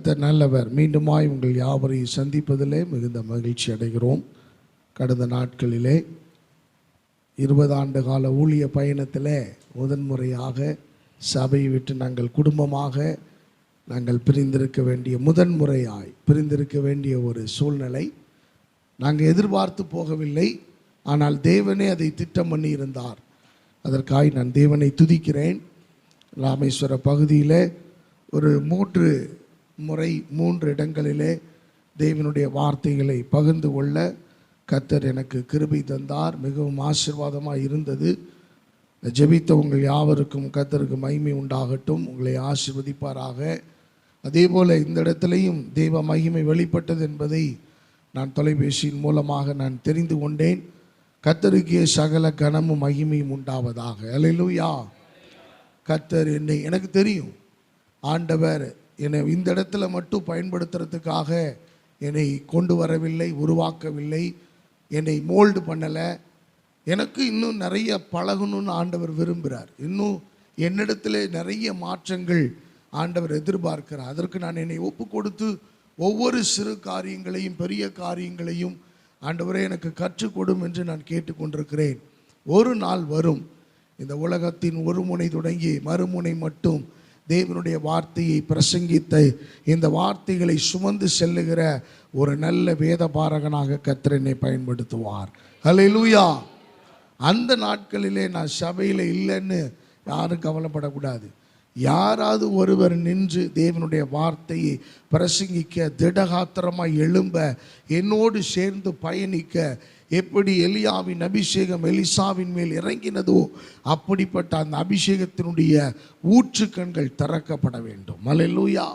கர்த்தர் நல்லவர். மீண்டுமாய் உங்கள் யாவரையும் சந்திப்பதிலே மிகுந்த மகிழ்ச்சி அடைகிறோம். கடந்த நாட்களிலே 20 ஆண்டு கால ஊழிய பயணத்தில் முதன்முறையாக சபையை விட்டு நாங்கள் குடும்பமாக நாங்கள் பிரிந்திருக்க வேண்டிய ஒரு சூழ்நிலை. நாங்கள் எதிர்பார்த்து போகவில்லை, ஆனால் தேவனே அதை திட்டம் பண்ணி இருந்தார். அதற்காக நான் தேவனை துதிக்கிறேன். ராமேஸ்வர பகுதியில் ஒரு 3 இடங்களிலே தேவனுடைய வார்த்தைகளை பகிர்ந்து கொள்ள கர்த்தர் எனக்கு கிருபை தந்தார். மிகவும் ஆசீர்வாதமாக இருந்தது. ஜெபித்த உங்கள் யாவருக்கும் கர்த்தருக்கு மகிமை உண்டாகட்டும், உங்களை ஆசீர்வதிப்பாராக. அதே போல் இந்த இடத்துலையும் தெய்வ மகிமை வெளிப்பட்டது என்பதை நான் தொலைபேசியின் மூலமாக நான் தெரிந்து கொண்டேன். கர்த்தருக்கே சகல கனமும் மகிமையும் உண்டாவதாக. அல்லேலூயா. கர்த்தர் எனக்கு தெரியும், ஆண்டவர் என்னை இந்த இடத்துல மட்டும் பயன்படுத்துறதுக்காக என்னை கொண்டு வரவில்லை, உருவாக்கவில்லை, என்னை மோல்டு பண்ணலை. எனக்கு இன்னும் நிறைய பழகணும்னு ஆண்டவர் விரும்புகிறார். இன்னும் என்னிடத்துல நிறைய மாற்றங்கள் ஆண்டவர் எதிர்பார்க்கிறார். அதற்கு நான் என்னை ஒப்பு கொடுத்து ஒவ்வொரு சிறு காரியங்களையும் பெரிய காரியங்களையும் ஆண்டவரே எனக்கு கற்றுக்கொடும் என்று நான் கேட்டுக்கொண்டிருக்கிறேன். ஒரு நாள் வரும், இந்த உலகத்தின் ஒரு முனை தொடங்கி மறுமுனை மட்டும் தேவனுடைய வார்த்தையை பிரசங்கித்த இந்த வார்த்தைகளை சுமந்து செல்லுகிற ஒரு நல்ல வேத பாரகனாக கர்த்தர் என்னை பயன்படுத்துவார். அல்லேலூயா. அந்த நாட்களிலே நான் சபையில் இல்லைன்னு யாரும் கவலைப்படக்கூடாது. யாராவது ஒருவர் நின்று தேவனுடைய வார்த்தையை பிரசங்கிக்க, திடகாத்திரமாக எழும்ப, என்னோடு சேர்ந்து பயணிக்க, எப்படி எலியாவின் அபிஷேகம் எலிசாவின் மேல் இறங்கினதோ அப்படிப்பட்ட அந்த அபிஷேகத்தினுடைய ஊற்றுக்கண்கள் திறக்கப்பட வேண்டும். அல்லேலூயா.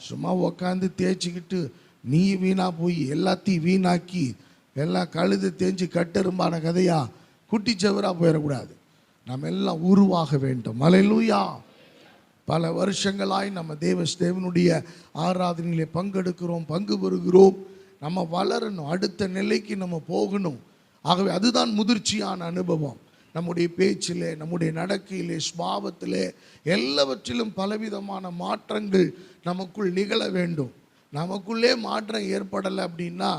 சும்மா உக்காந்து தேய்ச்சிக்கிட்டு நீ வீணா போய் எல்லாத்தையும் வீணாக்கி எல்லாம் கழுது தேய்ச்சி கட்டெரும்பான கதையா குட்டிச்சவராக போயிடக்கூடாது. நம்ம எல்லாம் உருவாக வேண்டும். அல்லேலூயா. பல வருஷங்களாய் நம்ம தேவனுடைய ஆராதனையிலே பங்கெடுக்கிறோம், பங்கு பெறுகிறோம். நம்ம வளரணும், அடுத்த நிலைக்கு நம்ம போகணும். ஆகவே அதுதான் முதிர்ச்சியான அனுபவம். நம்முடைய பேச்சிலே, நம்முடைய நடக்கையிலே, சுபாவத்திலே எல்லாவற்றிலும் பலவிதமான மாற்றங்கள் நமக்குள் நிகழ வேண்டும். நமக்குள்ளே மாற்றம் ஏற்படலை அப்படின்னா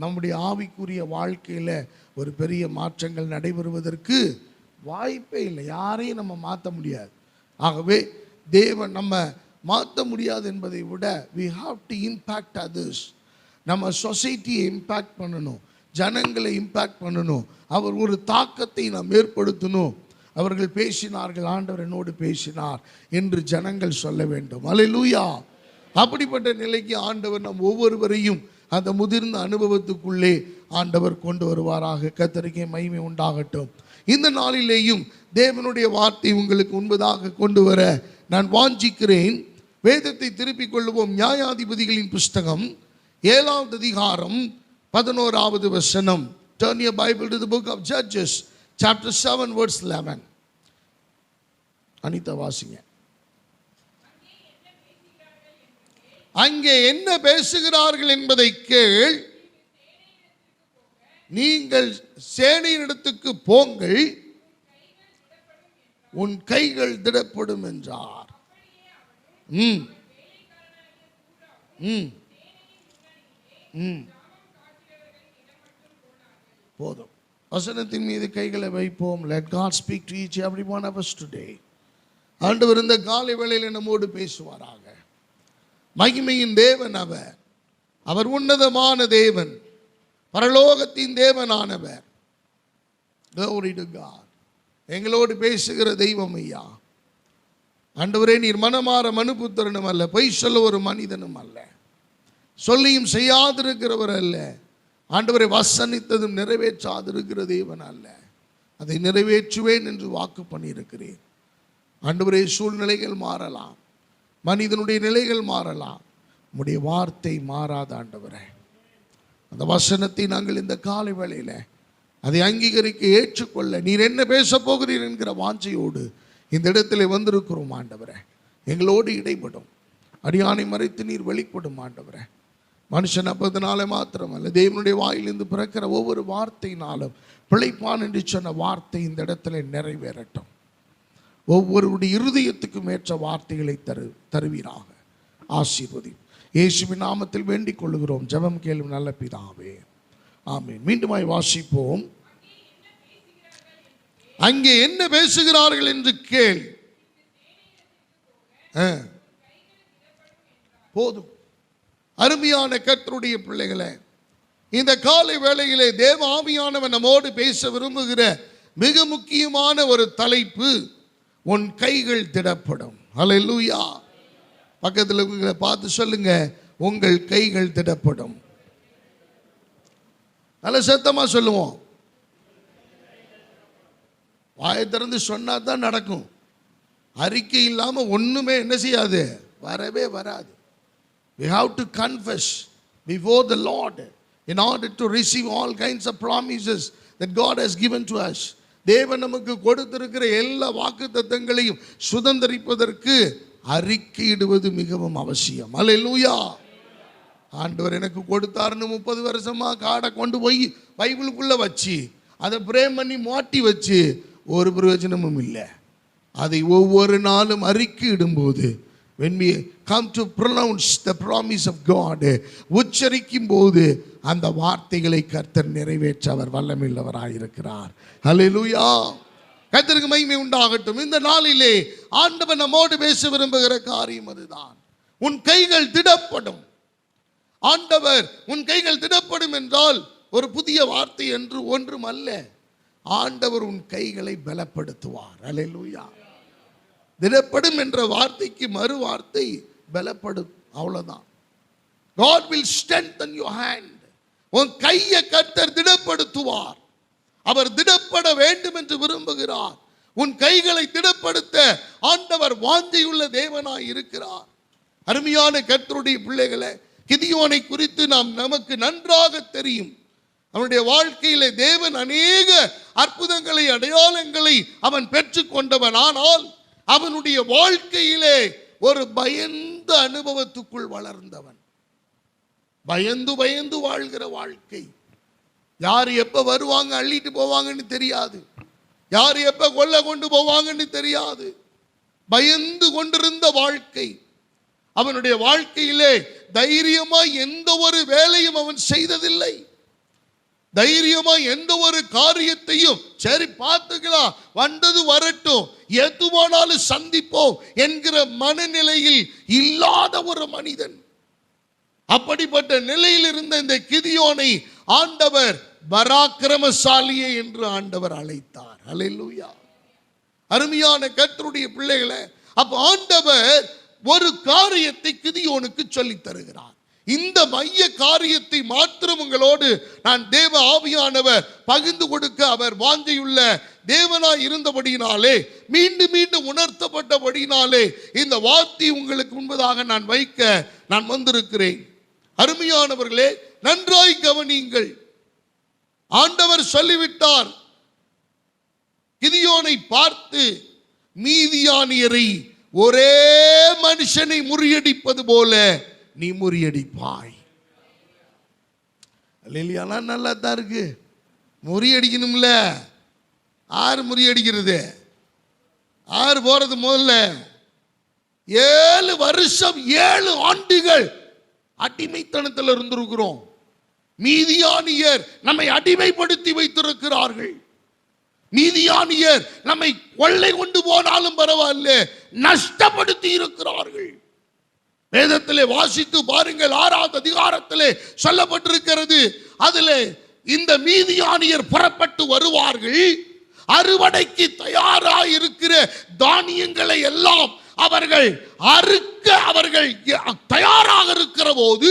நம்முடைய ஆவிக்குரிய வாழ்க்கையில் ஒரு பெரிய மாற்றங்கள் நடைபெறுவதற்கு வாய்ப்பே இல்லை. யாரையும் நம்ம மாற்ற முடியாது. ஆகவே தேவன் நம்ம மாற்ற முடியாது என்பதை விட we have to impact others. நம்ம சொசைட்டியை இம்பேக்ட் பண்ணணும், ஜனங்களை இம்பேக்ட் பண்ணணும், அவர் ஒரு தாக்கத்தை நாம் ஏற்படுத்தணும். அவர்கள் பேசினார்கள், ஆண்டவர் என்னோடு பேசினார் என்று ஜனங்கள் சொல்ல வேண்டும். அல்லேலூயா. அப்படிப்பட்ட நிலைக்கு ஆண்டவர் நம் ஒவ்வொருவரையும் அந்த முதிர்ந்த அனுபவத்துக்குள்ளே ஆண்டவர் கொண்டு வருவாராக. கர்த்தருக்கே மகிமை உண்டாகட்டும். இந்த நாளிலேயும் தேவனுடைய வார்த்தை உங்களுக்கு முன்பதாக கொண்டு வர நான் வாஞ்சிக்கிறேன். வேதத்தை திருப்பிக் கொள்வோம். நியாயாதிபதிகளின் புஸ்தகம் 7வது அதிகாரம் 11வது வசனம். Turn your Bible to the book of Judges, chapter 7, verse 11. Anitha வாசிங்க. அங்கே என்ன பேசுகிறார்கள் என்பதை கேள், நீங்கள் சேனையினிடத்துக்கு போங்கள், உன் கைகள் திடப்படும் என்றார். போதும். வசனத்தின் மீது கைகளை வைப்போம். Let God speak to each every one of us today. ஆண்டவர் இந்த காலை வேளையில் நம்மோடு பேசுவாராக. மகிமையின் தேவன் அவர் உன்னதமான தேவன், பரலோகத்தின் தேவனானவர். Glory to God. எங்களோடு பேசுகிற தெய்வம் ஐயா. ஆண்டவரே, நீர் மனமாற மனுபுத்திரனும் அல்ல, பொய் சொல்ல ஒரு மனிதனும் அல்ல, சொல்லியும் செய்யாதிருக்கிறவர் அல்ல. ஆண்டவரை வசனித்ததும் நிறைவேற்றாதிருக்கிற தேவன் அல்ல, அதை நிறைவேற்றுவேன் என்று வாக்கு பண்ணியிருக்கிறேன். ஆண்டவரே, சூழ்நிலைகள் மாறலாம், மனிதனுடைய நிலைகள் மாறலாம், உம்முடைய வார்த்தை மாறாத ஆண்டவரே. அந்த வசனத்தை நாங்கள் இந்த காலை வேளையில் அதை அங்கீகரிக்க ஏற்றுக்கொள்ள நீர் என்ன பேச போகிறீர் என்கிற வாஞ்சையோடு இந்த இடத்துல வந்திருக்கிறோம். ஆண்டவரே, எங்களோடு இடைப்படும், அடியானை மறைத்து நீர் வெளிப்படும். ஆண்டவரே, மனுஷன் அப்பதனால மாத்திரமல்ல, தேவனுடைய வாயிலிருந்து பிறக்கிற ஒவ்வொரு வார்த்தையினாலும் பிழைப்பான் என்று சொன்ன வார்த்தை இந்த இடத்துல நிறைவேறட்டும். ஒவ்வொருடைய இருதயத்துக்கும் ஏற்ற வார்த்தைகளை தருவீராக. ஆசீர்வதி. இயேசுவின் நாமத்தில் வேண்டிக் கொள்கிறோம். ஜெபம் கேளும் நல்ல பிதாவே, ஆமென். மீண்டுமாய் வாசிப்போம். அங்கே என்ன பேசுகிறார்கள் என்று கேள். போதும். அருமையான கர்த்தருடைய பிள்ளைகளே, இந்த காலை வேளையிலே தேவ ஆவியானவர் நம்மோடு பேச விரும்புகிற மிக முக்கியமான ஒரு தலைப்பு, உன் கைகள் திடப்படும். ஹல்லேலூயா. பக்கத்தில் பார்த்து சொல்லுங்க, உங்கள் கைகள் திடப்படும். நல்ல சத்தமா சொல்லுவோம். வாயை திறந்து சொன்னா தான் நடக்கும். அறிக்கை இல்லாமல் ஒண்ணுமே என்ன செய்யாது, வரவே வராது. We have to confess before the Lord in order to receive all kinds of promises that God has given to us. தேவன் நமக்கு கொடுத்திருக்கிற எல்லா வாக்குத்தத்தங்களையும் சுதந்தரிப்பதற்கு அறிக்கையிடுவது மிகவும் அவசியம். அல்லேலூயா. ஆண்டவர் எனக்கு கொடுத்தாருன்னு 30 வருஷமா காடை கொண்டு போய் பைபிளுக்குள்ள வச்சு அதை பிரேம் பண்ணி மாட்டி வச்சு ஒரு பிரயோஜனமும் இல்லை. அதை ஒவ்வொரு நாளும் அறிக்கையிடும்போது, when we come to pronounce the promise of God, உச்சரிக்கும் போது அந்த வார்த்தைகளை கர்த்தர் நிறைவேற்ற அவர் வல்லமையுள்ளவராயிருக்கிறார். ஹல்லேலூயா. கர்த்தருக்கு மகிமை உண்டாகட்டும். இந்த நாளிலே ஆண்டவர் நம்மோடு பேச விரும்புகிற காரியம் அதுதான், உன் கைகள் திடப்படும். ஆண்டவர் உன் கைகள் திடப்படும் என்றால் ஒரு புதிய வார்த்தை என்று ஒன்றும் அல்ல. ஆண்டவர் உன் கைகளை பலப்படுத்துவார். ஹல்லேலூயா. திடப்படும் என்ற வார்த்தைக்கு மறு வார்த்தை பலப்படும், அவ்வளவுதான். God will strengthen your hand. உன் கையை கர்த்தர் திடப்படுத்துவார். அவர் திடப்பட வேண்டும் என்று விரும்புகிறார். உன் கைகளை திடப்படுத்த ஆண்டவர் வாஞ்சையுள்ள தேவனாய் இருக்கிறார். அருமையான கர்த்தருடைய பிள்ளைகளே, கிதியோனை குறித்து நமக்கு நன்றாக தெரியும். அவனுடைய வாழ்க்கையிலே தேவன் அநேக அற்புதங்களை, அடையாளங்களை அவன் பெற்றுக் கொண்டவன். ஆனால் அவனுடைய வாழ்க்கையிலே ஒரு பயந்த அனுபவத்துக்குள் வளர்ந்தவன். பயந்து பயந்து வாழ்கிற வாழ்க்கை. யார் எப்ப வருவாங்க அள்ளிட்டு போவாங்கன்னு தெரியாது. யார் எப்ப கொல்ல கொண்டு போவாங்கன்னு தெரியாது. பயந்து கொண்டிருந்த வாழ்க்கை. அவனுடைய வாழ்க்கையிலே தைரியமா எந்த ஒரு வேலையும் அவன் செய்ததில்லை. தைரியமா எந்த ஒரு காரியத்தையும் சரி பார்த்துக்கலாம், வந்தது வரட்டும், எதுவானாலும் சந்திப்போம் என்கிற மனநிலையில் இல்லாத ஒரு மனிதன். அப்படிப்பட்ட நிலையில் இருந்த இந்த கிதியோனை ஆண்டவர் பராக்கிரமசாலியே என்று ஆண்டவர் அழைத்தார். அல்லேலூயா. அருமையான கர்த்தருடைய பிள்ளைகளே, அப்ப ஆண்டவர் ஒரு காரியத்தை கிதியோனுக்கு சொல்லித் தருகிறார். இந்த மைய காரியத்தை மாத்திரம் உங்களோடு நான் தேவ ஆவியானவர் பகிர்ந்து கொடுக்க அவர் வாஞ்சையுள்ள தேவனாய் இருந்தபடியினாலே, மீண்டும் மீண்டும் உணர்த்தப்பட்டபடியினாலே இந்த வார்த்தை உங்களுக்கு முன்பதாக நான் வைக்க நான் வந்திருக்கிறேன். அருமையானவர்களே, நன்றாய் கவனியுங்கள். ஆண்டவர் சொல்லிவிட்டார், கிதியோனை பார்த்து, மீதியானியரை ஒரே மனுஷனை முறியடிப்பது போல நீ முறியடிப்பாய். அல்லேலூயா. நல்லா தான் இருக்கு. முறியடிக்கணும்ல. ஆறு முறியடிக்கிறது? ஆறு போறது முதல்ல 7 வருஷம் 7 ஆண்டுகள் அடிமைத்தனத்தில் இருந்திருக்கிறோம். மீதியானியர் நம்மை அடிமைப்படுத்தி வைத்திருக்கிறார்கள். மீதியானியர் நம்மை கொள்ளை கொண்டு போனாலும் பரவாயில்ல, நஷ்டப்படுத்தி இருக்கிறார்கள். வேதத்திலே வாசித்து பாருங்கள், 6வது அதிகாரத்திலே சொல்லப்பட்டிருக்கிறது. அதிலே இந்த மீதியானியர் புறப்பட்டு வருவார்கள். அறுவடைக்கு தயாராக இருக்கிற தானியங்களை எல்லாம் அவர்கள் அறுக்க அவர்கள் தயாராக இருக்கிற போது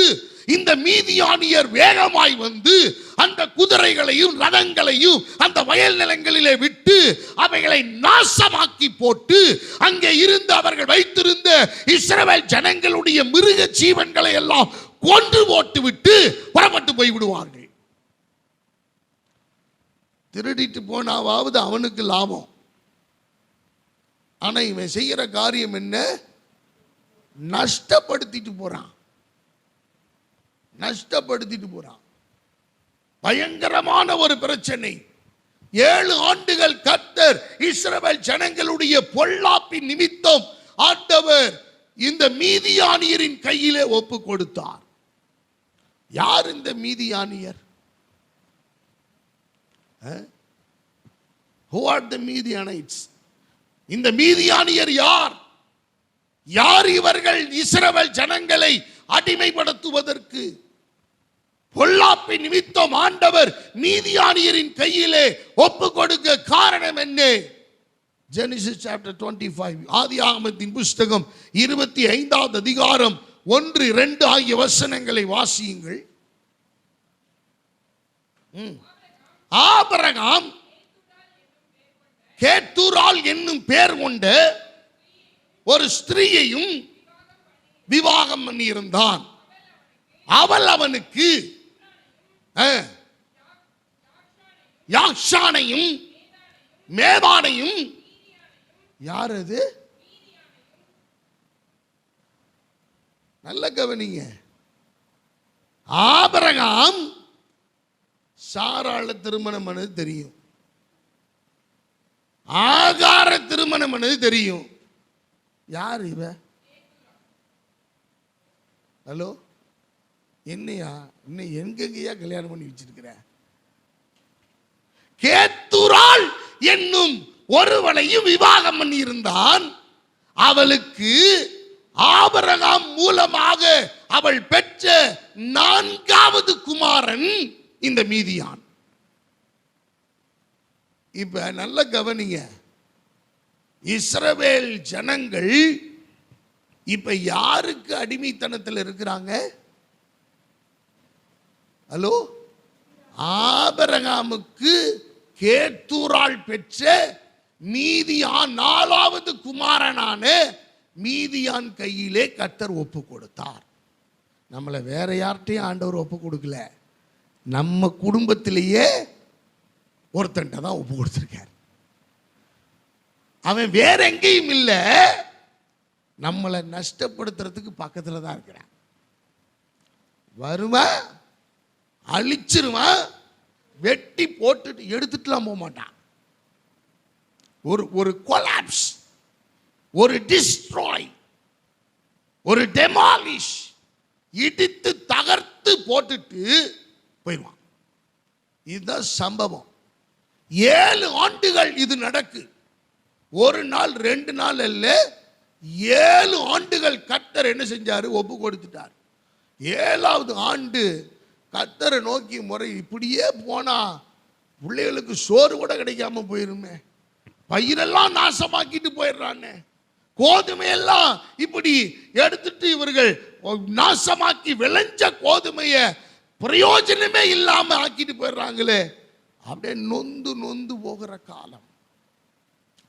இந்த மீதியானியர் வேகமாய் வந்து அந்த குதிரைகளையும் ரதங்களையும் அந்த வயல் நிலங்களிலே விட்டு அவைகளை நாசமாக்கி போட்டு அங்கே இருந்து அவர்கள் வைத்திருந்த இஸ்ரவேல் ஜனங்களுடைய மிருக ஜீவன்களை எல்லாம் கொன்று போட்டு விட்டு புறப்பட்டு போய் விடுவார்கள். திருடிட்டு போனாவது அவனுக்கு லாபம். ஆனா இவன் செய்யற காரியம் என்ன? நஷ்டப்படுத்திட்டு போறான். நஷ்டப்படுத்திட்டு போறான். பயங்கரமான ஒரு பிரச்சனை. 7 ஆண்டுகள் கர்த்தர் இஸ்ரவேல் ஜனங்களுடைய பொல்லாப்பின் நிமித்தம் ஆண்டவர் இந்த மீதியானியரின் கையிலே ஒப்பு கொடுத்தார். யார் இந்த மீதியானியர்? Who are the Midianites? இந்த மீதியானியர் யார்? யார் இவர்கள் இஸ்ரவேல் ஜனங்களை அடிமைப்படுத்துவதற்கு பொல்லாப்பின் நிமித்தம் ஆண்டவர் மீதியானியரின் கையிலே ஒப்பு கொடுக்க காரணம் என்ன? Genesis chapter 25, ஆதியாகமத்தின் புஸ்தகம் 25வது அதிகாரம் 1, 2 ஆகிய வசனங்களை வாசியுங்கள். ஆபிரகாம் கேத்தூராள் என்னும் பெயர் கொண்ட ஒரு ஸ்திரீயையும் விவாகம் பண்ணியிருந்தான். அவள் அவனுக்கு யாக்ஷானையும் மேதானையும், யார் அது? நல்ல கவனிங்க. ஆபிரகாம் சாராள திருமணம் பண்ணது தெரியும், ஆகார திருமணம் பண்ணது தெரியும். யார் இவ? ஹலோ, என்னையா இன்னும் எங்கெங்கயா கல்யாணம் பண்ணி வச்சிருக்கிற? கேத்தூராள் என்னும் ஒருவளையும் விவாகம் பண்ணி இருந்தான். அவளுக்கு ஆபிரகாம் மூலமாக அவள் பெற்ற 4வது குமாரன் இந்த மீதியான். இப்ப நல்ல கவனிங்க, இஸ்ரவேல் ஜனங்கள் இப்ப யாருக்கு அடிமைத்தனத்தில் இருக்கிறாங்க? ஹலோ, ஆபிரகாமுக்கு கேத்தூராள் பெற்ற மீதியான் 4வது குமாரனான மீதியான் கையிலே கர்த்தர் ஒப்பு கொடுத்தார். நம்மளை வேற யார்கிட்டையும் ஆண்டவர் ஒப்பு கொடுக்கல, நம்ம குடும்பத்திலேயே ஒருத்தன்ட்ட தான் ஒப்பு கொடுத்திருக்கார். அவன் வேற எங்கேயும் இல்லை, நம்மளை நஷ்டப்படுத்துறதுக்கு பக்கத்துல தான் இருக்கிறான். வருவான், அழிச்சிருவான், வெட்டி போட்டுட்டு எடுத்துட்டுலாம் போக மாட்டான். ஒரு கொலாப்ஸ், ஒரு டிஸ்ட்ராய், ஒரு டெமாலிஷ், இடித்து தகர்த்து போட்டுட்டு போயிடுவான். இதுதான் சம்பவம். 7 ஆண்டுகள் இது நடக்கு. ஒரு நாள் 2 நாள் அல்ல, 7 ஆண்டுகள் கர்த்தர் என்ன செஞ்சாரு? ஒப்பு கொடுத்துட்டார். 7வது ஆண்டு கர்த்தரை நோக்கி முறை, இப்படியே போனா பிள்ளைகளுக்கு சோறு கூட கிடைக்காம போயிருமே, பயிரெல்லாம் நாசமாக்கிட்டு போயிடுறானே, கோதுமையெல்லாம் இப்படி எடுத்துட்டு இவர்கள் நாசமாக்கி விளைஞ்ச கோதுமைய பிரயோஜனமே இல்லாம ஆக்கிட்டு போயிடுறாங்களே, அப்படியே நொந்து நொந்து போகிற காலம்.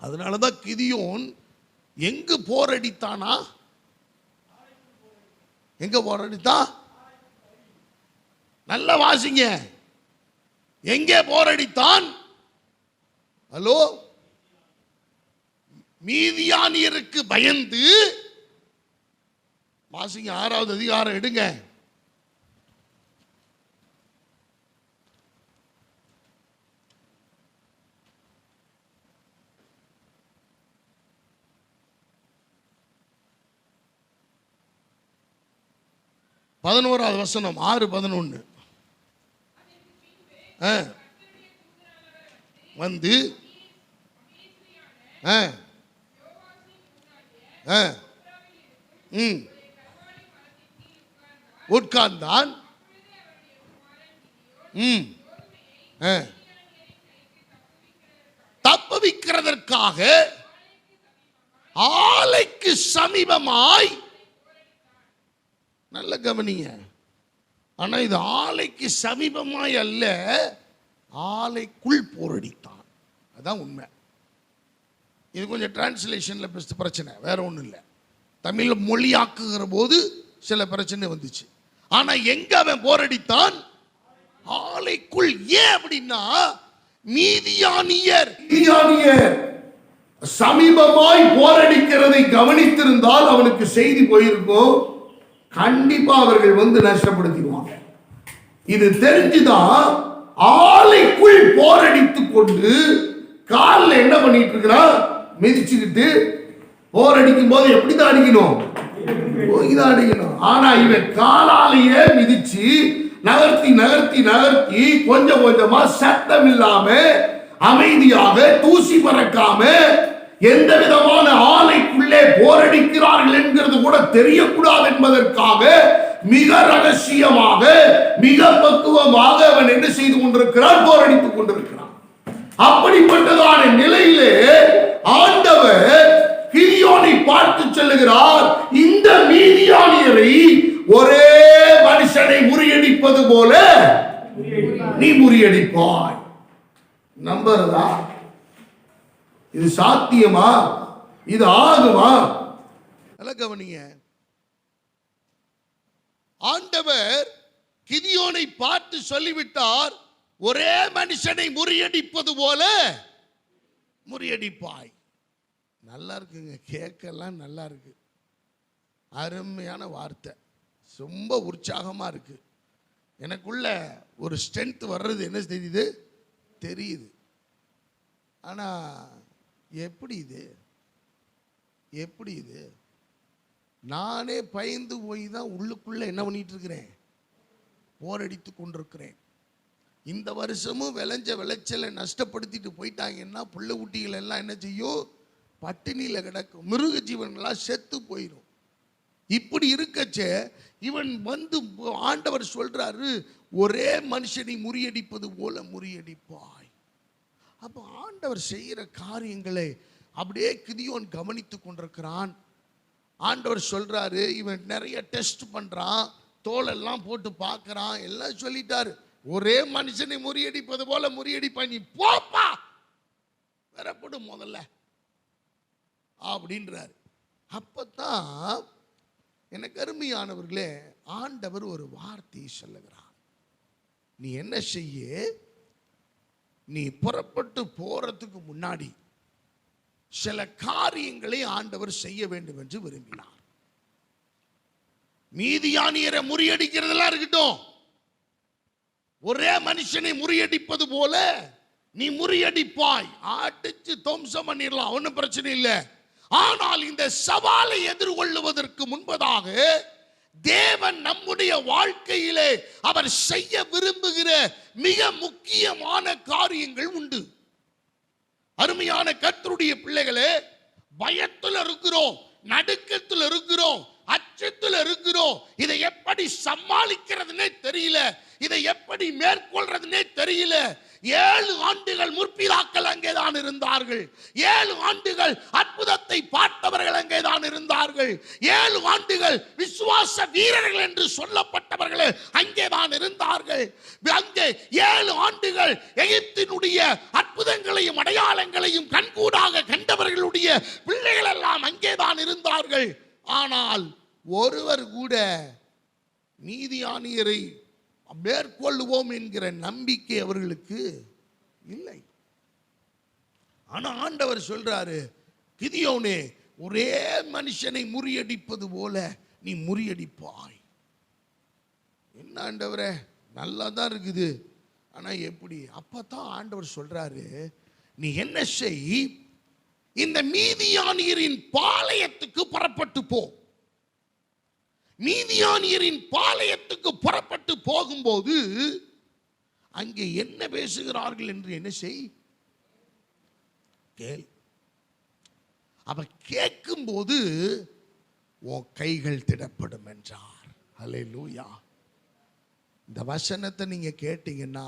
அதனாலதான் கிதியோன் எங்கு போரடித்தானா? எங்க போரடித்தான்? நல்ல வாசிங்க, எங்கே போரடித்தான்? ஹலோ, மீதியானியருக்கு பயந்து. வாசிங்க, 6வது அதிகாரம் எடுங்க. பதினோராவது வசனம், 6:11. வந்து உட்கார்ந்தான். தப்புவிக்கிறதற்காக ஆலைக்கு சமீபமாய். நல்ல கவனிங்க, ஆனா இது ஆலைக்கு சமீபமாய் அல்ல, ஆலைக்குள் போரடித்தான். அதான் உண்மை. இது கொஞ்சம் டிரான்ஸ்லேஷன்ல பிரச்சனை, வேற ஒன்றும் இல்லை. தமிழ்ல மொழியாக்குகிற போது சில பிரச்சனை வந்துச்சு. ஆனா எங்க அவன் போரடித்தான்? ஆலைக்குள். ஏன் அப்படின்னா, மீதியானியர் சமீபமாய் போரடிக்கிறதை கவனித்திருந்தால் அவனுக்கு செய்தி போயிருக்கும், கண்டிப்பா அவர்கள் வந்து நஷ்டப்படுத்திடுவாங்க. இது தெரிஞ்சுதான் ஆலைக்குள் போரடித்து கொண்டு காலில் என்ன பண்ணிட்டு இருக்கிறான்? மிதிச்சுக்கிட்டு. போரடிக்கும் போது எப்படிதான் அடிக்கணும்? போய்தான் அடிக்கணும். ஆனா இவன் காலாலேயே மிதிச்சு நகர்த்தி நகர்த்தி நகர்த்தி கொஞ்சம் கொஞ்சமா சத்தம் இல்லாம அமைதியாக தூசி பறக்காம எந்த விதமான ஆலைக்குள்ளே போரடிக்கிறார்கள் என்கிறது கூட தெரியக்கூடாது என்பதற்காக மிக ரகசியமாக மிக பக்குவமாக அவன் என்ன செய்து கொண்டிருக்கிறான்? போரடித்துக் கொண்டிருக்கிறான். அப்படிப்பட்டதான நிலையிலே ஆண்டவர் கிதியோனை பார்த்து சொல்லுகிறார், இந்த மீதியானியரை ஒரே மனுஷனை முறியடிப்பது போல நீ முறியடிப்பாய். நம்புறதா? இது சாத்தியமா? இது ஆகுமா? நல்ல கவனிங்க. ஆண்டவர் கிதியோனை பார்த்து சொல்லிவிட்டார், ஒரே மனுஷனை முறியடிப்பது போல முறியடிப்பாய். நல்லா இருக்குங்க, கேட்கலாம் நல்லா இருக்கு, அருமையான வார்த்தை, ரொம்ப உற்சாகமா இருக்கு. எனக்குள்ள ஒரு ஸ்ட்ரென்த் வர்றது என்ன தெரியுது. ஆனா எப்படி இது நானே பயந்து போய் தான் உள்ளுக்குள்ள என்ன பண்ணிட்டு இருக்கிறேன்? போரடித்து கொண்டிருக்கிறேன். இந்த வருஷமும் விளைஞ்ச விளைச்சலை நஷ்டப்படுத்திட்டு போயிட்டாங்கன்னா புள்ள குட்டிகள் எல்லாம் என்ன செய்யும்? பட்டினியில கிடக்கும். மிருக ஜீவன்களாம் செத்து போயிடும். இப்படி இருக்கச்சே இவன் வந்து ஆண்டவர் சொல்றாரு, ஒரே மனுஷனை முறியடிப்பது போல முறியடிப்பாய். அப்போ ஆண்டவர் செய்கிற காரியங்களை அப்படியே கிதியோன் கவனித்து கொண்டிருக்கிறான். ஆண்டவர் சொல்றாரு, இவன் நிறைய டெஸ்ட் பண்றான், தோலெல்லாம் போட்டு பார்க்கறான், எல்லாம் சொல்லிட்டாரு, ஒரே மனுஷனை முறியடிப்பது போல முறியடிப்பாய், நீ போப்பா வரப்படும் முதல்ல அப்படின்றாரு. அப்பதான் எனக்கு அருமையானவர்களே, ஆண்டவர் ஒரு வார்த்தையை சொல்லுகிறார். நீ என்ன செய்ய? நீ புறப்பட்டு போறதுக்கு முன்னாடி சில காரியங்களை ஆண்டவர் செய்ய வேண்டும் என்று விரும்பினார். மீதியானியரை முறியடிக்கிறதெல்லாம் இருக்கட்டும், ஒரே மனுஷனை முறியடிப்பது போல நீ முறியடிப்பாய். அடிச்சு துவம்சம் பண்ணிடலாம், ஒன்றும் பிரச்சனை இல்லை. ஆனால் இந்த சவாலை எதிர்கொள்ளுவதற்கு முன்பதாக தேவன் நம்முடைய வாழ்க்கையிலே அவர் செய்ய விரும்புகிற மிக முக்கியமான காரியங்கள் உண்டு. அருமையான கர்த்தருடைய பிள்ளைகளே, பயத்தில் இருக்கிறோம், நடுக்கத்தில் இருக்கிறோம், அச்சத்தில் இருக்கிறோம். இதை எப்படி சமாளிக்கிறதுனே தெரியல, இதை எப்படி மேற்கொள்றதுனே தெரியல. 7 ஆண்டுகள் முற்பிதாக்கள் அங்கேதான் இருந்தார்கள். 7 ஆண்டுகள் அற்புதத்தை பார்த்தவர்கள் அங்கேதான் இருந்தார்கள். 7 ஆண்டுகள் விசுவாச வீரர்கள் என்று சொல்லப்பட்டவர்கள் அங்கேதான் இருந்தார்கள். அங்கே 7 ஆண்டுகள் எகிப்தினுடைய அற்புதங்களையும் அடையாளங்களையும் கண்கூடாக கண்டவர்களுடைய பிள்ளைகள் எல்லாம் அங்கேதான் இருந்தார்கள். ஆனால் ஒருவர் கூட மீதியானியரை மேற்கொள்ளுவோம் என்கிற நம்பிக்கை அவர்களுக்கு இல்லை. ஆனா ஆண்டவர் சொல்றாரு, கிதியோனே, ஒரே மனுஷனை முறியடிப்பது போல நீ முறியடிப்பாய். என்ன ஆண்டவரே, நல்லா தான் இருக்குது, ஆனா எப்படி? அப்பதான் ஆண்டவர் சொல்றாரு, நீ என்ன செய், இந்த மீதியானியரின் பாளையத்துக்கு புறப்பட்டு போ. மீதியானியரின் பாளையத்துக்கு புறப்பட்டு போகும்போது அங்கே என்ன பேசுகிறார்கள் என்று என்ன செய், கேள். அவ கேட்கும்போது உன் கைகள் திடப்படும் என்றார். ஹல்லேலூயா. இந்த வசனத்தை நீங்க கேட்டீங்கன்னா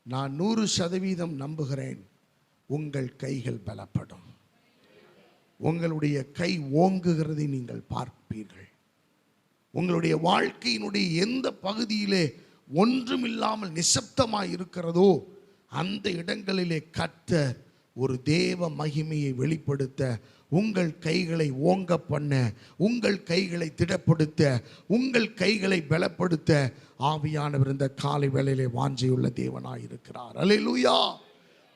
நான் 100% நம்புகிறேன், உங்கள் கைகள் பலப்படும். உங்களுடைய கை ஓங்குகிறதை நீங்கள் பார்ப்பீர்கள். உங்களுடைய வாழ்க்கையினுடைய எந்த பகுதியிலே ஒன்றுமில்லாமல் நிசப்தமாய் இருக்கிறதோ அந்த இடங்களிலே கர்த்தர் ஒரு தேவ மகிமையை வெளிப்படுத்த, உங்கள் கைகளை ஓங்க பண்ண, உங்கள் கைகளை திடப்படுத்த, உங்கள் கைகளை பலப்படுத்த ஆவியானவர் இந்த காலை வேளையிலே வாஞ்சையுள்ள தேவனாய் இருக்கிறார். அல்லேலூயா.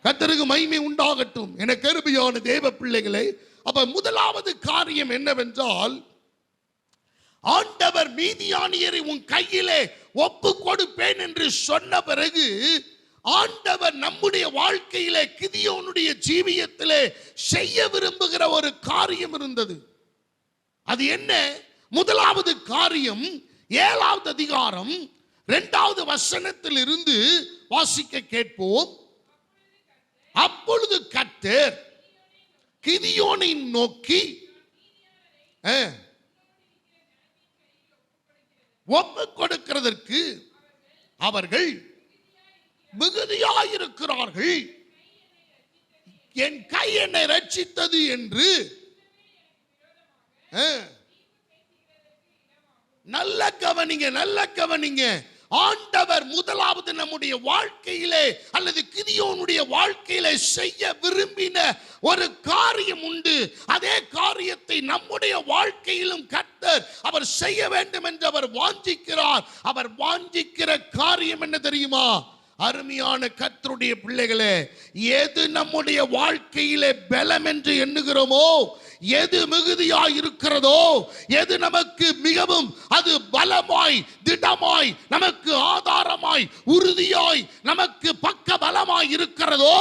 கர்த்தருக்கு மகிமை உண்டாகட்டும். என கிருபையான தேவ பிள்ளைகளை, அப்ப முதலாவது காரியம் என்னவென்றால், ஆண்டவர் மீதியானியரை உன் கையிலே ஒப்பு கொடுப்பேன் என்று சொன்ன பிறகு ஆண்டவர் நம்முடைய வாழ்க்கையிலே கிதியோனுடைய ஜீவியத்திலே செய்ய விரும்புகிற ஒரு காரியம் இருந்தது. அது என்ன? முதலாவது காரியம் 7வது அதிகாரம் 2வது வசனத்தில் இருந்து வாசிக்க கேட்போம். அப்பொழுது கர்த்தர் கிதியோனை நோக்கி ஒப்பு கொடுக்கிறதற்கு அவர்கள் மிகுதியாயிருக்கிறார்கள், என் கை என்னை ரட்சித்தது என்று நல்ல கவனிங்க. ஆண்டவர் முதலாவது நம்முடைய வாழ்க்கையிலே அல்லது கிதியோனுடைய வாழ்க்கையிலே செய்ய விரும்பின ஒரு காரியம் உண்டு. அதே காரியத்தை நம்முடைய வாழ்க்கையிலும் கர்த்தர் அவர் செய்ய வேண்டும் என்று அவர் வாஞ்சிக்கிறார். அவர் வாஞ்சிக்கிற காரியம் என்ன தெரியுமா? அருமையான கர்த்தருடைய பிள்ளைகளே, எது நம்முடைய வாழ்க்கையிலே பலம் என்று எண்ணுகிறோமோ, எது மிகுதியாய் இருக்கிறதோ, எது நமக்கு மிகவும் அது பலமாய் திடமாய் நமக்கு ஆதாரமாய் உறுதியாய் நமக்கு பக்க பலமாய் இருக்கிறதோ,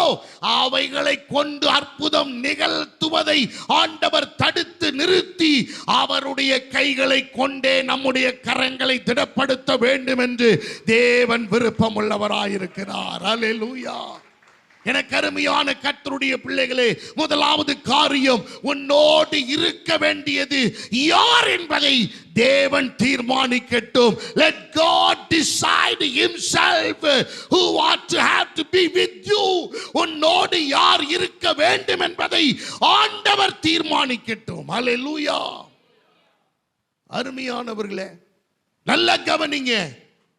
அவைகளை கொண்டு அற்புதம் நிகழ்த்துவதை ஆண்டவர் தடுத்து நிறுத்தி அவருடைய கைகளை கொண்டே நம்முடைய கரங்களை திடப்படுத்த வேண்டும் என்று தேவன் விருப்பம் உள்ளவராயிருக்கிறார். அல்லேலூயா. எனக்கு அருமையான கர்த்தருடைய பிள்ளைகளே, முதலாவது காரியம், உன்னோடு இருக்க வேண்டியது யார் என்பதை தேவன் தீர்மானிக்கட்டும். Let God decide himself who ought to have to be with you. உன்னோடு யார் இருக்க வேண்டும் என்பதை ஆண்டவர் தீர்மானிக்கட்டும். அல்லேலூயா. அருமையானவர்களே, நல்ல கவனிங்க.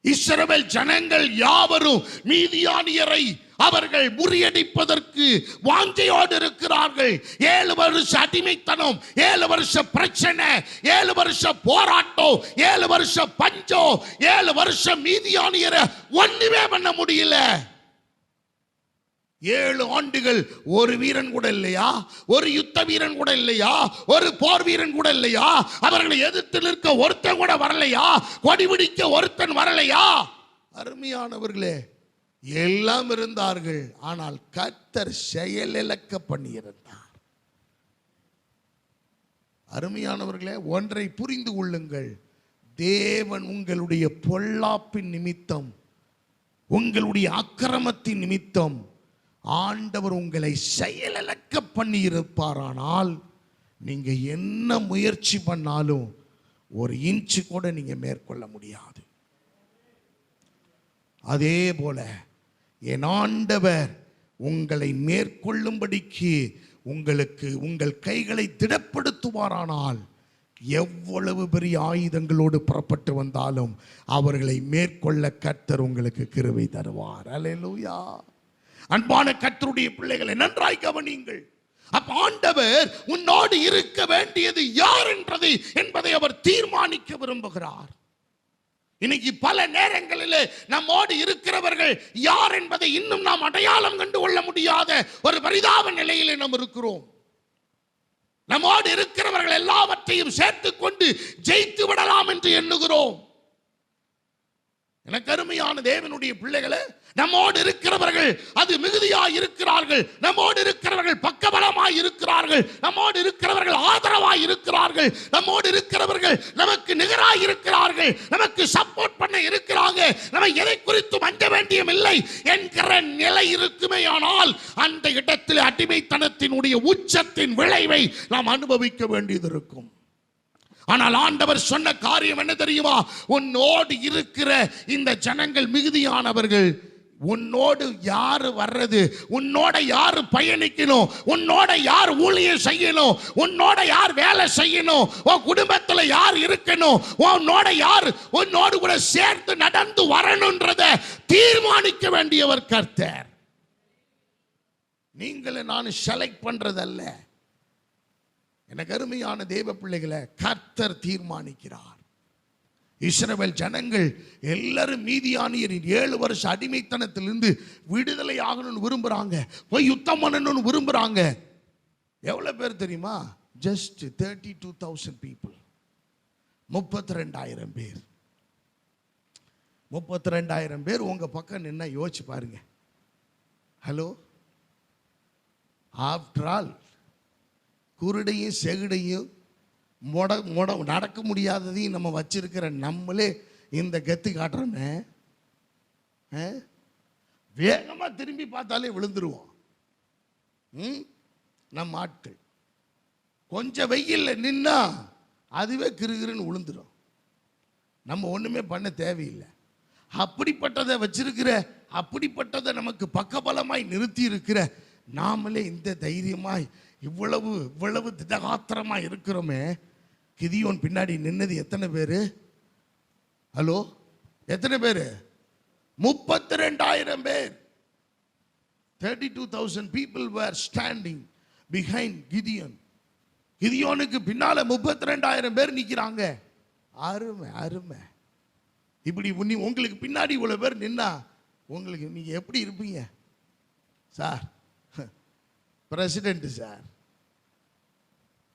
இஸ்ரவேல் ஜனங்கள் யாவரும் மீதியானியரை அவர்கள் முறியடிப்பதற்கு வாஞ்சையோடு இருக்கிறார்கள். 7 வருஷ அடிமைத்தனம், 7 வருஷ பிரச்சனை, 7 வருஷ போராட்டம், 7 வருஷ பஞ்சம், 7 வருஷம் மீதியானியரை ஒண்ணுமே பண்ண முடியல. 7 ஆண்டுகள் ஒரு வீரன் கூட இல்லையா? ஒரு யுத்த வீரன் கூட இல்லையா? ஒரு போர் வீரன் கூட இல்லையா? அவர்களை எதிர்த்து நிற்க ஒருத்தன் கூட வரலையா? கொடி பிடிக்க ஒருத்தன் வரலையா? அருமையானவர்களே, எல்லாம் இருந்தார்கள். ஆனால் கர்த்தர் செயலிழக்க பண்ணியிருந்தார். அருமையானவர்களே, ஒன்றை புரிந்து கொள்ளுங்கள். தேவன் உங்களுடைய பொல்லாப்பின் நிமித்தம், உங்களுடைய அக்கிரமத்தின் நிமித்தம் ஆண்டவர் உங்களை செயலிழக்க பண்ணி இருப்பாரானால் நீங்க என்ன முயற்சி பண்ணாலும் ஒரு இன்ச்சு கூட நீங்க மேற்கொள்ள முடியாது. அதே போல என் ஆண்டவர் உங்களை மேற்கொள்ளும்படிக்கு உங்களுக்கு உங்கள் கைகளை திடப்படுத்துவாரானால் எவ்வளவு பெரிய ஆயுதங்களோடு புறப்பட்டு வந்தாலும் அவர்களை மேற்கொள்ள கர்த்தர் உங்களுக்கு கிருபை தருவார். அல்லேலூயா. அன்பான கர்த்தருடைய பிள்ளைகளை நன்றாய் கவனியுங்கள். அப்ப ஆண்டவர் உன்னோடு இருக்க வேண்டியது யார் என்பதை அவர் தீர்மானிக்க விரும்புகிறார். இன்னைக்கு பல நேரங்களில் நம்மோடு இருக்கிறவர்கள் யார் என்பதை இன்னும் நாம் அடையாளம் கண்டு கொள்ள முடியாத ஒரு பரிதாப நிலையிலே நாம் இருக்கிறோம். நம்மோடு இருக்கிறவர்கள் எல்லாவற்றையும் சேர்த்துக் கொண்டு ஜெயித்து விடலாம் என்று எண்ணுகிறோம். எனக்கு அருமையான தேவனுடைய பிள்ளைகளே, நம்மோடு இருக்கிறவர்கள் அது மிகுதியாய் இருக்கிறார்கள், நம்மோடு இருக்கிறவர்கள் பக்கபலமாய் இருக்கிறார்கள், நம்மோடு இருக்கிறவர்கள் ஆதரவாய் இருக்கிறார்கள், நம்மோடு இருக்கிறவர்கள் நமக்கு நிகராய் இருக்கிறார்கள், நமக்கு சப்போர்ட் பண்ண இருக்கிறாங்க, நம்ம எதை குறித்து அஞ்ச வேண்டியமில்லை என்கிற நிலை இருக்குமே. ஆனால் அந்த இடத்தில் அடிமைத்தனத்தினுடைய உச்சத்தின் விளைவை நாம் அனுபவிக்க வேண்டியது இருக்கும். ஆனால் ஆண்டவர் சொன்ன காரியம் என்ன தெரியுமா? உன்னோடு இருக்கிற இந்த ஜனங்கள் மிகுதியானவர்கள். உன்னோடு யாரு வர்றது, உன்னோட யாரு பயணிக்கணும், உன்னோட யார் ஊழியம் செய்யணும், உன்னோட யார் வேலை செய்யணும், உன் குடும்பத்தில் யார் இருக்கணும், உன்னோட யார் உன்னோடு கூட சேர்ந்து நடந்து வரணும்ன்றத தீர்மானிக்க வேண்டியவர் கர்த்தர். நீங்களே நான் செலக்ட் பண்றதல்ல. எனக்கு அருமையான தேவ பிள்ளைகளை, கர்த்தர் தீர்மானிக்கிறார். இஸ்ரவேல் ஜனங்கள் எல்லாரும் மீதியானியரின் 7 வருஷ அடிமைத்தனத்திலிருந்து விடுதலை ஆகணும்னு விரும்புறாங்க, போய் யுத்தம் பண்ணணும்னு விரும்புறாங்க. எவ்வளவு பேர் தெரியுமா? Just 32,000 people. 32,000 பேர். 32,000 பேர் உங்க பக்கம் நின்னா யோசிச்சு பாருங்க. ஹலோ, ஆஃப்டர் ஆல் குருடையும் செகுடையும் நடக்க முடியாததையும் நம்ம வச்சிருக்கிற நம்மளே இந்த கெத்து காட்டுறோமே, வேகமாக திரும்பி பார்த்தாலே விழுந்துருவோம். நம்ம ஆட்கள் கொஞ்சம் வெயில்ல நின்னா அதுவே கிருகிருன்னு விழுந்துடும். நம்ம ஒன்றுமே பண்ண தேவையில்லை. அப்படிப்பட்டதை வச்சிருக்கிற, அப்படிப்பட்டதை நமக்கு பக்கபலமாய் நிறுத்தி இருக்கிற நாமளே இந்த தைரியமாய் இவ்வளவு திடகாத்திரமாக இருக்கிறோமே. கிதியோன் பின்னாடி நின்னது எத்தனை பேர்? ஹலோ, எத்தனை பேர்? 32,000 பேர். 32,000 people were standing behind Gideon. கிதியோனுக்கு பின்னால 32,000 பேர் நிற்கிறாங்க. அருமை அருமை. இப்படி உங்களுக்கு பின்னாடி இவ்வளோ பேர் நின்னா உங்களுக்கு நீங்கள் எப்படி இருப்பீங்க? Sir, president sir,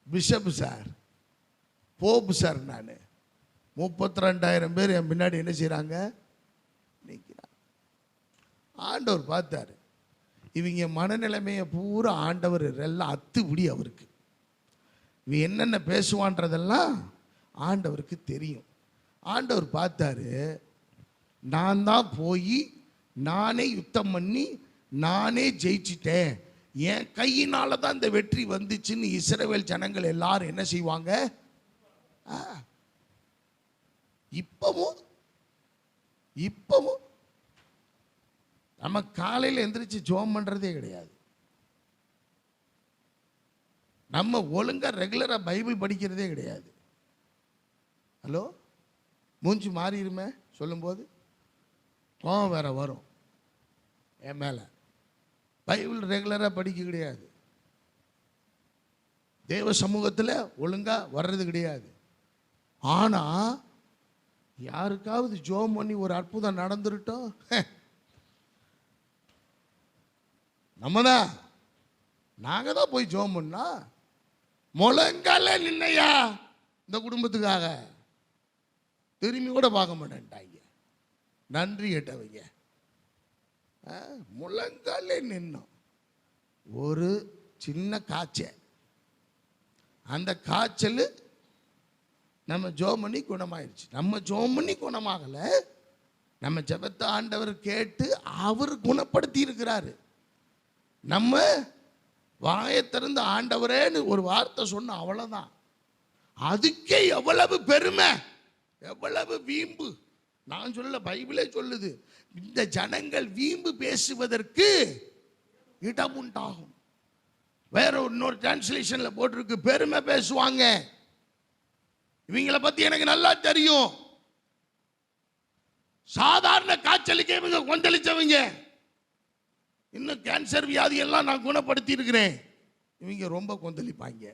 bishop sir, Pope sir, நான் 32,000 பேர் என் பின்னாடி என்ன செய்கிறாங்க? நிற்கிறாங்க. ஆண்டவர் பார்த்தாரு. இவங்க மனநிலைமையை பூரா ஆண்டவர் எல்லாம் அத்துவிடி அவருக்கு. இவன் என்னென்ன பேசுவான்றதெல்லாம் ஆண்டவருக்கு தெரியும். ஆண்டவர் பார்த்தாரு, நான் தான் போய் நானே யுத்தம் பண்ணி நானே ஜெயிச்சிட்டேன், என் கையினால தான் இந்த வெற்றி வந்துச்சுன்னு இஸ்ரவேல் ஜனங்கள் எல்லாரும் என்ன செய்வாங்க? இப்பவும் நம்ம காலையில் எந்திரிச்சு ஜெபம் பண்றதே கிடையாது. நம்ம ஒழுங்கா ரெகுலரா பைபிள் படிக்கிறதே கிடையாது. ஹலோ, மூஞ்சி மாறிடுமே சொல்லும்போது கோவம் வேற வரும் என் மேல. பைபிள் ரெகுலராக படிக்க கிடையாது. தேவ சமூகத்தில் ஒழுங்கா வர்றது கிடையாது. ஆனால் யாருக்காவது ஜெபம் பண்ணி ஒரு அற்புதம் நடந்துருட்டோம், நாங்கள் தான் போய் ஜெபம் பண்ணா முழங்கால நின்னையா இந்த குடும்பத்துக்காக திரும்பி கூட பார்க்க மாட்டேன்ட்டாங்க. நன்றி கேட்டவங்க முழங்காலே நின்னோம். ஒரு சின்ன காய்ச்சல், அந்த காய்ச்சல் நம்ம ஜெபம் பண்ணி குணமாயிருச்சு. நம்ம ஜெபம் பண்ணி குணமாகலை, நம்ம ஜெபத்தை ஆண்டவர் கேட்டு அவர் குணப்படுத்தி இருக்கிறாரு. நம்ம வாயை திறந்து ஆண்டவரேன்னு ஒரு வார்த்தை சொன்ன அவ்வளோதான். அதுக்கே எவ்வளவு பெருமை, எவ்வளவு வீம்பு. நான் சொல்ல, பைபிளே சொல்லுது, இந்த ஜனங்கள் வீம்பு பேசுவதற்கு இடம் உண்டாகும். வேற இன்னொரு டிரான்ஸ்லேஷன்ல போட்டிருக்கு, பெருமை பேசுவாங்க. இவங்களை பத்தி எனக்கு நல்லா தெரியும். சாதாரண காய்ச்சலுக்கே இவங்க கொந்தளிச்சவங்க. இன்னும் கேன்சர் வியாதி எல்லாம் நான் குணப்படுத்தி இருக்கிறேன். இவங்க ரொம்ப கொந்தளிப்பாங்க.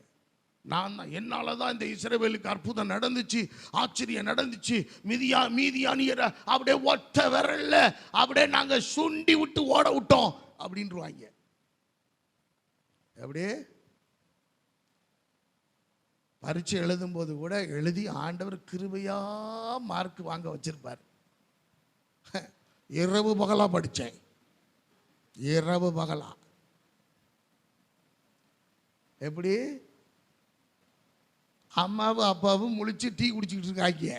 நான் தான், என்னால தான் இந்த இஸ்ரவேலுக்கு அற்புதம் நடந்துச்சு, ஆச்சரியம் நடந்துச்சு. மீதியானியரை அப்படியே ஒட்ட விரல்ல அப்படியே நாங்க சுண்டி விட்டு ஓட விட்டோம் அப்படின்றாங்க. அப்படியே பரீட்சை எழுதும் போது கூட எழுதி ஆண்டவர் கிருபையா மார்க் வாங்க வச்சிருப்பார். இரவு பகலா படித்தேன், இரவு பகலா. எப்படி அம்மாவும் அப்பாவும் முழிச்சு டீ குடிச்சிக்கிட்டு இருக்காங்க,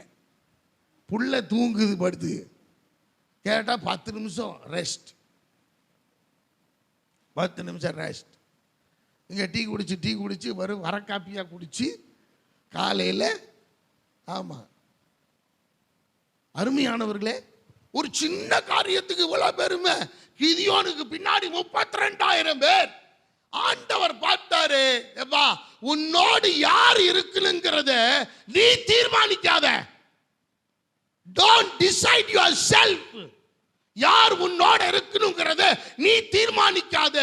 புள்ள தூங்குது படுத்து, கேட்டால் 10 நிமிஷம் ரெஸ்ட், 10 நிமிஷம் ரெஸ்ட். இங்கே டீ குடிச்சு வரும் வர காப்பியாக குடிச்சு காலையில். ஆமாம் அருமையானவர்களே, ஒரு சின்ன காரியத்துக்கு இவ்வளவு பெருமை. கிதியோனுக்கு பின்னாடி 32,000 பேர். ஆண்டவர் பார்த்தாரு, எப்பா உன்னோடு யார் இருக்குங்கிறத நீ தீர்மானிக்காத. Don't decide yourself. யார் உன்னோட இருக்கணுங்கிறத நீ தீர்மானிக்காத.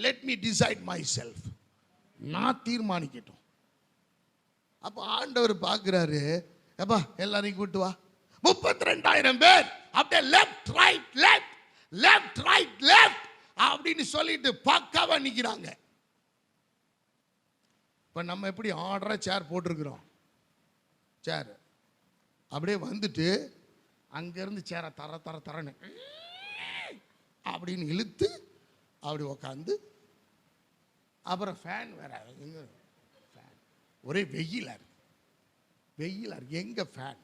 Let me decide myself. நான் தீர்மானிக்கட்டும். அப்ப ஆண்டவர் பார்க்கிறாரு, எப்பா எல்லாரையும் கூட்டு வா. 32,000 பேர் அப்படியே left right left left right left அப்படின்னு சொல்லிட்டு பக்காவா நிக்கிறாங்க. இப்ப நம்ம எப்படி ஆர்டரா சேர் போட்டிருக்கிறோம், சேர் அப்படியே வந்துட்டு அங்கிருந்து சேரை தரன்னு அப்படின்னு இழுத்து அப்படி உக்காந்து, அப்புறம் ஃபேன் வேற, ஒரே வெயிலா இருக்கு, வெயில் எங்க ஃபேன்?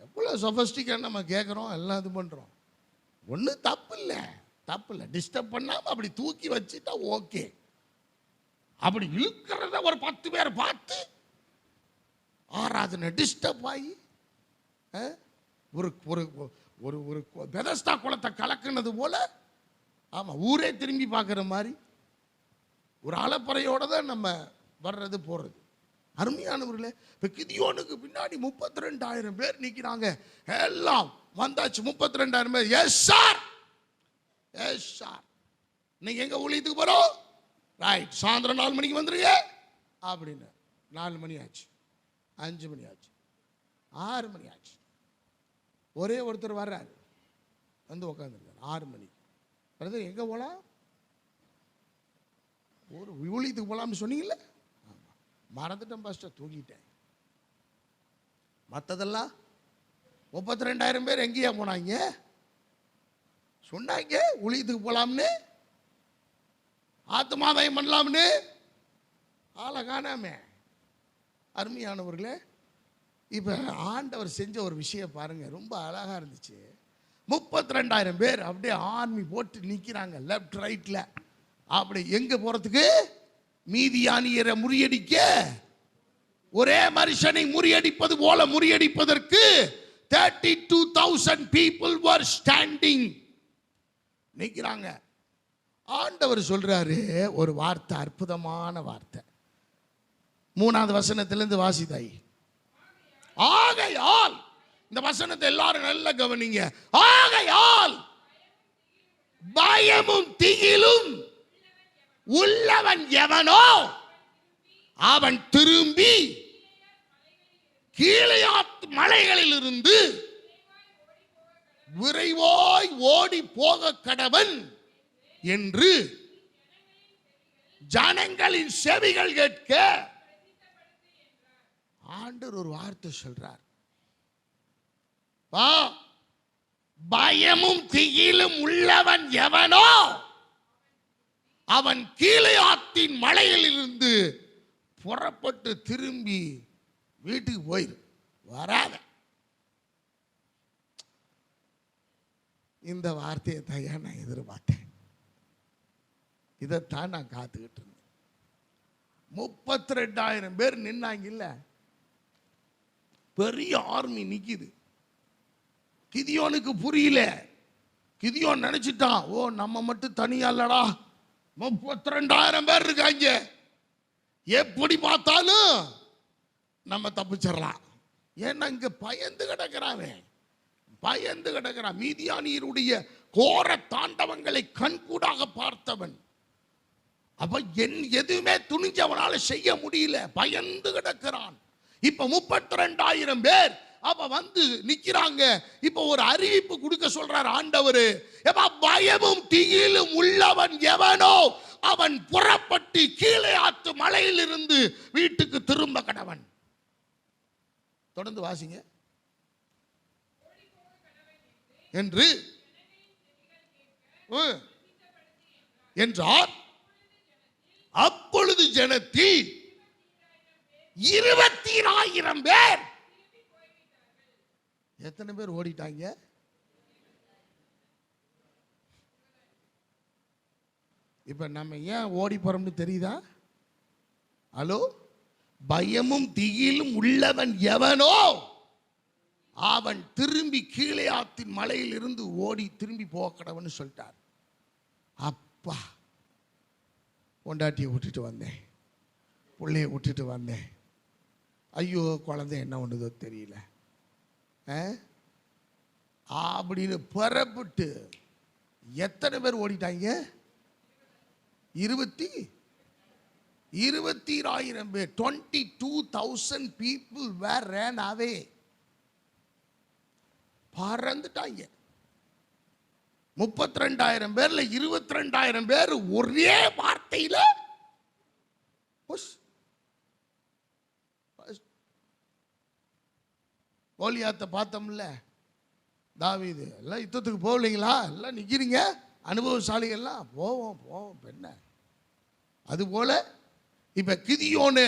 எவ்வளோ சொஃபஸ்டிக்காக நம்ம கேட்குறோம், எல்லாம் இது பண்ணுறோம். ஒன்றும் தப்பு இல்லை, டிஸ்டர்ப் பண்ணாமல் அப்படி தூக்கி வச்சுட்டா ஓகே. அப்படி இழுக்கிறத ஒரு 10 பேர் பார்த்து ஆராதனை டிஸ்டர்ப் ஆகி ஒரு ஒரு ஒரு ஒரு பெதஸ்தா குளத்தை கலக்குனது போல, ஆமாம், ஊரே திரும்பி பார்க்குற மாதிரி ஒரு அலப்பறையோடு தான் நம்ம வர்றது போகிறது. அருமையானவர்களே, இப்போ கிதியோனுக்கு பின்னாடி 32,000 பேர் நிற்கிறாங்க. எல்லாம் வந்தாச்சு, 32,000 பேர். எஸ் சார், எஸ் சார், இன்னைக்கு எங்க ஊழியத்துக்கு போகிறோம், ரைட், சாயந்தரம் 4 மணிக்கு வந்துருங்க அப்படின்னு. 4 மணி ஆச்சு, 5 மணி ஆச்சு, 6 மணி ஆச்சு. ஒரே ஒருத்தர் வர்றாரு, வந்து உட்காந்துருக்காரு 6 மணிக்கு. பிரதர் எங்கே போகலாம்? ஒரு ஊழியத்துக்கு போகலாம்னு சொன்னீங்கல்ல? ஆமாம், மறந்துட்டேன் பாஸ்டர், தூங்கிட்டேன். மற்றதெல்லாம் 32,000 பேர் எங்கேயா போனாங்க? சொன்னாங்க ஊழியத்துக்கு போகலாம்னு, ஆத்மாதாயம் பண்ணலாம்னு, ஆளை காணாமே. அருமையானவர்களே, இப்போ ஆண்டவர் செஞ்ச ஒரு விஷயம் பாருங்க, ரொம்ப அழகாக இருந்துச்சு. 32,000 பேர் அப்படியே ஆர்மி போட்டு நிற்கிறாங்க லெஃப்ட் ரைட்டில். அப்படி எங்கே போகிறதுக்கு? மீதியானியரை முறியடிக்க, ஒரே மனுஷனை முறியடிப்பது போல முறியடிப்பதற்கு 32,000 people were standing, நிற்கிறாங்க. ஆண்டவர் சொல்றாரு ஒரு வார்த்தை, அற்புதமான வார்த்தை. 3வது வசனத்திலிருந்து வாசிதாய். ஆகையால், இந்த வசனத்தை எல்லாரும் நல்லா கவனிங்க. ஆகையால் பயமும் திகிலும் உள்ளவன் எவனோ அவன் திரும்பி கீலேயாத் மலைகளில் இருந்து விரைவாய் ஓடி போக கடவன் என்று ஜனங்களின் செவிகள் கேட்க ஆண்டவர் ஒரு வார்த்தை சொல்றார். பயமும் திகிலும் உள்ளவன் எவனோ அவன் கீலேயாத்தின் மலையில் இருந்து புறப்பட்டு திரும்பி வீட்டுக்கு போயிரு, வராத. இந்த வார்த்தையை தான் நான் எதிர்பார்த்தேன், இதைத்தான் நான் காத்துக்கிட்டு இருந்தேன். 32,000 பேர் நின்னாங்க இல்ல, பெரிய ஆர்மி நிக்குது. கிதியோனுக்கு புரியல. கிதியோன் நினைச்சிட்டான், ஓ நம்ம மட்டும் தனியா இல்லடா, 32,000 பேர் இருக்காங்க, எப்படி பார்த்தாலும் நம்ம தப்பிச்சிடலாம். ஏன்னா இங்க பயந்து கிடக்கிறான், பயந்து கிடக்கிறான். மீதியானியருடைய கோர தாண்டவங்களை கண்கூடாக பார்த்தவன். அப்ப எதுவுமே துணிஞ்சவனால செய்ய முடியல, பயந்து கிடக்கிறான். இப்ப 32,000 பேர் அப்ப வந்து நிக்கிறாங்க. இப்ப ஒரு அறிவிப்பு கொடுக்க சொல்றார் ஆண்டவர். பயமும் திகிலும் உள்ளவன் எவனோ அவன் புறப்பட்டு கீலேயாத் மலையில் இருந்து வீட்டுக்கு திரும்ப கடவன். தொடர்ந்து வாசிங்க. என்று என்றார். அப்பொழுது ஜனத்தில் 20,000 பேர். எத்தனை பேர் ஓடிட்டாங்க? இப்ப நம்ம ஏன் ஓடி போறோம்னு தெரியுதா? ஹலோ, பயமும் திகிலும் உள்ளவன் எவனோ அவன் திரும்பி கீலேயாத்தின் மலையில் இருந்து ஓடி திரும்பி போக கடவன் சொல்லிட்டார். அப்பா, பொண்டாட்டியை விட்டுட்டு வந்தேன், பிள்ளைய விட்டுட்டு வந்தேன், ஐயோ குழந்தை என்ன ஒண்ணுதோ தெரியல அப்படின்னு புறப்பட்டு எத்தனை பேர் ஓடிட்டாங்க? 20,000 பேர். 22,000 people were ran away. பறந்துட்டாங்க. 32,000 பேர்ல 22,000 பேர் ஒரே வார்த்தையில கோலியாத்தை பார்த்தோம்ல, தாவீது எல்லாம் யுத்தத்துக்கு போகலைங்களா, எல்லாம் நிக்கிறீங்க அனுபவசாலிகள்லாம், போவோம் போவோம். என்ன அதுபோல இப்ப கிதியோனு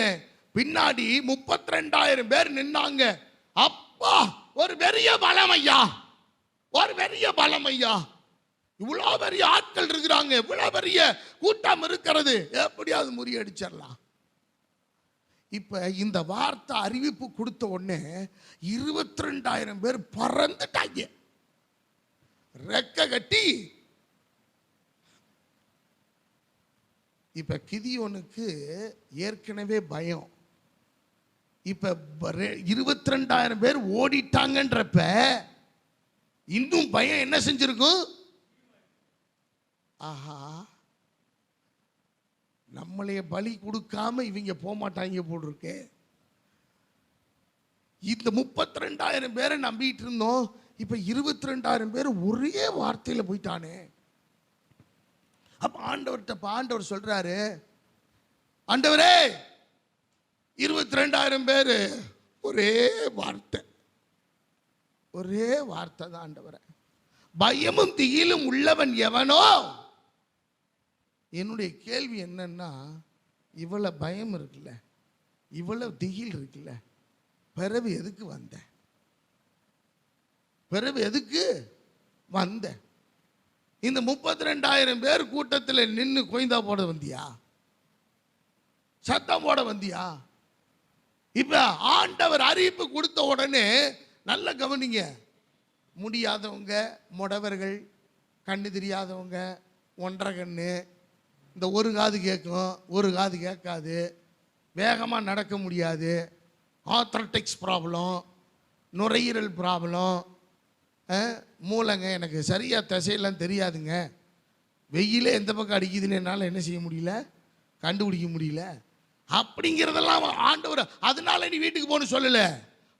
பின்னாடி 32,000 பேர் நின்னாங்க. அப்பா, ஒரு பெரிய பலம் ஐயா, ஒரு பெரிய பலம் ஐயா. இவ்வளவு பெரிய ஆட்கள் இருக்கிறாங்க, இவ்வளவு பெரிய கூட்டம் இருக்கிறது, எப்படியாவது முறியடிச்சிடலாம். இப்ப இந்த வார்த்தை அறிவிப்பு கொடுத்த உடனே 22,000 பேர் பறந்துட்டாங்க, ரெக்க கட்டி. இப்ப கிதியோனுக்கு ஏற்கனவே பயம். இப்ப 22,000 பேர் ஓடிட்டாங்கன்றப்ப இன்னும் பயம் என்ன செஞ்சிருக்கும்? ஆஹா, நம்மளைய பலி கொடுக்காம இவங்க போக மாட்டாங்க போட்டிருக்கு. இந்த 32,000 பேரை நம்பிட்டு இருந்தோம், இப்ப 22,000 பேர் ஒரே வார்த்தையில போயிட்டானே. அப்ப ஆண்டவர் சொல்றாரு, ஆண்டவரே 22,000 பேரு, ஒரே வார்த்தை, ஒரே வார்த்தை தான் ஆண்டவரே, பயமும் திகிலும் உள்ளவன் எவனோ. என்னுடைய கேள்வி என்னன்னா, இவ்வளவு பயம் இருக்குல்ல, இவ்வளவு திகில் இருக்குல்ல, பிறகு எதுக்கு வந்த? பிறகு எதுக்கு வந்த? இந்த 32,000 பேர் கூட்டத்தில் நின்று கொய்ந்தா போட வந்தியா? சத்தம் போட வந்தியா? இப்ப ஆண்டவர் அறிவிப்பு கொடுத்த உடனே நல்ல கவனிங்க, முடியாதவங்க, முடவர்கள், கண்ணு தெரியாதவங்க, ஒன்றரை கண்ணு, இந்த ஒரு காது கேட்கும் ஒரு காது கேட்காது, வேகமாக நடக்க முடியாது, ஆர்த்ரட்டிக்ஸ் ப்ராப்ளம், நுரையீரல் ப்ராப்ளம், மூளைங்க எனக்கு சரியாக திசையெல்லாம் தெரியாதுங்க, வெயிலே எந்த பக்கம் அடிக்குதுன்னு என்னால் என்ன செய்ய முடியல, கண்டுபிடிக்க முடியல, அப்படிங்கிறதெல்லாம் ஆண்டவர். அதனால நீ வீட்டுக்கு போன்னு சொல்லல,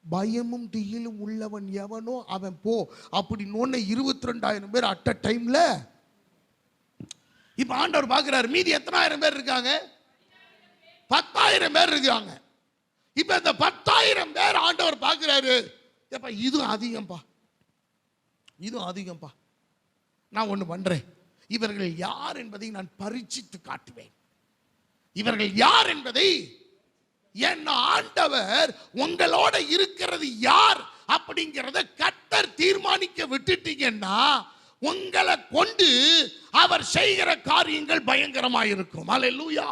பயமும் திகிலும் உள்ளவன் எவனோ அவன் போ அப்படின்னு 22,000 பேர் அட் அ டைம்ல. இப்ப ஆண்டவர் பார்க்கிறார், மீதி எத்தனாயிரம் பேர் இருக்காங்க? 10,000 பேர் இருக்காங்க. இப்ப இந்த 10,000 பேர் ஆண்டவர் பார்க்கிறாரு, ஏப்பா இது அதிகம்பா, இது அதிகம்பா, நான் ஒண்ணு பண்றேன், இவர்கள் யார் என்பதை நான் பரீட்சித்து காட்டுவேன், இவர்கள் யார் என்பதை. என்ன ஆண்டவர் உங்களோட இருக்கிறது யார் அப்படிங்கிறத கர்த்தர் தீர்மானிக்க விட்டுட்டீங்கன்னா உங்களை கொண்டு அவர் செய்கிற காரியங்கள் பயங்கரமாயிருக்கும். அல்லேலூயா.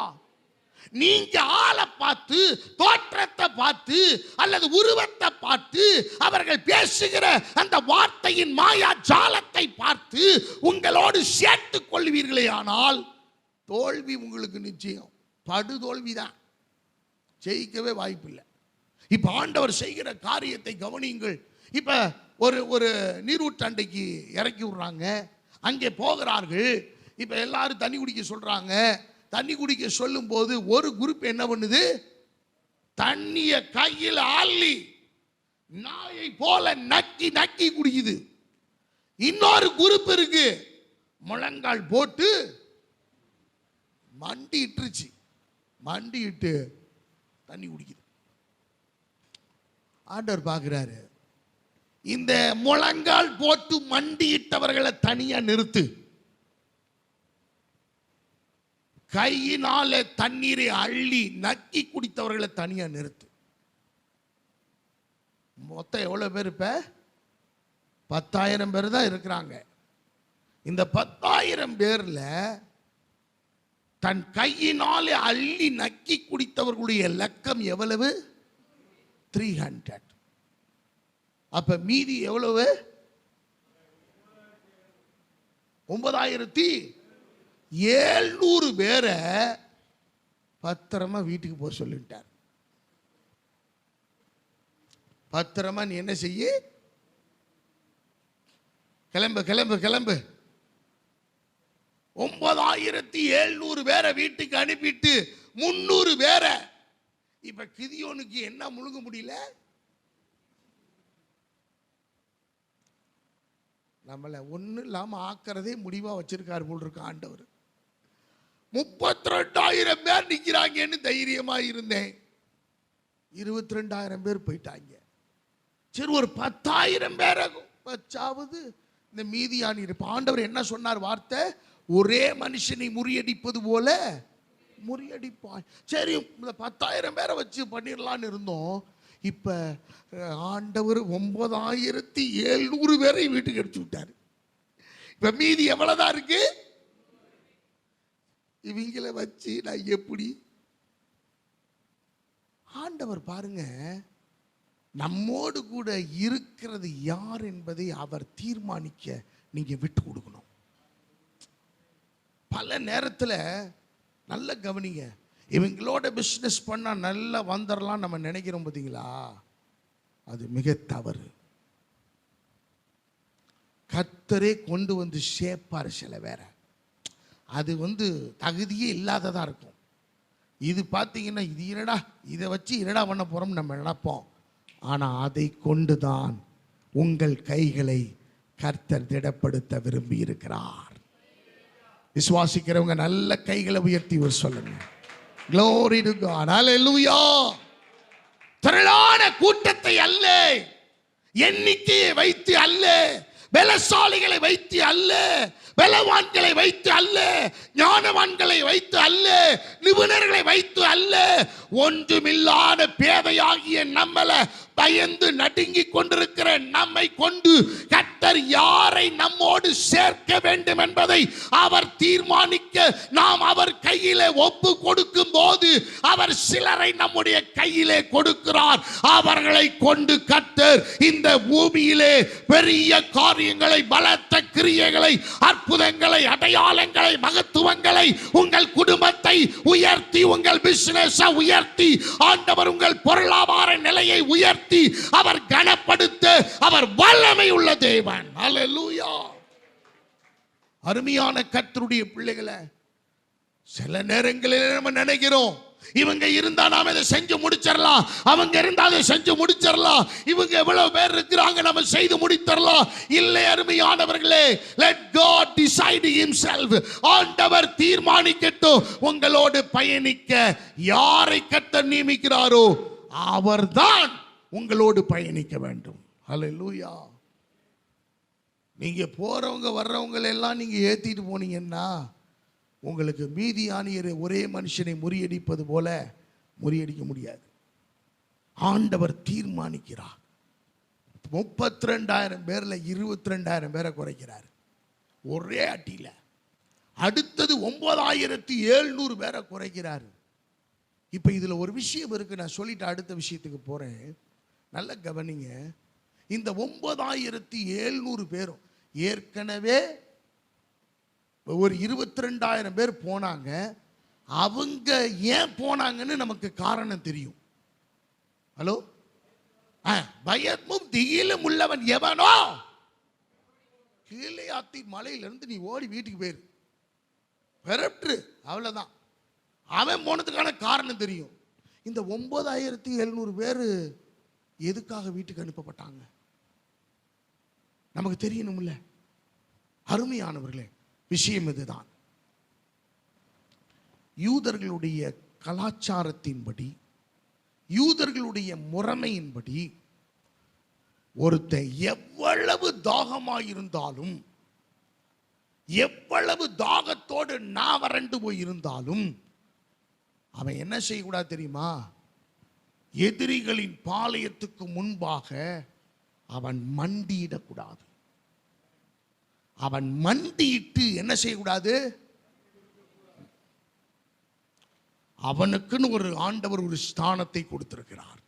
நீங்க ஆளை பார்த்து, தோற்றத்தை பார்த்து அல்லது உருவத்தை பார்த்து, அவர்கள் பேசுகிற அந்த வார்த்தையின் மாயா ஜாலத்தை பார்த்து உங்களோடு சேர்த்துக் கொள்வீர்களே ஆனால் தோல்வி உங்களுக்கு நிச்சயம். படுதோல்விதான், ஜெயிக்கவே வாய்ப்பில்லை. இப்ப ஆண்டவர் செய்கிற காரியத்தை கவனியுங்கள். இப்ப ஒரு நீரூற்றண்டைக்கு இறக்கி விடுறாங்க, அங்கே போகிறார்கள். இப்ப எல்லாரும் தண்ணி குடிக்க சொல்றாங்க. தண்ணி குடிக்க சொல்லும் போது ஒரு குரூப் என்ன பண்ணுது, தண்ணிய கையில் அள்ளி நாயை போல நக்கி நக்கி குடிக்குது. இன்னொரு குரூப் இருக்கு, முழங்கால் போட்டு மண்டி இட்டுருச்சு, மண்டி இட்டு தண்ணி குடிக்குது. ஆண்டவர் பார்க்கிறாரு, இந்த முழங்கால் போட்டு மண்டியிட்டவர்களை தனியா நிறுத்து, கையினால தண்ணீரை அள்ளி நக்கி குடித்தவர்களை தனியா நிறுத்து. மொத்தம் எவ்வளவு பேர்? இப்ப 10,000 பேர் தான் இருக்கிறாங்க. இந்த 10,000 பேர்ல தன் கையினாலே அள்ளி நக்கி குடித்தவர்களுடைய லக்கம் எவ்வளவு? 300. அப்ப மீதி எவ்வளவு? 9,700 பேரை பத்திரமா வீட்டுக்கு போக சொல்லிட்டார். பத்திரமா நீ என்ன செய்ய, கிளம்பு கிளம்பு கிளம்பு. 9,700 பேரை வீட்டுக்கு அனுப்பிட்டு 300 பேரை இப்ப கிதியோனுக்கு என்ன முழுங்க முடியல? நம்மளை ஒன்றும் இல்லாமல் ஆக்கிறதே முடிவாக வச்சிருக்காரு போல் இருக்க ஆண்டவர். 32,000 பேர் நிற்கிறாங்கன்னு தைரியமா இருந்தேன், 22,000 பேர் போயிட்டாங்க. சரி, ஒரு 10,000 பேரை வச்சாவது இந்த மீதியானி இருப்ப. ஆண்டவர் என்ன சொன்னார் வார்த்தை? ஒரே மனுஷனை முறியடிப்பது போல முறியடிப்பாய். சரி, இந்த 10,000 பேரை வச்சு பண்ணிடலான்னு இருந்தோம். இப்ப ஆண்டவர் 9,700 பேரை வீட்டுக்கு அடிச்சு விட்டாரு. இப்ப மீதி எவ்வளவுதான் இருக்கு? இவங்களை வச்சு நான் எப்படி? ஆண்டவர் பாருங்க, நம்மோடு கூட இருக்கிறது யார் என்பதை அவர் தீர்மானிக்க நீங்க விட்டு கொடுக்கணும். பல நேரத்தில் நல்ல கவனிங்க, இவங்களோட பிஸ்னஸ் பண்ணா நல்லா வந்துடலாம் நம்ம நினைக்கிறோம் பார்த்தீங்களா? அது மிக தவறு. கர்த்தரே கொண்டு வந்து சேர்ப்பார். சில வேற அது தகுதியே இல்லாததா இருக்கும். இது பார்த்தீங்கன்னா, இது என்னடா, இதை வச்சு என்னடா பண்ண போறோம் நம்ம நினைப்போம். ஆனால் அதை கொண்டுதான் உங்கள் கைகளை கர்த்தர் திடப்படுத்த விரும்பி இருக்கிறார். விசுவாசிக்கிறவங்க நல்ல கைகளை உயர்த்தி சொல்லுங்க. Glory to God. Hallelujah. திரளான கூட்டத்தை அல்ல, எண்ணிக்கையை வைத்து அல்ல, பலசாலிகளை வைத்து அல்ல, பலவான்களை வைத்து அல்ல, ஞானவான்களை வைத்து அல்ல, நிபுணர்களை வைத்து அல்ல, ஒன்றுமில்லாத பேதையாகிய நம்மளை பயந்து நடுங்கிக் கொண்டிருக்கிற நம்மை கொண்டு கர்த்தர் யாரை நம்மோடு சேர்க்க வேண்டும் என்பதை அவர் தீர்மானிக்க நாம் அவர் கையிலே ஒப்பு கொடுக்கும் போது அவர் சிலரை நம்முடைய கையிலே கொடுக்கிறார். அவர்களை கொண்டு கர்த்தர் இந்த பூமியிலே பெரிய காரியங்களை, பலத்த கிரியைகளை, அற்புதங்களை, அடையாளங்களை, மகத்துவங்களை, உங்கள் குடும்பத்தை உயர்த்தி, உங்கள் பிசினஸ் உயர்த்தி, ஆண்டவர் உங்கள் பொருளாதார நிலையை உயர்த்தி அவர் கனப்படுத்த அவர் வல்லமை உள்ள தேவன். ஹல்லேலூயா. அருமையான கர்த்தருடைய பிள்ளைகளை, சில நேரங்களில் நம்ம நினைக்கிறோம், இவங்க இருந்தா நாம இதை செஞ்சு முடிச்சிடலாம், அவங்க இருந்தா அதை செஞ்சு முடிச்சிடலாம், இவங்க எவ்வளவு பேர் இருக்கிறாங்க நம்ம செய்து முடிச்சிடலாம். இல்லை அருமையானவர்களே, let God decide himself. ஆண்டவர் தீர்மானிக்கட்டும். உங்களோடு பயணிக்க யாரை கர்த்தர் நியமிக்கிறாரோ அவர்தான் உங்களோடு பயணிக்க வேண்டும். ஹல்லேலூயா. நீங்க போறவங்க வர்றவங்க எல்லாம் நீங்க ஏத்திட்டு போனீங்கன்னா உங்களுக்கு மீதியானியர் ஒரே மனுஷனை முறியடிப்பது போல முறியடிக்க முடியாது. ஆண்டவர் தீர்மானிக்கிறார். 32,000 பேர்ல 22,000 பேரை குறைக்கிறார் ஒரே அட்டியில. அடுத்தது 9,700 பேரை குறைக்கிறார். இப்ப இதுல ஒரு விஷயம் இருக்கு, நான் சொல்லிட்டு அடுத்த விஷயத்துக்கு போறேன். நல்ல கவனிங்க. இந்த 9,700 பேரும் ஏற்கனவே ஒரு 22,000 பேர் போனாங்க. அவங்க ஏன் போனாங்கன்னு நமக்கு காரணம் தெரியும். ஹலோ, பயமும் திகிலும் உள்ளவன் எவனோ கீழையாத்தி மலையிலிருந்து நீ ஓடி வீட்டுக்கு போயிரு, பெறப்டு, அவ்வளவுதான். அவன் போனதுக்கான காரணம் தெரியும். இந்த 9,700 பேர் எதுக்காக வீட்டுக்கு அனுப்பப்பட்டாங்க நமக்கு தெரியணும்ல. அருமையானவர்களே, விஷயம் இதுதான். யூதர்களுடைய கலாச்சாரத்தின்படி, யூதர்களுடைய முறைமையின்படி ஒருத்தன் எவ்வளவு தாகமாயிருந்தாலும், எவ்வளவு தாகத்தோடு நாவறண்டு போய் இருந்தாலும் அவன் என்ன செய்யக்கூடாது தெரியுமா? எதிரிகளின் பாளையத்துக்கு முன்பாக அவன் மண்டியிடக்கூடாது. அவன் மண்டியிட்டு என்ன செய்யக்கூடாது? அவனுக்குன்னு ஒரு ஆண்டவர் ஒரு ஸ்தானத்தை கொடுத்திருக்கிறார்,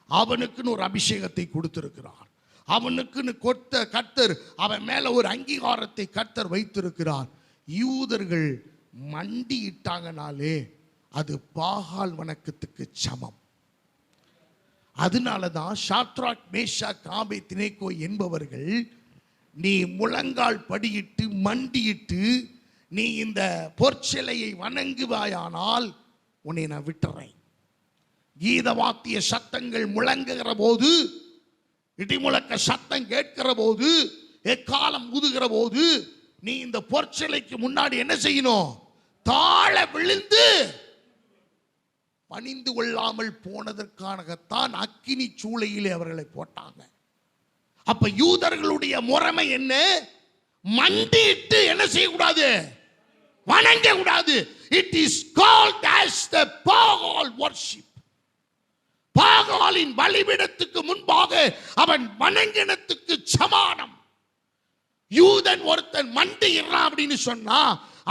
அவனுக்குன்னு ஒரு அபிஷேகத்தை கொடுத்திருக்கிறார், அவனுக்குன்னு கொடுத்த கர்த்தர் அவன் மேல ஒரு அங்கீகாரத்தை கர்த்தர் வைத்திருக்கிறார். யூதர்கள் மண்டியிட்டாங்கனாலே அது பாகால் வணக்கத்துக்கு சமம். அதனாலதான் சாத்ராக், மேஷாக், ஆபேத்நேகோ என்பவர்கள் நீ முழங்கால் படியிட்டு மண்டியிட்டு நீ இந்த பொற்சிலையை வணங்குவாயானால் உன்னை நான் விட்டுறேன். கீத வாத்திய சத்தங்கள் முழங்குகிற போது, இடிமுழக்க சத்தம் கேட்கிற போது, எக்காலம் ஊதுகிற போது நீ இந்த பொற்சிலைக்கு முன்னாடி என்ன செய்யணும்? தாழ விழுந்து பணிந்து கொள்ளாமல் போனதற்காகத்தான் அக்கினி சூளையிலே அவர்களை போட்டாங்க. அப்ப யூதர்களுடைய முறைமை என்ன? மண்டிட்டு என்ன செய்யக்கூடாது? வணங்க கூடாது. It is called as the Baal worship. பாகாலின் பலிபீடத்துக்கு முன்பாக அவன் வணங்கினத்துக்கு சமானம். யூதன் ஒருத்தன் மண்டியிடுறான் அப்படின்னு சொன்னா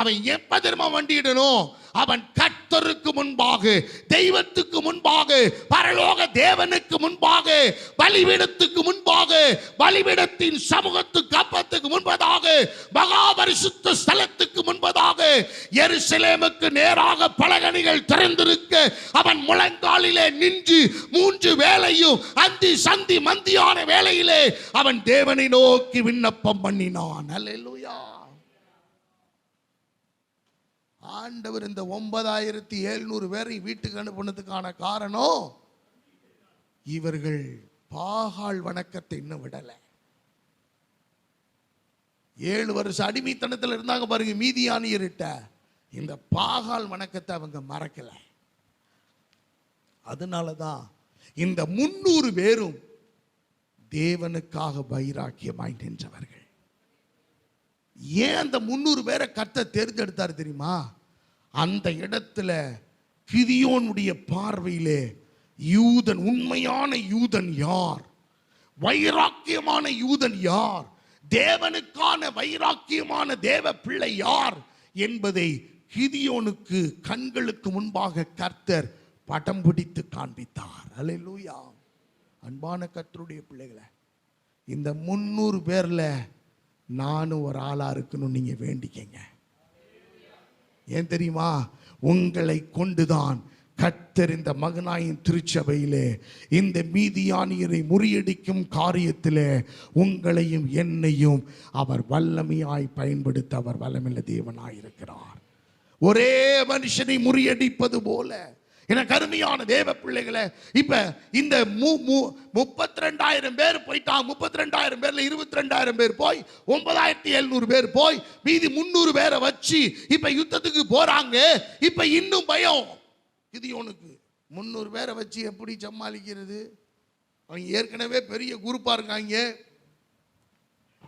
அவன் எப்ப திரும்ப மண்டியிடணும்? அவன் கர்த்தருக்கு முன்பாக, தெய்வத்துக்கு முன்பாக, பரலோக தேவனுக்கு முன்பாக, பலிபீடத்துக்கு முன்பாக, பலிபீடத்தின் சமூகத்துக்கு அப்பத்துக்கு முன்பதாக, மகா பரிசுத்த ஸ்தலத்துக்கு முன்பதாக, எருசலேமுக்கு நேராக பலகணிகள் திறந்திருக்க அவன் முழங்காலிலே நின்று 3 வேளையும் அந்தி சந்தி மந்தியான வேளையிலே அவன் தேவனை நோக்கி விண்ணப்பம் பண்ணினான். அல்லேலூயா. ஆண்டவர் இந்த 9700 பேரை வீட்டுக்கு அனுப்புனதுக்கான காரணம், இவர்கள் பாகால் வணக்கத்தை இன்னும் விடல. 7 வருஷம் அடிமைத்தனத்தில் இருந்தாங்க பாருங்க மீதியானியர்கிட்ட. இந்த பாகால் வணக்கத்தை அவங்க மறக்கல. அதனாலதான் இந்த 300 பேரும் தேவனுக்காக வைராக்கியமாய் நின்றவர்கள். ஏன் அந்த 300 பேரை கர்த்தர் தேர்ந்தெடுத்தார் தெரியுமா? அந்த இடத்துல கிதியோனுடைய பார்வையிலே யூதன், உண்மையான யூதன் யார், வைராக்கியமான யூதன் யார், தேவனுக்கான வைராக்கியமான தேவ பிள்ளை யார் என்பதை கிதியோனுக்கு கண்களுக்கு முன்பாக கர்த்தர் படம் பிடித்து காண்பித்தார். அல்லேலூயா. அன்பான கர்த்தருடைய பிள்ளைகளை, இந்த 300 பேர்ல நானும் ஒரு ஆளா இருக்கணும் நீங்க வேண்டிக்கங்க. ஏன் தெரியுமா? உங்களை கொண்டுதான் கர்த்தர் இந்த மகனாயின் திருச்சபையிலே இந்த மீதியானியரை முறியடிக்கும் காரியத்திலே உங்களையும் என்னையும் அவர் வல்லமையாய் பயன்படுத்த அவர் வல்லமையுள்ள தேவனாய் இருக்கிறார். ஒரே மனுஷனை முறியடிப்பது போல எனக்கு அருமையான தேவ பிள்ளைகளை, இப்ப இந்த 32,000 பேர் போயிட்டாங்க. 32,000 பேர்ல 22,000 பேர் போய் 9,700 பேர் போய் மீதி 300 பேரை வச்சு இப்ப யுத்தத்துக்கு போறாங்க. இப்ப இன்னும் பயம் கிதியோனுக்கு. 300 பேரை வச்சு எப்படி சமாளிக்கிறது? அவங்க ஏற்கனவே பெரிய குரூப்பா இருக்காங்க.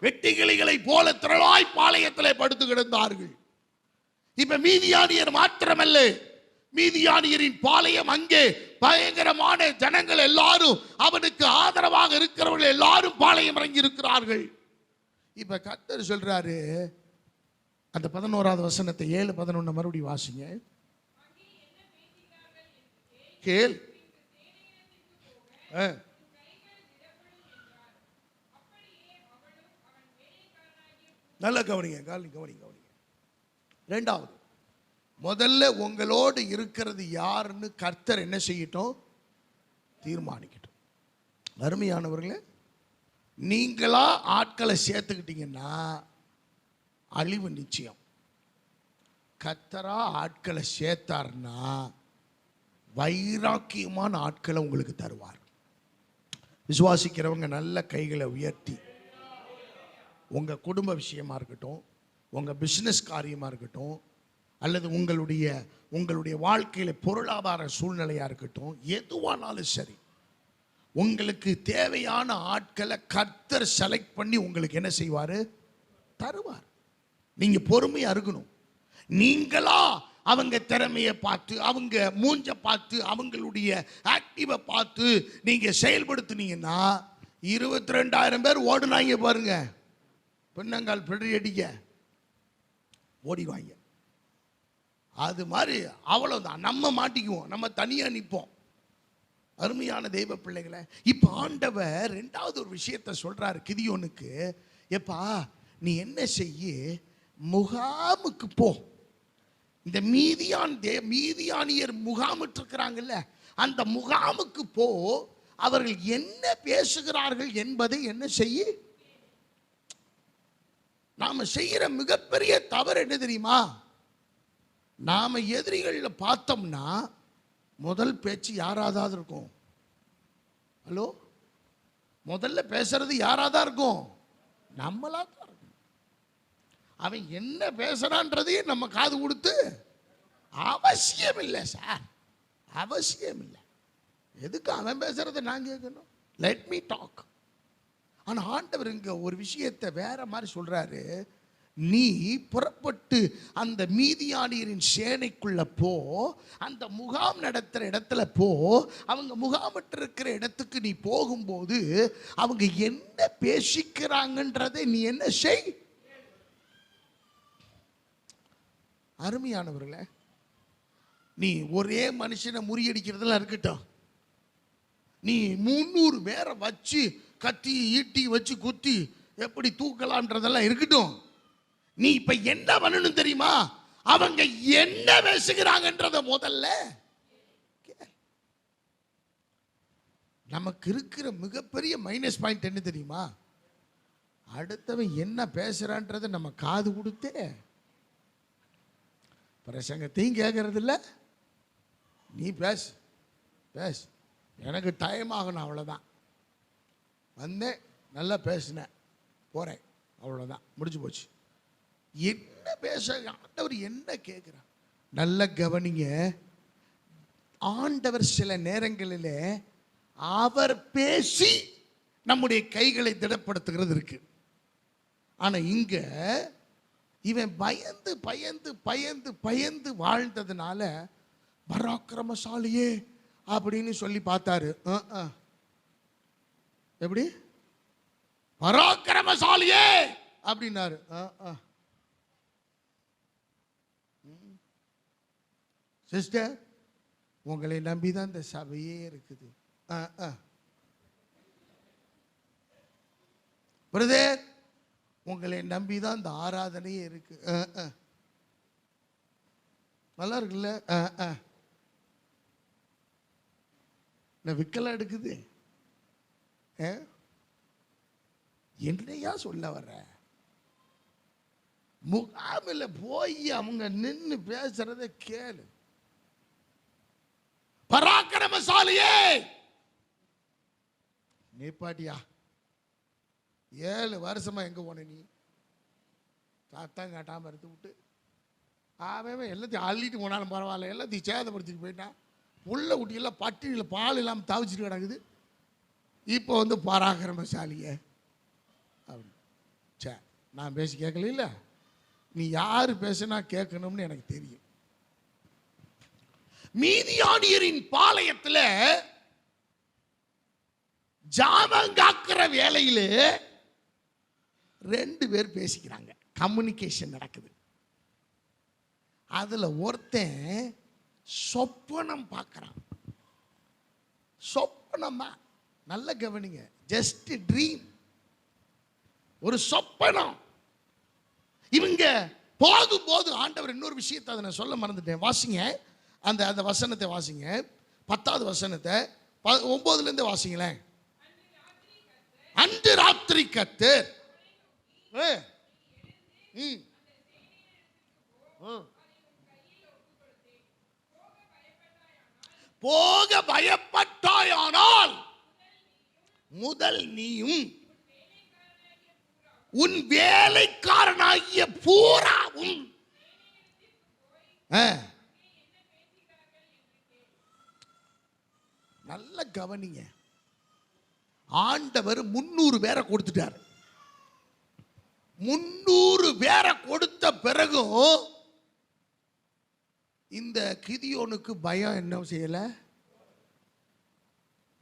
வெட்டிக்கிளிகளை போல திரளாய் பாளையத்தில் படுத்து கிடந்தார்கள். இப்ப மீதியானியர் மாத்திரமல்ல, மீதியானியரின் பாளையம் அங்கே பயங்கரமான ஜனங்கள் எல்லாரும், அவனுக்கு ஆதரவாக இருக்கிறவர்கள் எல்லாரும் பாளையம் இறங்கி இருக்கிறார்கள். இப்ப கர்த்தர் சொல்றாரு, அந்த 11வது வசனத்தை 7:11 மறுபடியும் வாசிங்க. கேள். நல்ல கவனிங்க, கவனிங்க. 2வது, முதல்ல உங்களோடு இருக்கிறது யாருன்னு கர்த்தர் என்ன செய்யட்டும்? தீர்மானிக்கட்டும். அருமையானவர்களே, நீங்களா ஆட்களை சேர்த்துக்கிட்டீங்கன்னா அழிவு நிச்சயம். கர்த்தரா ஆட்களை சேர்த்தார்னா வைராக்கியமான ஆட்களை உங்களுக்கு தருவார். விசுவாசிக்கிறவங்க நல்ல கைகளை உயர்த்தி, உங்க குடும்ப விஷயமா இருக்கட்டும், உங்க பிசினஸ் காரியமா இருக்கட்டும், அல்லது உங்களுடைய வாழ்க்கையில பொருளாதார சூழ்நிலையா இருக்கட்டும், எதுவானாலும் சரி, உங்களுக்கு தேவையான ஆட்களை கர்த்தர் செலக்ட் பண்ணி உங்களுக்கு என்ன செய்வாரு? தருவார். நீங்க பொறுமையா இருக்கணும். நீங்களா அவங்க திறமையை பார்த்து, அவங்க மூஞ்ச பார்த்து, அவங்களுடைய ஆக்டிவை பார்த்து நீங்க செயல்படுத்தினீங்கன்னா 22,000 பேர் ஓடுனாங்க பாருங்க, பின்னங்கால் பிடி அடிக்க ஓடிவாங்க. அது மாதிரி அவ்வளவுதான். நம்ம மாட்டிக்குவோம், நம்ம தனியா நிற்போம். அருமையான தெய்வ பிள்ளைகளை, இப்ப ஆண்டவர் 2வது ஒரு விஷயத்தை சொல்றாரு கிதியோனுக்கு. எப்பா, நீ என்ன செய்ய? முகாமுக்கு போ. இந்த மீதியானியர் முகாமிட்டு இருக்கிறாங்கல்ல, அந்த முகாமுக்கு போ. அவர்கள் என்ன பேசுகிறார்கள் என்பதை என்ன செய்ய. நாம செய்யற மிகப்பெரிய தவறு என்ன தெரியுமா? நாம எதிரிகள்ல பார்த்தோம்னா முதல் பேச்சு யாராவது இருக்கும். ஹலோ, முதல்ல பேசுறது யாராதான் இருக்கும்? நம்மளா தான் இருக்கும். அவன் என்ன பேசுறான்றதையும் நம்ம காது கொடுத்து அவசியம் இல்லை சார், அவசியம் இல்லை. எதுக்கு அவன் பேசுறதை நான் கேட்கணும்? Let me talk. ஆனா ஆண்டவர் இங்க ஒரு விஷயத்தை வேற மாதிரி சொல்றாரு. நீ புறப்பட்டு அந்த மீதியானியரின் சேனைக்குள்ள போ, அந்த முகாம் நடத்துகிற இடத்துல போ. அவங்க முகாமிட்டு இருக்கிற இடத்துக்கு நீ போகும்போது அவங்க என்ன பேசிக்கிறாங்கன்றதை நீ என்ன செய். அருமையானவர்களே, நீ ஒரே மனுஷனை முறியடிக்கிறதுலாம் இருக்கட்டும், நீ 300 பேரை வச்சு கத்தி ஈட்டி வச்சு குத்தி எப்படி தூக்கலாம்ன்றதெல்லாம் இருக்கட்டும். நீ இப்ப என்ன பண்ணணும் தெரியுமா? அவங்க என்ன பேசுகிறாங்கன்றத முதல்ல. நமக்கு இருக்கிற மிகப்பெரிய மைனஸ் பாயிண்ட் என்ன தெரியுமா? அடுத்தவன் என்ன பேசுறான்றத நம்ம காது கொடுத்தே பிரசங்கத்தையும் கேட்கறது இல்லை. நீ பேசு பேசு, எனக்கு டைம் ஆகணும், அவ்வளோதான். வந்தேன், நல்லா பேசினேன், போகிறேன், அவ்வளோதான், முடிஞ்சு போச்சு. என்ன பேச ஆண்டவர் என்ன கேட்குறார்? நல்ல கவனிங்க. ஆண்டவர் சில நேரங்களில் அவர் பேசி நம்முடைய கைகளை திடப்படுத்துகிறது இருக்கு. ஆனால் இங்கே இவன் பயந்து பயந்து பயந்து பயந்து வாழ்ந்ததுனால பராக்கிரமசாலியே அப்படின்னு சொல்லி பார்த்தாரு. எப்படி பராக்கிரமசாலியே அப்படின்னாரு? சிஸ்டர், உங்களை நம்பிதான் இந்த சபையே இருக்குது. பிரதர், உங்களை நம்பிதான் இந்த ஆராதனையே இருக்கு. நல்லா இருக்குல்ல? விக்கலா எடுக்குது. என்னையா சொல்ல வர்ற? முகாமில் போய் அவங்க நின்று பேசுறத கேளு. பராக்கிரமசாலியே நீப்பாட்டியா, 7 வருஷமா எங்க போன நீ? சாத்தம் காட்டாம எடுத்து விட்டு அவன் எல்லாத்தையும் அள்ளிட்டு போனாலும் பரவாயில்ல, எல்லாத்தையும் சேதப்படுத்திட்டு போயிட்டான். புள்ள குட்டியெல்லாம் பட்டினியில் பால் இல்லாமல் தவிச்சிட்டு கிடக்குது. இப்போ வந்து பராக்கிரமசாலியே அப்படின்னு. சே, நான் பேசி கேட்கல. இல்லை, நீ யார் பேசினா கேட்கணும்னு எனக்கு தெரியும். மீதியானியரின் பாளையத்தில் ஜாமங்காக்கிற வேலையில் 2 பேர் பேசிக்கிறாங்க. கம்யூனிகேஷன் நடக்குது. அதுல ஒருத்தன் சொப்பனம் பார்க்கறான். சொப்பனமா? நல்ல கவனிங்க, ஜஸ்ட் ட்ரீம், ஒரு சொப்பனம். இவங்க போகும்போது ஆண்டவர் இன்னொரு விஷயத்தை அதை நான் சொல்ல மறந்துட்டேன். வாசிங்க அந்த வசனத்தை வாசிங்க, 10வது வசனத்தை 9லேருந்து வாசிங்களேன். அன்று ராத்திரி கர்த்தர் போக பயப்பட்டாயானால் முதல் நீயும் உன் வேலைக்காரனாகிய பூராவும். நல்ல கவனிங்க, ஆண்டவர் 300 பேரை கொடுத்துட்டார். 300 பேரை கொடுத்த பிறகும் இந்த கிதியோனுக்கு பயம் என்ன செய்யல?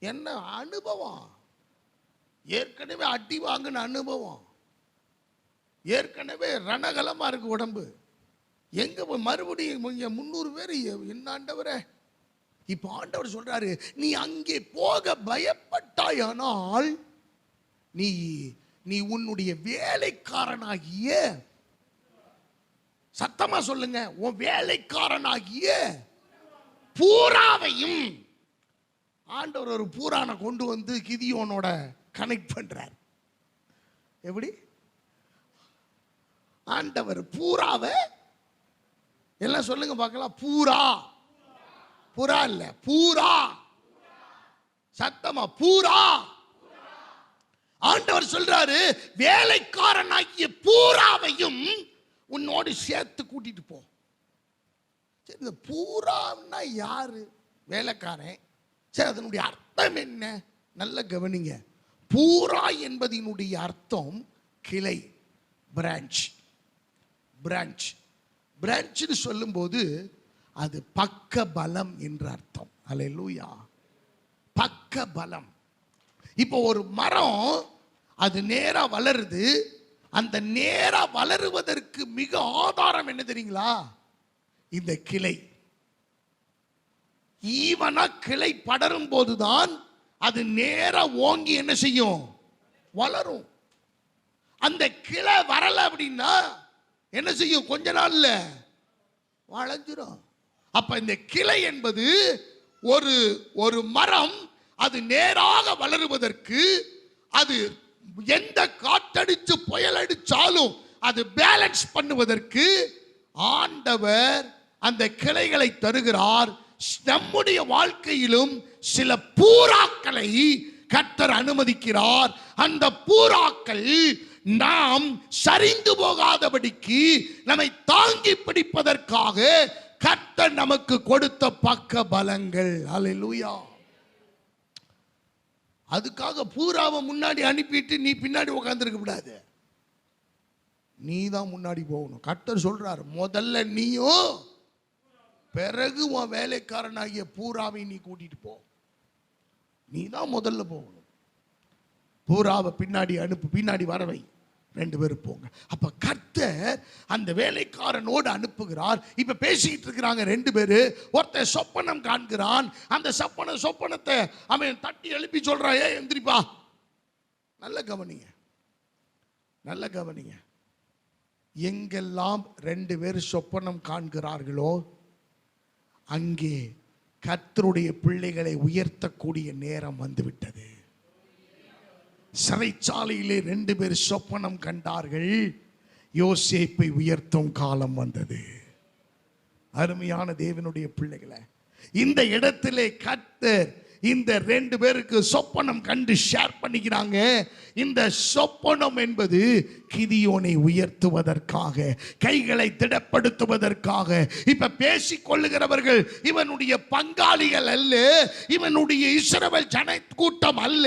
என்ன அனுபவம்? ஏற்கனவே அடி வாங்கின அனுபவம், ஏற்கனவே ரணகலமா இருக்கு உடம்பு. எங்க மறுபடியும் 300 பேர்? என்ன ஆண்டவரே? இப்ப ஆண்டவர் சொல்றாரு, நீ அங்கே போக பயப்பட்டாயானால் நீ உன்னுடைய வேலைக்காரனாகிய, சத்தமா சொல்லுங்க, உன் வேலைக்காரனாகிய பூராவையும். ஆண்டவர் ஒரு பூரானை கொண்டு வந்து கிதியோனோட கனெக்ட் பண்றார். எப்படி? ஆண்டவர் பூராவை எல்லாம் சொல்லுங்க பார்க்கலாம். பூரா, புறா இல்ல, பூரா, சத்தமா பூரா. ஆண்டவர் சொல்றாரு, வேலைக்காரனாகிய பூராவையும் உன்னோடு சேர்த்து கூட்டிட்டு போ. சரி, இந்த பூரான்னா யாரு? வேலைக்காரன். சரி, அதனுடைய அர்த்தம் என்ன? நல்ல கவனிங்க. பூரா என்பதனுடைய அர்த்தம் கிளை, பிரான்ச். பிரான்ச். பிரான்ச்னு சொல்லும்போது அது பக்க பலம் என்று அர்த்தம். அல்லேலூயா. பக்க பலம். இப்போ ஒரு மரம் அது நேரா வளருது. அந்த நேரா வளருவதற்கு மிக ஆதாரம் என்ன தெரியுங்களா? இந்த கிளை. ஈவனா கிளை படரும் போதுதான் அது நேரா ஓங்கி என்ன செய்யும்? வளரும். அந்த கிளை வரல அப்படின்னா என்ன செய்யும்? கொஞ்ச நாள்ல வளைஞ்சிரும். அப்ப இந்த கிளை என்பது ஒரு மரம் அது நேராக வளருவதற்கு, அது எந்த காற்றடிச்சு புயல் அடிச்சாலும் அது பேலன்ஸ் பண்ணுவதற்கு ஆண்டவர் அந்த கிளைகளை தருகிறார். நம்முடைய வாழ்க்கையிலும் சில பூராக்களை கர்த்தர் அனுமதிக்கிறார். அந்த பூராக்கள் நாம் சரிந்து போகாதபடிக்கு நம்மை தாங்கி பிடிப்பதற்காக கர்த்தர் நமக்கு கொடுத்த பக்க பலங்கள். அல்லேலூயா. அதுக்காக பூராவை முன்னாடி அனுப்பிட்டு நீ பின்னாடி உட்கார்ந்திருக்க கூடாது. நீ தான் முன்னாடி போகணும். கர்த்தர் சொல்றார், முதல்ல நீயும் பிறகு உன் வேலைக்காரனாகிய பூராவை நீ கூட்டிட்டு போ. நீ தான் முதல்ல போகணும். பூராவை பின்னாடி அனுப்பு, பின்னாடி வரவை, 2 பேரும் போங்க. அப்ப கர்த்தர் அந்த வேலைக்காரனோடு அனுப்புகிறார். இப்ப பேசிக்கிட்டு இருக்கிறாங்க 2 பேரு. ஒருத்தன் சொப்பனம் காண்கிறான். அந்த சொப்பனத்தை அவன் தட்டி எழுப்பி சொல்றான், ஏ எந்திரிப்பா. நல்ல கவனிங்க, நல்ல கவனிங்க. எங்கெல்லாம் 2 பேர் சொப்பனம் காண்கிறார்களோ அங்கே கர்த்தருடைய பிள்ளைகளை உயர்த்தக்கூடிய நேரம் வந்துவிட்டது. சிறைச்சாலையிலே 2 பேர் சொப்பனம் கண்டார்கள். யோசேப்பை உயர்த்தும் காலம் வந்தது. அருமையான தேவனுடைய பிள்ளைகளை, இந்த இடத்திலே கர்த்தர் இந்த 2 பேருக்கு சொப்பனம் கண்டு ஷேர் பண்ணிக்கிறாங்க. இந்த சொப்பனம் என்பது கிதியோனை உயர்த்துவதற்காக, கைகளை திடப்படுத்துவதற்காக. இப்ப பேசிக் கொள்ளுகிறவர்கள் இவனுடைய பங்காளிகள் அல்ல, இவனுடைய இஸ்ரவேல் ஜன கூட்டம் அல்ல.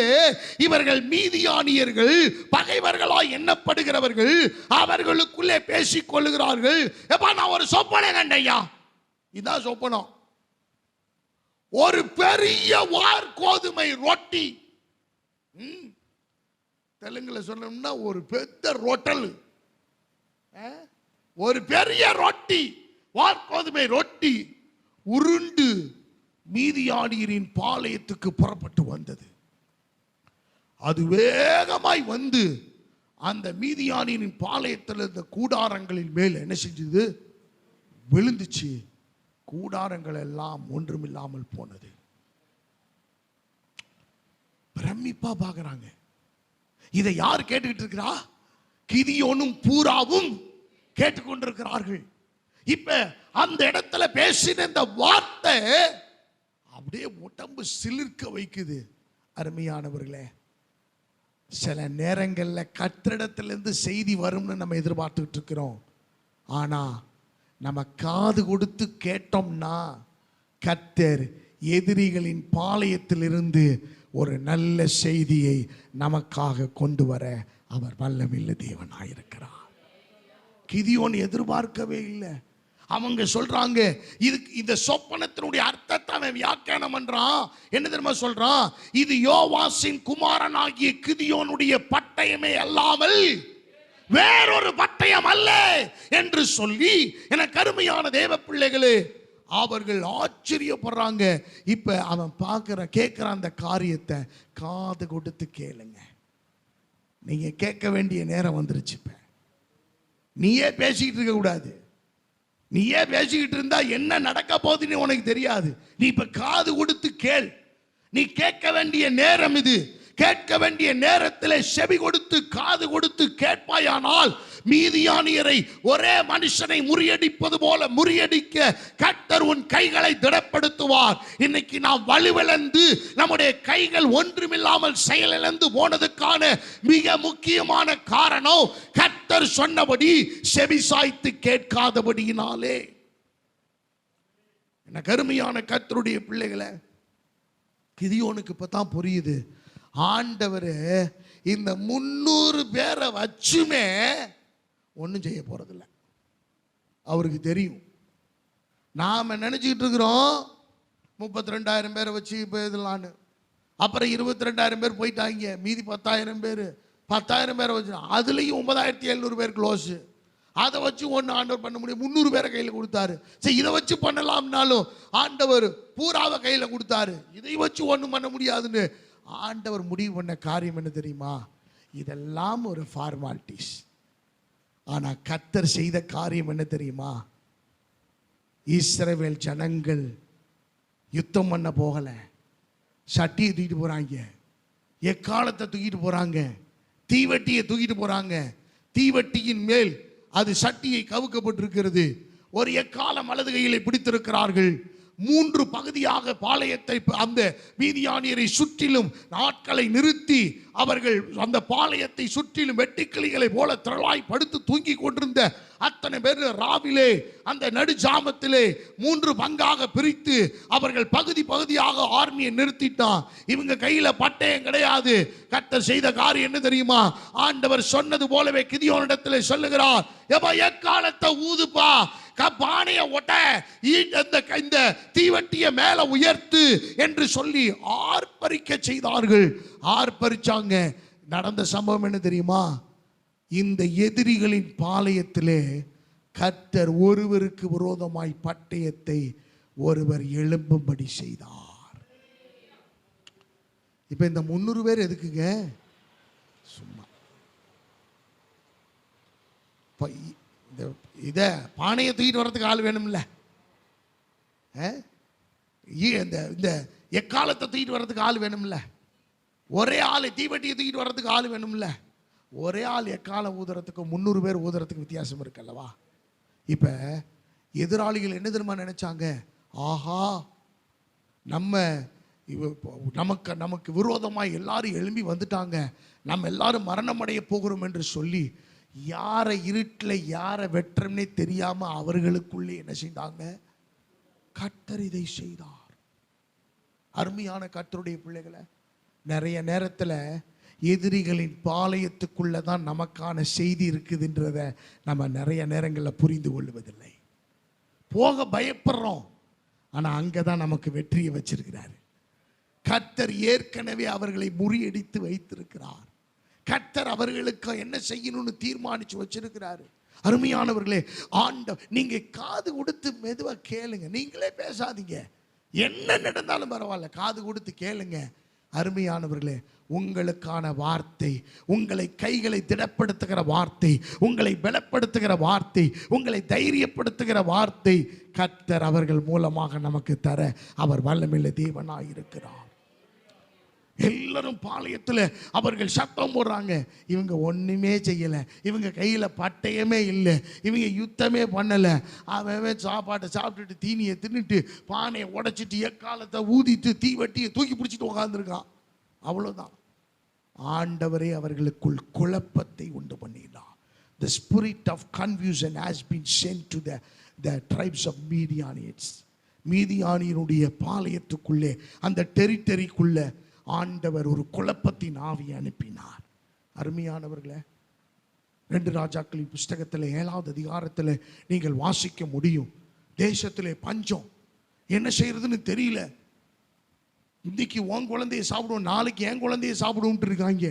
இவர்கள் மீதியானியர்கள், பகைவர்களாய் எண்ணப்படுகிறவர்கள். அவர்களுக்குள்ளே பேசிக் கொள்ளுகிறார்கள். எப்பா, நான் ஒரு சொப்பனம் கண்டையா. இதான் சொப்பனம். ஒரு பெரிய வார் கோதுமை ரொட்டி. தெலுங்குல சொன்னோம்னா ஒரு பெரிய ரொட்டல், ஒரு பெரிய ரொட்டி, வார் கோதுமை ரொட்டி உருண்டு மீதியானியரின் பாளையத்துக்கு புறப்பட்டு வந்தது. அது வேகமாய் வந்து அந்த மீதியானியரின் பாளையத்தில் இருந்த கூடாரங்களின் மேல் என்ன செஞ்சது? விழுந்துச்சு. கூடாரங்கள் எல்லாம் ஒன்றுமில்லாமல் போனது. பிரமிப்பா பார்க்கறாங்க. இதை யார் கேட்டுக்கிட்டு இருக்கிறா? கிதியோனும் பூராவும் கேட்டுக்கொண்டிருக்கிறார்கள். இப்ப அந்த இடத்துல பேசின இந்த வார்த்தை அப்படியே உடம்பு சிலிர்க்க வைக்குது. அருமையானவர்களே, சில நேரங்கள்ல கர்த்தரிடத்திலிருந்து செய்தி வரும்னு நம்ம எதிர்பார்த்துக்கிட்டு இருக்கிறோம். ஆனா நம்ம காது கொடுத்து கேட்டோம்னா கர்த்தர் எதிரிகளின் பாளையத்திலிருந்து ஒரு நல்ல செய்தியை நமக்காக கொண்டு வர அவர் வல்லமையுள்ள தேவனாயிருக்கிறார். கிதியோன் எதிர்பார்க்கவே இல்லை. அவங்க சொல்றாங்க, இந்த சொப்பனத்தினுடைய அர்த்தத்தை அவன் வியாக்கியானம் பண்றான். என்ன தெரியுமா சொல்றான்? இது யோவாசின் குமாரனாகிய கிதியோனுடைய பட்டயமே அல்லாமல் வேறொரு பட்டயம் அல்ல என்று சொல்லி, என கருமையான தேவ பிள்ளைகளே, அவர்கள் ஆச்சரியப்படுறாங்க. இப்ப அவன் கேட்கிறான் அந்த காரியத்தை. காது கொடுத்து கேளுங்க. நீங்க கேட்க வேண்டிய நேரம் வந்துருச்சு. இப்ப நீயே பேசிக்கிட்டு இருக்க கூடாது. நீயே பேசிக்கிட்டு இருந்தா என்ன நடக்க போகுதுன்னு உனக்கு தெரியாது. நீ இப்ப காது கொடுத்து கேள். நீ கேட்க வேண்டிய நேரம் இது. கேட்க வேண்டிய நேரத்தில் செவி கொடுத்து காது கொடுத்து கேட்பாயானால் மீதியானியரை ஒரே மனுஷனை முறியடிப்பது போல முறியடிக்க கர்த்தர் உன் கைகளை திடப்படுத்துவார். இன்னைக்கு நாம் வலுவிழந்து நம்முடைய கைகள் ஒன்றுமில்லாமல் செயலிழந்து போனதுக்கான மிக முக்கியமான காரணம் கர்த்தர் சொன்னபடி செவி சாய்த்து கேட்காதபடியினாலே. என்ன கருமையான கர்த்தருடைய பிள்ளைகளை, கிதியோனுக்கு இப்பதான் புரியுது, ஆண்டவர் இந்த 300 பேரை வச்சுமே ஒன்றும் செய்ய போறதில்லை. அவருக்கு தெரியும். நாம் நினச்சிக்கிட்டு இருக்கிறோம் 32,000 பேரை வச்சு இப்போ இதெல்லான்னு. அப்புறம் 22,000 பேர் போயிட்டாங்க, மீதி 10,000 பேர். 10,000 பேரை வச்சு அதுலேயும் 9,700 பேர் க்ளோஸு. அதை வச்சு ஒன்று ஆண்டவர் பண்ண முடியும். 300 பேரை கையில் கொடுத்தாரு. சரி, இதை வச்சு பண்ணலாம்னாலும் ஆண்டவர் பூராவை கையில் கொடுத்தாரு. இதை வச்சு ஒன்றும் பண்ண முடியாதுன்னு ஆண்டவர் முடிவு பண்ண காரியம் என்ன தெரியுமா? இதெல்லாம் ஒரு ஃபார்மாலிட்டிஸ். ஆனால் கர்த்தர் செய்த காரியம் என்ன தெரியுமா? இஸ்ரவேல் ஜனங்கள் யுத்தம் பண்ண போகலை, சட்டியை தூக்கிட்டு போகிறாங்க, எக்காலத்தை தூக்கிட்டு போகிறாங்க, தீவட்டியை தூக்கிட்டு போகிறாங்க. தீவட்டியின் மேல் அது சட்டியை கவுக்கப்பட்டிருக்கிறது. ஒரு எக்காலம் வலது கையிலே பிடித்திருக்கிறார்கள். 3 பகுதியாக பாளையத்தை அந்த மீதியானியரை சுற்றிலும் நாட்களை நிறுத்தி அவர்கள் அந்த பாளையத்தை சுற்றிலும் வெட்டுக்கிளிகளை போல திரளாய் படுத்து தூங்கி கொண்டிருந்த அத்தனை பேர் ராவிலே அந்த நடுஜாமத்திலே 3 பங்காக பிரித்து அவர்கள் பகுதி பகுதியாக ஆர்மியை நிறுத்திட்டான். இவங்க கையில பட்டயம் கிடையாது. கர்த்தர் செய்த காரியம் என்ன தெரியுமா? ஆண்டவர் சொன்னது போலவே கிதியோனிடத்திலே சொல்லுகிறார், எக்காலத்தை ஊதுப்பா, பானைய ஒட்ட, இந்த தீவட்டிய மேல உயர்த்து என்று சொல்லி ஆர்ப்பரிக்க செய்தார்கள். ஆர்ப்பரிச்சாங்க. நடந்த சம்பவம் என்ன தெரியுமா? இந்த எதிரிகளின் பாளையத்திலே கர்த்தர் ஒருவருக்கு விரோதமாய் பட்டயத்தை ஒருவர் எழும்பும்படி செய்தார். இப்ப இந்த 300 பேர் எதுக்குங்க? சும்மா இத பானையை தூக்கிட்டு வர்றதுக்கு ஆள் வேணும்ல, இந்த எக்காலத்தை தூக்கிட்டு வர்றதுக்கு ஆள் வேணும்ல, ஒரே ஆள் தீவட்டியை தூக்கிட்டு வர்றதுக்கு ஆள் வேணும்ல. ஒரே ஆள் எக்காலம் ஊதுறதுக்கும் 300 பேர் ஊதுறதுக்கு வித்தியாசம் இருக்குல்லவா? இப்ப எதிராளிகள் என்ன தெரியுமா நினைச்சாங்க? ஆஹா, நமக்கு விரோதமாய் எல்லாரும் எழும்பி வந்துட்டாங்க, நம்ம எல்லாரும் மரணம் அடைய போகிறோம் என்று சொல்லி யாரை இருட்டில் யாரை வெற்றம்னே தெரியாம அவர்களுக்குள்ளே என்ன செய்தாங்க? கர்த்தர் இதை செய்தார். அருமையான கர்த்தருடைய பிள்ளைகளை, நிறைய நேரத்தில் எதிரிகளின் பாளையத்துக்குள்ள தான் நமக்கான செய்தி இருக்குதுன்றத நம்ம நிறைய நேரங்களில் புரிந்து கொள்வதில்லை. போக பயப்படுறோம், ஆனால் அங்கே தான் நமக்கு வெற்றியை வச்சிருக்கிறாரு. கர்த்தர் ஏற்கனவே அவர்களை முறியடித்து வைத்திருக்கிறார். கர்த்தர் அவர்களுக்கு என்ன செய்யணும்னு தீர்மானிச்சு வச்சிருக்கிறாரு. அருமையானவர்களே, நீங்க காது கொடுத்து மெதுவா கேளுங்க. நீங்களே பேசாதீங்க, என்ன நடந்தாலும் பரவாயில்ல, காது கொடுத்து கேளுங்க. அருமையானவர்களே, உங்களுக்கான வார்த்தை, உங்களை கைகளை திடப்படுத்துகிற வார்த்தை, உங்களை பலப்படுத்துகிற வார்த்தை, உங்களை தைரியப்படுத்துகிற வார்த்தை கர்த்தர் அவர்கள் மூலமாக நமக்கு தர அவர் வல்லமையுள்ள தேவனாய் இருக்கிறார். எல்லாரும் பாளையத்தில் அவர்கள் சத்தம் போடுறாங்க. இவங்க ஒன்றுமே செய்யலை, இவங்க கையில் பட்டயமே இல்லை, இவங்க யுத்தமே பண்ணலை. அவன் சாப்பாட்டை சாப்பிட்டுட்டு தீனியை தின்னுட்டு பானையை உடைச்சிட்டு எக்காலத்தை ஊதிட்டு தீவட்டியை தூக்கி பிடிச்சிட்டு உட்காந்துருக்கான். அவ்வளோதான். ஆண்டவரே அவர்களுக்குள் குழப்பத்தை உண்டு பண்ணினார். The spirit of confusion has been sent to the tribes of Midianites. மீதியானியனுடைய பாளையத்துக்குள்ளே, அந்த டெரிட்டரிக்குள்ளே ஆண்டவர் ஒரு குழப்பத்தின் ஆவியை அனுப்பினார். அருமையானவர்களே, 2 ராஜாக்களின் புஸ்தகத்தில் 7வது அதிகாரத்தில் நீங்கள் வாசிக்க முடியும். தேசத்திலே பஞ்சம், என்ன செய்யறதுன்னு தெரியல. இன்னைக்கு உன் குழந்தையை சாப்பிடுவோம், நாளைக்கு என் குழந்தையை சாப்பிடுவோம்ட்டு இருக்காங்க.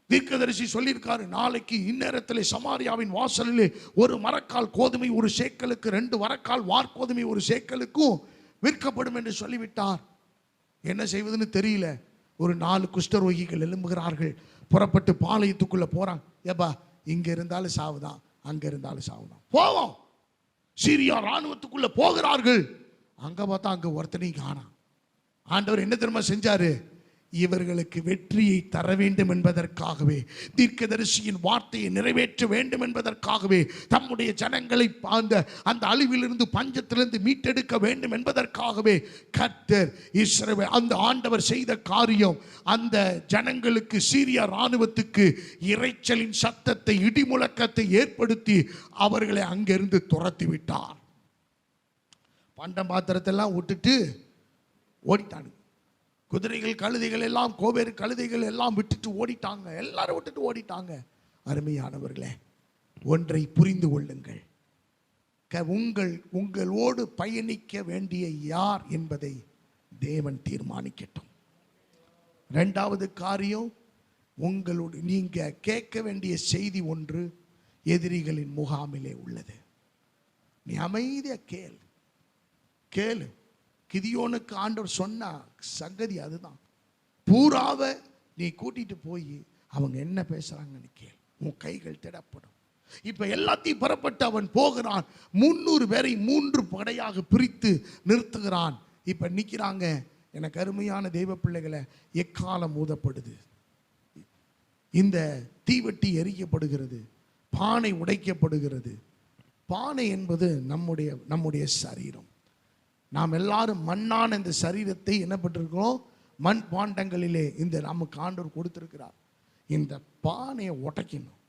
தீர்க்கதரிசி சொல்லியிருக்காரு, நாளைக்கு இந்நேரத்தில் சமாரியாவின் வாசலிலே 1 மரக்கால் கோதுமை 1 சேக்கலுக்கு, 2 மரக்கால் வார்கோதுமை 1 சேக்கலுக்கும் விற்கப்படும் என்று சொல்லிவிட்டார். என்ன செய்வதுன்னு தெரியல. ஒரு 4 குஷ்டரோகிகள் எழும்புகிறார்கள், புறப்பட்டு பாளையத்துக்குள்ள போறாங்க. ஏப்பா, இங்க இருந்தாலும் சாவுதான், அங்க இருந்தாலும் சாவுதான், போவோம். சீரியா ராணுவத்துக்குள்ள போகிறார்கள். அங்க பார்த்தா அங்க ஒருத்தனையும் காணோம். ஆண்டவர் என்ன தெரியுமா செஞ்சாரு? இவர்களுக்கு வெற்றியை தர வேண்டும் என்பதற்காகவே, தீர்க்கதரிசியின் வார்த்தையை நிறைவேற்ற வேண்டும் என்பதற்காகவே, தம்முடைய ஜனங்களை அந்த அழிவிலிருந்து பஞ்சத்திலிருந்து மீட்டெடுக்க வேண்டும் என்பதற்காகவே கர்த்தர் இஸ்ரவேல் அந்த ஆண்டவர் செய்த காரியம், அந்த ஜனங்களுக்கு, சீரியா ராணுவத்துக்கு இரைச்சலின் சத்தத்தை, இடிமுழக்கத்தை ஏற்படுத்தி அவர்களை அங்கிருந்து துரத்தி விட்டார். பண்டம் பாத்திரத்தெல்லாம் விட்டுட்டு ஓடிட்டாங்க. குதிரைகள், கழுதைகள் எல்லாம், கோவேறு கழுதைகள் எல்லாம் விட்டுட்டு ஓடிட்டாங்க. எல்லாரும் விட்டுட்டு ஓடிட்டாங்க. அருமையானவர்களே, ஒன்றை புரிந்து கொள்ளுங்கள். உங்களோடு பயணிக்க வேண்டிய யார் என்பதை தேவன் தீர்மானிக்கட்டும். இரண்டாவது காரியம், உங்களோடு நீங்க கேட்க வேண்டிய செய்தி ஒன்று எதிரிகளின் முகாமிலே உள்ளது. நீ அமைதியா கேளு. கிதியோனுக்கு ஆண்டவர் சொன்ன சங்கதி அதுதான். பூராவை நீ கூட்டிட்டு போய் அவங்க என்ன பேசுறாங்கன்னு கேள். உன் கைகள் திடப்படும். இப்ப எல்லாத்தையும் புறப்பட்டு அவன் போகிறான். 300 பேரை 3 படையாக பிரித்து நிறுத்துகிறான். இப்ப நிக்கிறாங்க. எனக்கு அருமையான தெய்வ பிள்ளைகளை, எக்காலம் ஊதப்படுது, இந்த தீவெட்டி எரிக்கப்படுகிறது, பானை உடைக்கப்படுகிறது. பானை என்பது நம்முடைய சரீரம். நாம் எல்லாரும் மண்ணான இந்த சரீரத்தை என்ன பட்டிருக்கிறோம்? மண் பாண்டங்களிலே இந்த நமக்கு ஆண்டவர் கொடுத்திருக்கிறார். இந்த பானையை உடைக்கணும்.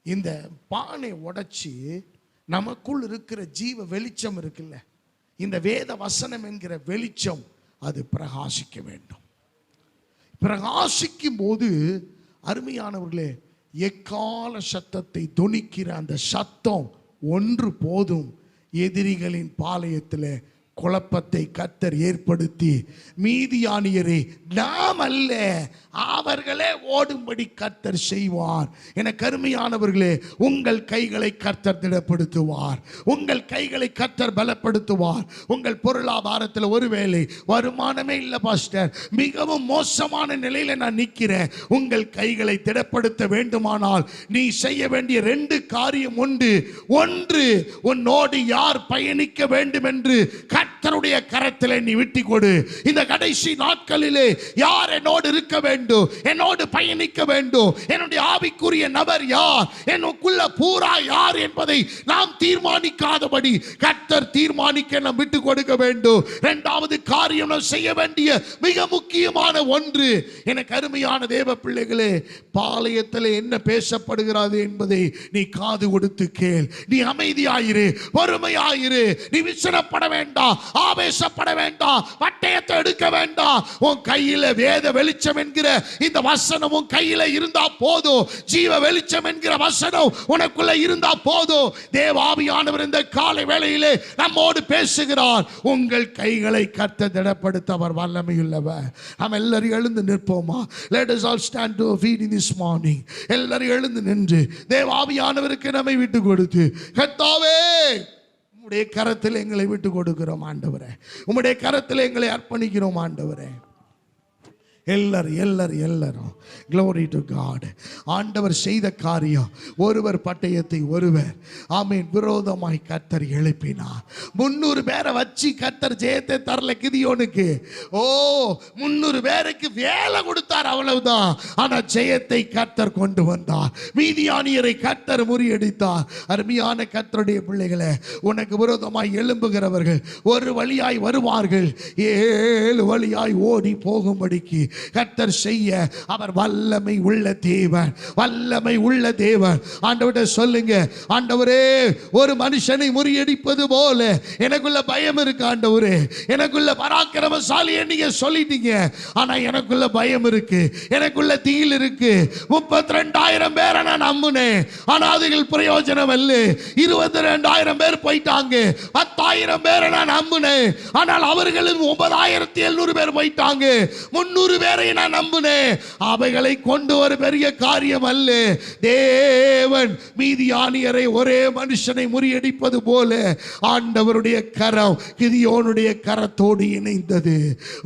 இந்த பானை உடைச்சி நமக்குள் இருக்கிற ஜீவ வெளிச்சம் இருக்குல்ல, இந்த வேத வசனம் என்கிற வெளிச்சம் அது பிரகாசிக்க வேண்டும். பிரகாசிக்கும் போது அருமையானவர்களே, எக்கால சத்தத்தை தொனிக்கிற அந்த சத்தம் ஒன்று போதும். எதிரிகளின் பாளையத்தில் குழப்பத்தை கர்த்தர் ஏற்படுத்தி மீதியானியரை நாம் அல்ல அவர்களே ஓடும்படி கர்த்தர் செய்வார். என கருமையானவர்களே, உங்கள் கைகளை கர்த்தர் திடப்படுத்துவார். உங்கள் கைகளை கர்த்தர் பலப்படுத்துவார். உங்கள் பொருளாதாரத்தில் ஒருவேளை வருமானமே இல்லை பாஸ்டர், மிகவும் மோசமான நிலையில நான் நிற்கிறேன், உங்கள் கைகளை திடப்படுத்த வேண்டுமானால் நீ செய்ய வேண்டிய 2 காரியம் உண்டு. ஒன்று, உன்னோடு யார் பயணிக்க வேண்டும் என்று கர்த்தருடைய கரத்திலே நீ விட்டு கொடு. இந்த கடைசி நாட்களிலே யார் என்னோடு இருக்க வேண்டும், என்னோடு பயணிக்க வேண்டும், என்னுடைய ஆவிக்குரிய நபர் யார், எனக்குள்ள பூரா யார் என்பதை நாம் தீர்மானிக்காதபடி கர்த்தர் தீர்மானிக்க நாம் விட்டு கொடுக்க வேண்டும். இரண்டாவது காரியம், நாம் செய்ய வேண்டிய மிக முக்கியமான ஒன்று, எனக்கு அருமையான தேவ பிள்ளைகளே, பாளையத்தில் என்ன பேசப்படுகிறது என்பதை நீ காது கொடுத்து கேள். நீ அமைதியாயிரு, பொறுமையாயிரு. நீ விசனப்பட வேண்டாம், ஆவேசப்பட வேண்டாம், பட்டயத்தை எடுக்க வேண்டாம். உன் கையில வேத வெளிச்சம் என்கிற இந்த வசனம் உன் கையில இருந்தா போதும். ஜீவ வெளிச்சம் என்கிற வசனம் உனக்குள்ள இருந்தா போதும். தேவ ஆவியானவர் இந்த காலை வேளையிலே நம்மோடு பேசுகிறார். உங்கள் கைகளை கர்த்தர் திடப்படுத்த அவர் வல்லமையுள்ளவர். நாம் எல்லாரும் எழுந்து நிற்போமா? Let us all stand to our feet in this morning. எல்லாரும் எழுந்து நின்று தேவ ஆவியானவருக்கு நம்மை விட்டு கொடுத்து, கர்த்தாவே உம்முடைய கரத்தில் எங்களை விட்டு கொடுக்கிறோம் ஆண்டவரே, உம்முடைய கரத்தில் எங்களை அர்ப்பணிக்கிறோம் ஆண்டவரே. எல்லாரும் glory to God. ஆண்டவர் செய்த காரியம், ஒருவர் பட்டயத்தை ஒருவர் ஆமென் விரோதமாய் கர்த்தர் எழுப்பினார். 300 பேரை வச்சு கர்த்தர் ஜெயத்தை தரல கிதியோனுக்கு. 300 பேருக்கு வேலை கொடுத்தார், அவ்வளவுதான். ஆனா ஜெயத்தை கர்த்தர் கொண்டு வந்தார். மீதியானியரை கர்த்தர் முறியடித்தார். அருமையான கர்த்தருடைய பிள்ளைகளே, உனக்கு விரோதமாய் எழும்புகிறவர்கள் ஒரு வழியாய் வருவார்கள், 7 வழியாய் ஓடி போகும்படிக்கு கர்த்தர் செய்ய அவர் வல்லமை உள்ள தேவன், வல்லமை உள்ள தேவன். ஆண்டவரே சொல்லுங்க, ஆண்டவரே ஒரு மனுஷனை முறியடிப்பது போல எனக்குள்ள பயம் இருக்கு ஆண்டவரே, எனக்குள்ள பராக்கிரமசாலி நீங்க சொல்லிட்டீங்க, ஆனா எனக்குள்ள பயம் இருக்கு, எனக்குள்ள தீயில் இருக்கு. 32,000 பேரை நான் நம்பினேன், ஆனா அதுகள் பிரயோஜனம் அல்ல. 22,000 பேர் போயிட்டாங்க. 10,000 பேரை நான் நம்பினேன், ஆனால் அவர்களும் 9,700 பேர் போயிட்டாங்க. 300 பேரை நான் நம்பினேன், அவைகளை கொண்டு ஒரு பெரிய காரியம் அல்ல. தேவன் மீதியானியரை ஒரே மனுஷனை முறியடிப்பது போல ஆண்டவருடைய கரம் கிதியோனுடைய கரத்தோடு இணைந்தது.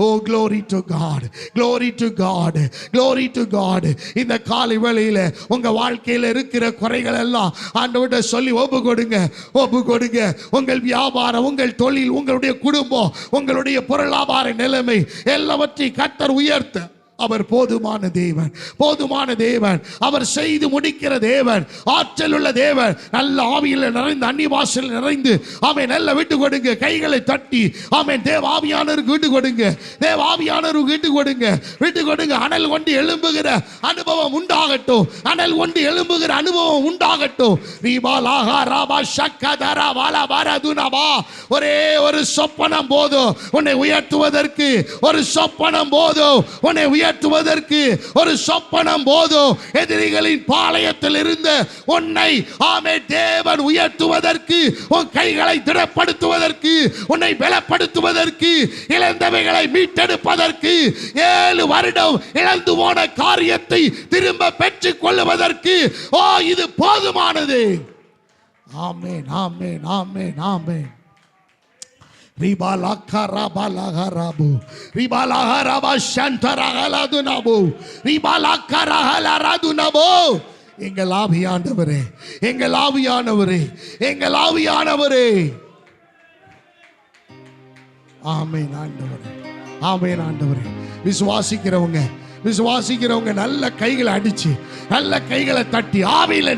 ஓ glory to God, glory to God, glory to God. இந்த காலை வேளையில உங்க வாழ்க்கையில இருக்கிற குறைகள் எல்லாம் ஆண்டவர்கிட்ட சொல்லி ஒப்பு கொடுங்க, ஒப்பு கொடுங்க. உங்கள் வியாபாரம், உங்கள் தொழில், உங்களுடைய குடும்பம், உங்களுடைய பொருளாதார நிலைமை எல்லாவற்றையும் கர்த்தர் உயர்த்த அவர் போதுமான தேவன், போதுமான தேவன். அவர் செய்து முடிக்கிற தேவன், ஆற்றல் உள்ள தேவன். நல்ல ஆவியில் நிறைந்து, அந்நிய பாஷையில் நிறைந்து, ஆமென். நல்ல விட்டு கொடுங்க, கைகளை தட்டி, ஆமென். தேவ ஆவியானவருக்கு விட்டு கொடுங்க, தேவ ஆவியானவருக்கு விட்டு கொடுங்க, விட்டு கொடுங்க. அனல் கொண்டு எழும்புகிற அனுபவம் உண்டாகட்டும், அனல் கொண்டு எழும்புகிற அனுபவம் உண்டாகட்டும். ஒரே ஒரு சொப்பனம் போதும் உன்னை உயர்த்துவதற்கு, ஒரு சொப்பனம் போதும் உன்னை உயர்த்த உயர்த்துவதற்கு ஒரு சொப்பனம் போதும். எதிரிகளின் பாளையத்தில் இருந்த உன்னை தேவன் உயர்த்துவதற்கு, உன் கைகளை திடப்படுத்துவதற்கு, உன்னை பலப்படுத்துவதற்கு, இழந்தவைகளை மீட்டெடுப்பதற்கு, 7 வருடம் இழந்து போன காரியத்தை திரும்ப பெற்றுக் கொள்வதற்கு இது போதுமானது. ஆமென், ஆமென், ஆமென், ஆமென். ரிபாலகரபலகரபு ரிபாலகரப சந்தரகலதுனபு ரிபாலகரஹலரதுனபு. எங்கள் ஆவியானவரே, எங்கள் ஆவியானவரே, எங்கள் ஆவியானவரே. ஆமென் ஆண்டவரே, ஆமென் ஆண்டவரே. விசுவாசிக்கிறவங்க நல்ல கைகளை அடிச்சு, நல்ல கைகளை தட்டி, ஆவியில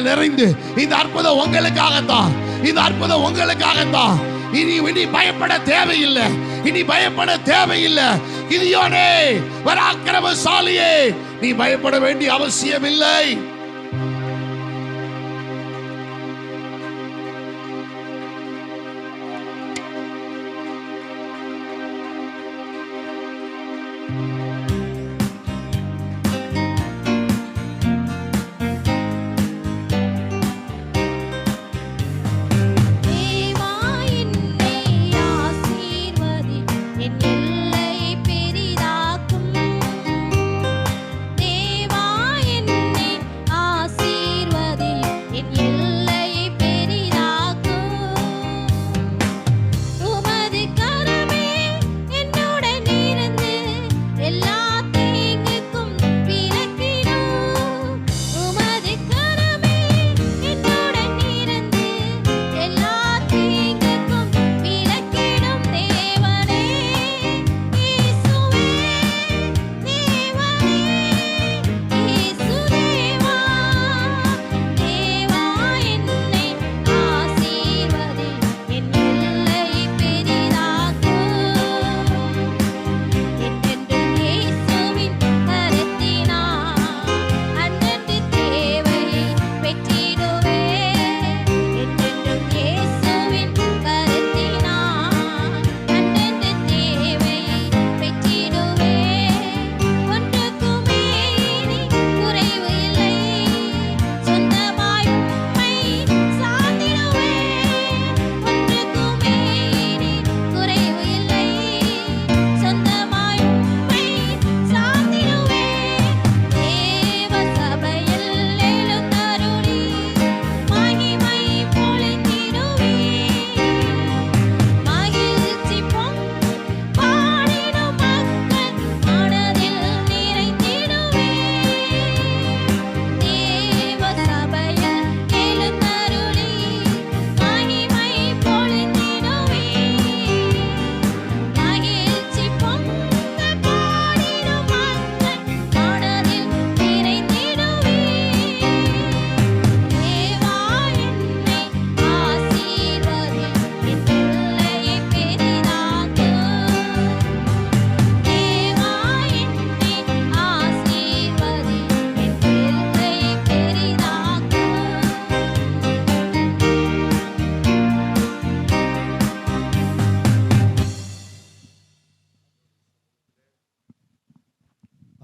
நிறைந்து இந்த அற்புதம் உங்களுக்காகத்தான், இந்த அற்புதம் உங்களுக்காகத்தான். இனி பயப்பட தேவையில்லை, இனி பயப்பட தேவையில்லை. கிதியோனே, பராக்கிரமசாலியே, நீ பயப்பட வேண்டிய அவசியமில்லை.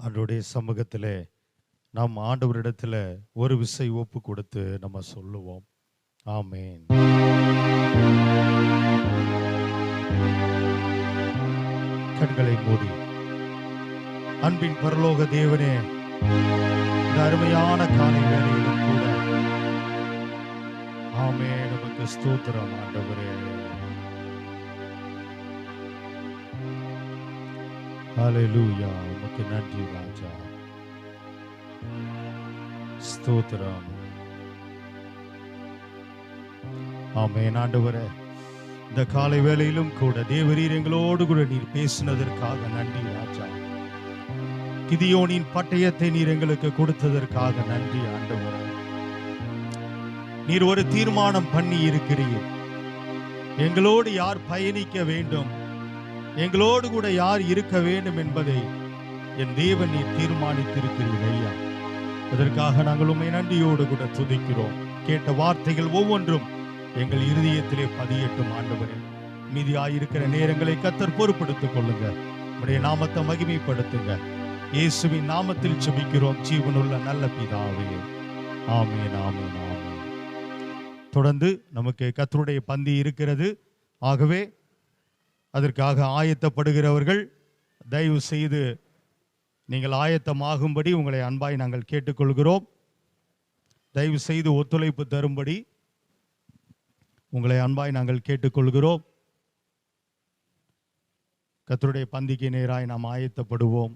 ஆண்டவருடைய சமூகத்தில் நாம் ஆண்டவரிடத்தில் ஒரு விசை ஒப்பு கொடுத்து நம்ம சொல்லுவோம். ஆமென். கண்களை மூடி, அன்பின் பரலோக தேவனே, இந்த அருமையான காலை வேளையிலும் கூட ஆமென், நமக்கு ஸ்தோத்திரம் ஆண்டவரே. ஹல்லேலூயா, உமக்கு நன்றி ராஜா, ஸ்தோத்திரம். ஆமென் ஆண்டவரே, இந்த காலை வேளையிலும் கூட தேவரீர் எங்களோடு கூட நீர் பேசினதற்காக நன்றி ராஜா. கிதியோனின் பட்டயத்தை நீர் எங்களுக்கு கொடுத்ததற்காக நன்றி ஆண்டவரே. நீர் ஒரு தீர்மானம் பண்ணி இருக்கிறீர், எங்களோடு யார் பயணிக்க வேண்டும், எங்களோடு கூட யார் இருக்க வேண்டும் என்பதை என் தேவன் நீர் தீர்மானித்திருக்கிறீர் ஐயா. அதற்காக நாங்கள் உம்மை நன்றியோடு கூட துதிக்கிறோம். கேட்ட வார்த்தைகள் ஒவ்வொன்றும் எங்கள் இருதயத்திலே பதியட்டும் ஆண்டவரே. மீதியாயிருக்கிற நேரங்களை கர்த்தர் பொறுப்படுத்திக் கொள்ளுங்க. உம்முடைய நாமத்தை மகிமைப்படுத்துங்க. இயேசுவின் நாமத்தில் ஜெபிக்கிறோம் ஜீவனுள்ள நல்ல பிதாவே. ஆமென், ஆமென், ஆமென். தொடர்ந்து நமக்கு கர்த்தருடைய பந்தி இருக்கிறது. ஆகவே அதற்காக ஆயத்தப்படுகிறவர்கள் தயவு செய்து நீங்கள் ஆயத்தமாகும்படி உங்களை அன்பாய் நாங்கள் கேட்டுக்கொள்கிறோம். தயவு செய்து ஒத்துழைப்பு தரும்படி உங்களை அன்பாய் நாங்கள் கேட்டுக்கொள்கிறோம். கர்த்தருடைய பந்திக்கு நேராய் நாம் ஆயத்தப்படுவோம்.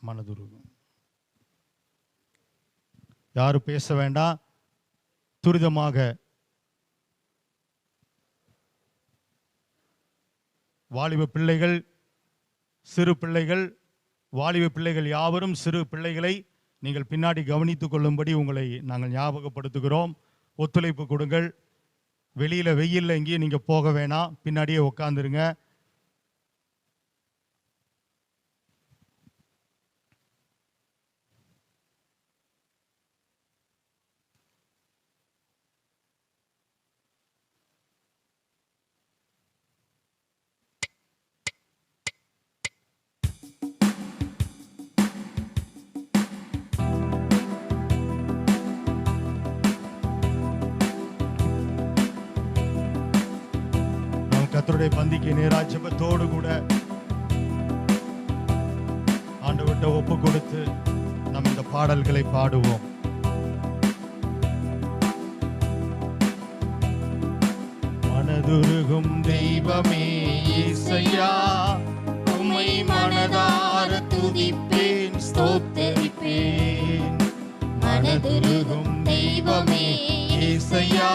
மனதுருகும். யாரும் பேச வேண்டாம். துரிதமாக வாலிப பிள்ளைகள், சிறு பிள்ளைகள், வாலிப பிள்ளைகள் யாவரும் சிறு பிள்ளைகளை நீங்கள் பின்னாடி கவனித்துக் கொள்ளும்படி உங்களை நாங்கள் ஞாபகப்படுத்துகிறோம். ஒத்துழைப்பு கொடுங்கள். வெளியில வெயில்ல எங்கேயும் நீங்க போக வேணாம், பின்னாடியே உட்காந்துருங்க. கர்த்தருடைய பந்திக்கு நேரா ஜெபத்தோடு கூட ஆண்டவர்கிட்ட ஒப்பு கொடுத்து நாம் இந்த பாடல்களை பாடுவோம். மனதுருகும் தெய்வமே இயேசையா, உம்மை மனதார துதிப்பேன் ஸ்தோத்தரிப்பேன். மனதுருகும் தெய்வமே இயேசையா,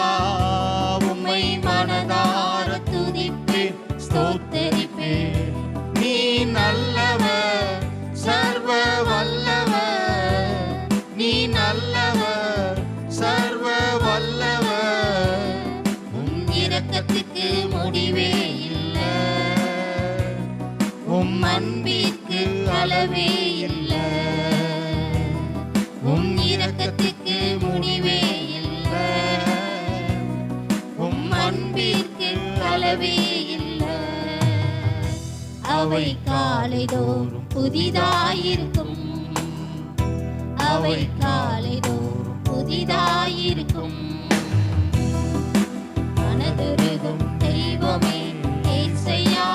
உம்மை மனதார துதிப்பேன் ஸ்தோத்தரிப்பேன். நீ நல்லவர், சர்வ வல்லவர், நீ நல்லவர், சர்வ வல்லவர். உம் இரக்கத்துக்கு முடிவே இல்லை, உம் அன்பிற்கு அளவே இல்லை. உம் இரக்கத்துக்கு முடிவே இல்லை, உம் அன்பிற்கு அளவே இல்லை. அவை காலைதோறும் புதிதாயிருக்கும், அவை காலைதோறும் புதிதாயிருக்கும். மனதுருகும் தெய்வமே இயேசையா,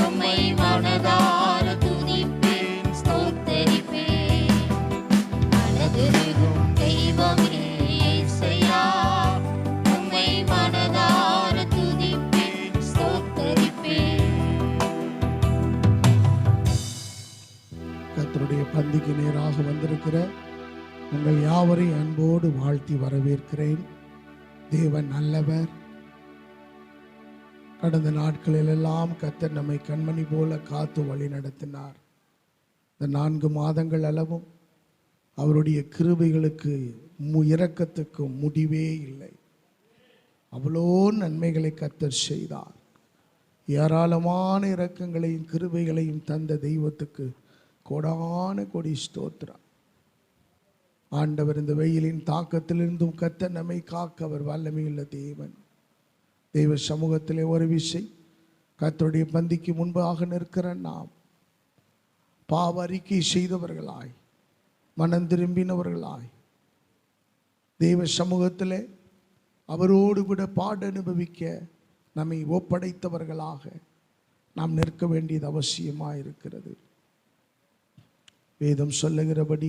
உம்மை மனதார துதிப்பேன் ஸ்தோத்தரிப்பேன். மனதுருகும் தெய்வமே இயேசையா, உம்மை மனதார துதிப்பேன் ஸ்தோத்தரிப்பேன். கர்த்தருடைய பந்திக்கு நேராக வந்திருக்கிற உங்கள் யாவரையும் அன்போடு வாழ்த்தி வரவேற்கிறேன். தேவன் நல்லவர். கடந்த நாட்களில் எல்லாம் கர்த்தர் நம்மை கண்மணி போல காத்து வழி நடத்தினார். இந்த 4 மாதங்கள் அளவும் அவருடைய கிருபைகளுக்கு இரக்கத்துக்கு முடிவே இல்லை. அவ்வளோ நன்மைகளை கர்த்தர் செய்தார். ஏராளமான இரக்கங்களையும் கிருபைகளையும் தந்த தெய்வத்துக்கு கோடான கோடி ஸ்தோத்திரம். ஆண்டவர் இந்த வெயிலின் தாக்கத்திலிருந்தும் கர்த்தர் நம்மை காக்க அவர் வல்லமையுள்ள தேவன். தெய்வ சமூகத்திலே ஒரு விஷயம், கர்த்தருடைய பந்திக்கு முன்பாக நிற்கிற நாம் பாவ அறிக்கை செய்தவர்களாய், மனம் திரும்பினவர்களாய், தெய்வ சமூகத்திலே அவரோடு கூட பாட அனுபவிக்க நம்மை ஒப்படைத்தவர்களாக நாம் நிற்க வேண்டியது அவசியமாக இருக்கிறது. வேதம் சொல்லுகிறபடி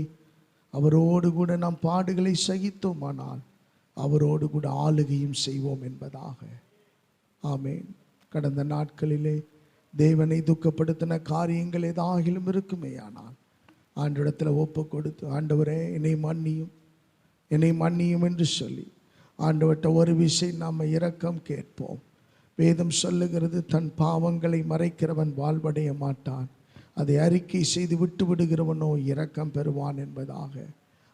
அவரோடு கூட நாம் பாடுகளை சகித்தோமானால் அவரோடு கூட ஆளுகையும் செய்வோம் என்பதாக. ஆமேன். கடந்த நாட்களிலே தேவனை துக்கப்படுத்தின காரியங்கள் ஏதாகிலும் இருக்குமேயானால் ஆண்டவரிடத்தில் ஒப்பு கொடுத்து, ஆண்டவரே என்னை மன்னியும், என்னை மன்னியும் என்று சொல்லி ஆண்டவர்கிட்ட ஒரு விஷயம் நாம் இரக்கம் கேட்போம். வேதம் சொல்லுகிறது, தன் பாவங்களை மறைக்கிறவன் வாழ்வடைய மாட்டான், அதை அறிக்கை செய்து விட்டு விடுகிறவனோ இரக்கம் பெறுவான் என்பதாக.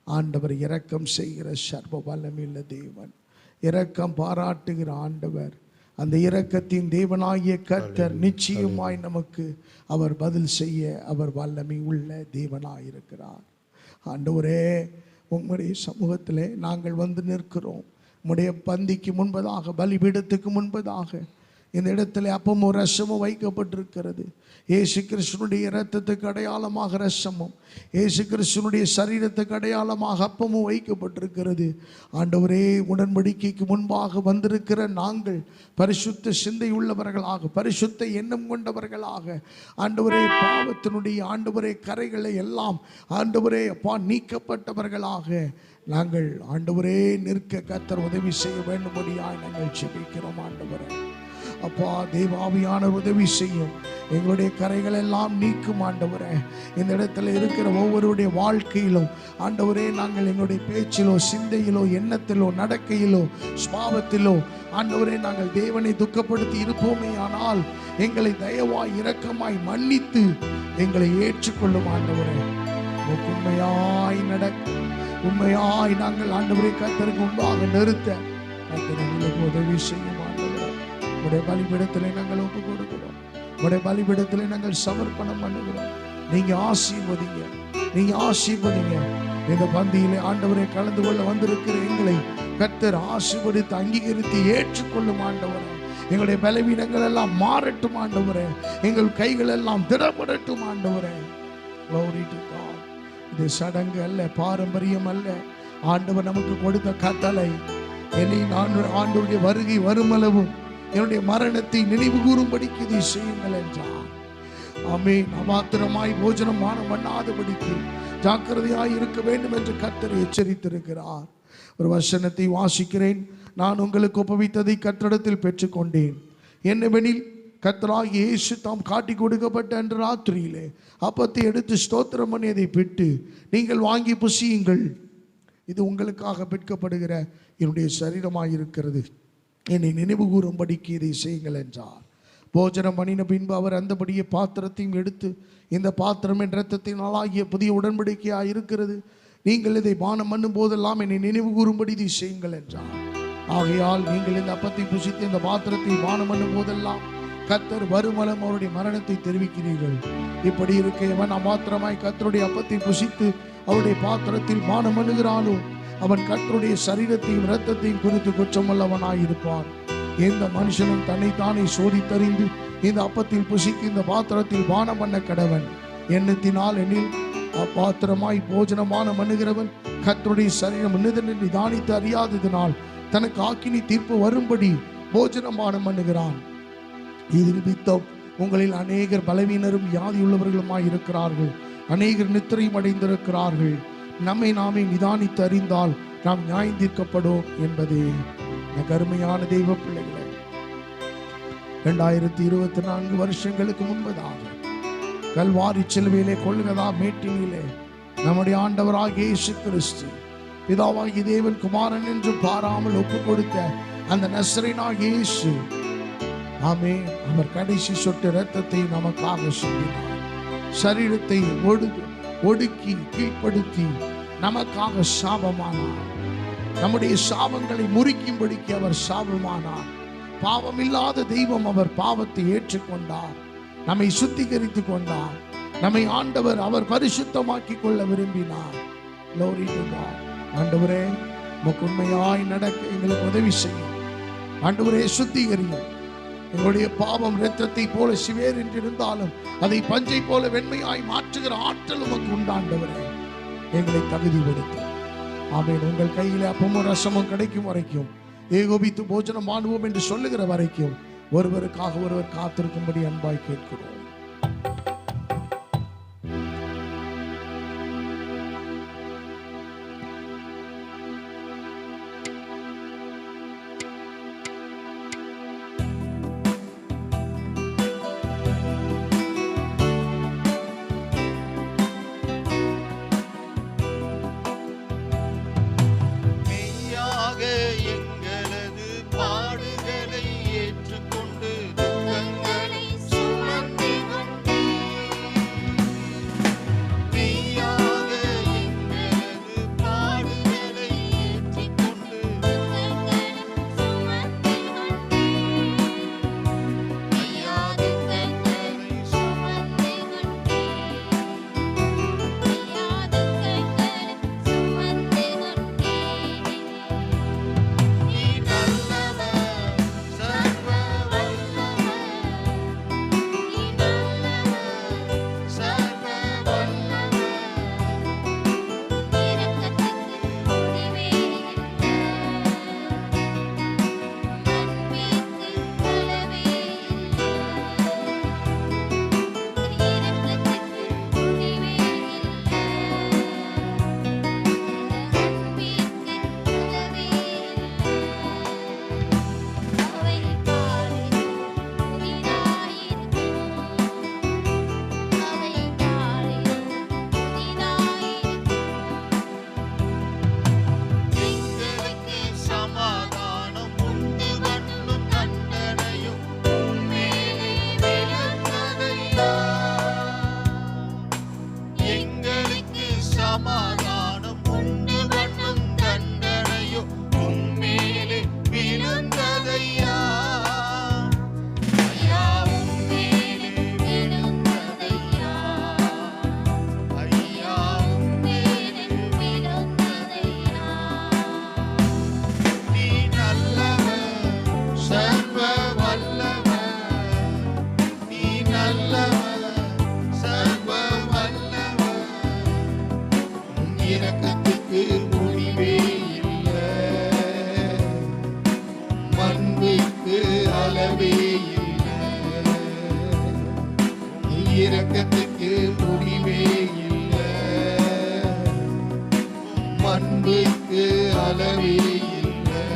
ஆண்டவர் இரக்கம் செய்கிற சர்வ வல்லமையுள்ள தேவன், இரக்கம் பாராட்டுகிற ஆண்டவர். அந்த இரக்கத்தின் தேவனாகிய கர்த்தர் நிச்சயமாய் நமக்கு அவர் பதில் செய்ய அவர் வல்லமை உள்ள தேவனாயிருக்கிறார். ஆண்டவரே, உம்முடைய சமூகத்திலே நாங்கள் வந்து நிற்கிறோம். உம்முடைய பந்திக்கு முன்பதாக, பலிபீடத்துக்கு முன்பதாக இந்த இடத்துல அப்பமும் ரசமும் வைக்கப்பட்டிருக்கிறது. இயேசு கிறிஸ்துனுடைய இரத்தத்துக்கு அடையாளமாக ரசமும், இயேசு கிறிஸ்துனுடைய சரீரத்துக்கு அடையாளமாக அப்பமும் வைக்கப்பட்டிருக்கிறது. ஆண்டவரே, உடன்படிக்கைக்கு முன்பாக வந்திருக்கிற நாங்கள் பரிசுத்த சிந்தை உள்ளவர்களாக, பரிசுத்த எண்ணம் கொண்டவர்களாக, ஆண்டவரே, பாவத்தினுடைய ஆண்டவரே கரைகளை எல்லாம் ஆண்டவரே அப்பா நீக்கப்பட்டவர்களாக நாங்கள் ஆண்டவரே நிற்க கர்த்தர் உதவி செய்ய வேண்டும்படியாய் நாங்கள் ஜெபிக்கிறோம். ஆண்டவரே அப்பா, தேவாவியான உதவி செய்யும், எங்களுடைய கரைகள் எல்லாம் நீக்கும். ஆண்டவரே, இந்த இடத்துல இருக்கிற ஒவ்வொருடைய வாழ்க்கையிலும் ஆண்டவரே, நாங்கள் எங்களுடைய பேச்சிலோ, சிந்தையிலோ, எண்ணத்திலோ, நடக்கையிலோ, சுபாவத்திலோ ஆண்டவரே நாங்கள் தேவனை துக்கப்படுத்தி இருப்போமே ஆனால் எங்களை தயவாய் இரக்கமாய் மன்னித்து எங்களை ஏற்றுக்கொள்ளும். ஆண்டவரே, உண்மையாய் நடக்க, உண்மையாய் நாங்கள் ஆண்டவரே கர்த்தருக்கு முன்பாக நிறுத்த கர்த்தர் எங்களுக்கு உதவி செய்யும். உடைய பலிபீடத்திலே நாங்கள் ஒப்பு கொடுக்கிறோம். உடைய பலிபீடத்திலே நாங்கள் சமர்ப்பணம் பண்ணுகிறோம். நீங்க ஆசீர்வதிங்க, நீங்க ஆசீர்வதிங்க. இந்த பந்தியிலே ஆண்டவரை கலந்து கொள்ள வந்திருக்கிற எங்களை கர்த்தர் ஆசீர்வதித்து அங்கீகரித்து ஏற்றுக்கொள்ளும். ஆண்டவரே, எங்களுடைய பலவீனங்கள் எல்லாம் மாறட்டும். ஆண்டவரே, எங்கள் கைகள் எல்லாம் திடப்படட்டும். ஆண்டவரே, glory to God. இது சடங்கு அல்ல, பாரம்பரியம் அல்ல. ஆண்டவர் நமக்கு கொடுத்த கட்டளை, ஆண்டவருடைய வருகை வருமளவும் என்னுடைய மரணத்தை நினைவு கூறும்படிக்கு இதை செய்யுங்கள் என்றார். ஆமென். அமாத்திரமாய் போஜனம் மானம் பண்ணாதபடிக்கு ஜாக்கிரதையாய் இருக்க வேண்டும் என்று கர்த்தர் எச்சரித்திருக்கிறார். ஒரு வசனத்தை வாசிக்கிறேன். நான் உங்களுக்கு ஒப்புவித்ததை கர்த்தரிடத்தில் பெற்றுக்கொண்டேன். என்னவெனில், கர்த்தராகிய இயேசு தாம் காட்டி கொடுக்கப்பட்ட அன்று ராத்திரியிலே அப்பத்தை எடுத்து ஸ்தோத்திரம் பண்ணி அதை பிட்டு, நீங்கள் வாங்கி புசியுங்கள், இது உங்களுக்காக பிற்கப்படுகிற என்னுடைய சரீரமாயிருக்கிறது, என்னை நினைவு கூறும்படிக்கு இதை செய்யுங்கள் என்றார். போஜனம் பண்ணின பின்பு அவர் அந்தபடியே பாத்திரத்தையும் எடுத்து, இந்த பாத்திரம் என் இரத்தத்தினால் ஆகிய புதிய உடன்படிக்கையாக இருக்கிறது, நீங்கள் இதை பானம் பண்ணும் போதெல்லாம் என்னை நினைவு கூறும்படி இதை செய்யுங்கள் என்றார். ஆகையால் நீங்கள் இந்த அப்பத்தை புசித்து இந்த பாத்திரத்தை பானம் பண்ணும் போதெல்லாம் கர்த்தர் வருமளவும் அவருடைய மரணத்தை தெரிவிக்கிறீர்கள். இப்படி இருக்க எவன் அமாத்திரமாய் கர்த்தருடைய அப்பத்தை புசித்து அவருடைய பாத்திரத்தில் பானம் பண்ணுகிறானோ அவன் கர்த்தருடைய சரீரத்தையும் இரத்தத்தையும் குறித்து குற்றமுள்ளவனாயிருப்பான். எந்த மனுஷனும் தன்னைத்தானே சோதித்தறிந்து இந்த அப்பத்தில் புசிக்கு இந்த பாத்திரத்தில் பானம் பண்ண கடவன். எண்ணத்தினால் எண்ணில் அப்பாத்திரமாய் போஜனமான பண்ணுகிறவன் கர்த்தருடைய சரீரம் இன்னதென்று நிதானித்து அறியாததினால் தனக்கு ஆக்கினி தீர்ப்பு வரும்படி போஜனமான பண்ணுகிறான். இது நிமித்தம் உங்களில் அநேகர் பலவீனரும் வியாதி உள்ளவர்களுமாய் இருக்கிறார்கள், அநேகர் நித்திரையும் அடைந்திருக்கிறார்கள். நம்மை நாமே நிதானித்து அறிந்தால் நாம் நியாயம் தீர்க்கப்படும் என்பதே. கருமையான தெய்வ பிள்ளைகளை, 2024 வருஷங்களுக்கு முன்பதாக கல்வாரி சிலுவையிலே கொள்கதா மேட்டினிலே நம்முடைய ஆண்டவராகிய இயேசு கிறிஸ்து பிதாவாகிய தேவன் குமாரன் என்று பாராமல் ஒப்பு கொடுத்த அந்த நசரேயனாகிய இயேசு, ஆமென், அவர் கடைசி சொட்டு இரத்தத்தை நமக்காக சிந்தினார். சரீரத்தை ஒடுக்கி கீழ்ப்படுத்தி நமக்காக சாபமானார். நம்முடைய சாபங்களை முறிக்கும்படிக்கு அவர் சாபமானார். பாவமில்லாத தெய்வம் அவர் பாவத்தை ஏற்றுக்கொண்டார், நம்மை சுத்திகரித்து கொண்டார். நம்மை ஆண்டவர் அவர் பரிசுத்தமாக்கி கொள்ள விரும்பினார். Glory to God. ஆண்டவரே, உமக்கு உண்மையாய் நடக்க எங்களுக்கு உதவி செய்யும். ஆண்டவரே, சுத்திகரியும். எங்களுடைய பாவம் இரத்தத்தை போல சிவேர் என்றிருந்தாலும் அதை பஞ்சை போல வெண்மையாய் மாற்றுகிற ஆற்றல் உமக்கு உண்டாண்டவரே, எங்களை தகுதிப்படுத்தும். ஆமென். உங்கள் கையில அப்பமும் ரசமும் கிடைக்கும் வரைக்கும், ஏகோபித்து போஜனம் பண்ணுவோம் என்று சொல்லுகிற வரைக்கும் ஒருவருக்காக ஒருவர் காத்திருக்கும்படி அன்பாய் கேட்கிறோம். எங்களது பாடுகளை ஏற்றுக்கொண்டு துக்கங்களை சுமந்து சமாதானம் உண்டு பண்ணும் தண்டனையோ உம்மேலே விழுந்ததையா. ஐயா உம்மேலே விழுந்ததையா. ஐயா உம்மேலே விழுந்ததையா. நீ நல்லவர், சர்வ வல்லவர். நீ நல்லவர், சர்வ வல்லவர். உம் இரக்கத்துக்கு முடிவே இல்லை, உம் அன்புக்கு அளவே இல்லை. உம் இரக்கத்துக்கு முடிவே இல்லை, உம் அன்புக்கு அளவே இல்லை.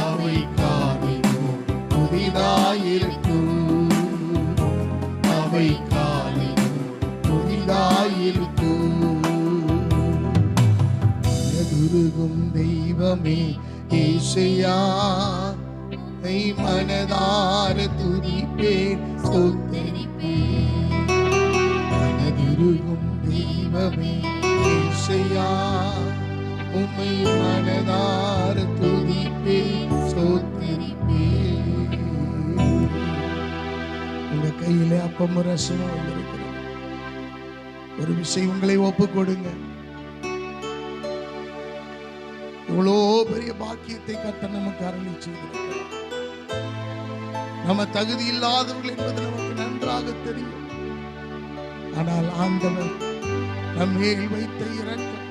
அவை காலைதோறும் புதிதாயிருக்கும், அவை காலைதோறும் புதிதாயிருக்கும். எதுருகும் தெய்வமே ஏசையா, உம்மை மனதார துதிப்பேன் ஸ்தோத்திரிப்பேன். மனதுருகும் தெய்வமே ஏசையா, உம்மை மனதார துதிப்பேன் ஸ்தோத்திரிப்பேன். உங்க கையிலே அப்பமும் ரசமும் வந்திருக்கிறது. ஒரு விஷயம் உங்களை ஒப்பு கொடுங்க. இவ்வளோ பெரிய பாக்கியத்தை கர்த்தர் நமக்கு அருளி செய்திருக்கிறார். நம்ம தகுதி இல்லாதவர்கள் என்பது நமக்கு நன்றாக தெரியும். ஆனால் ஆண்டவர் நம்மேல் வைத்த இரக்கம்,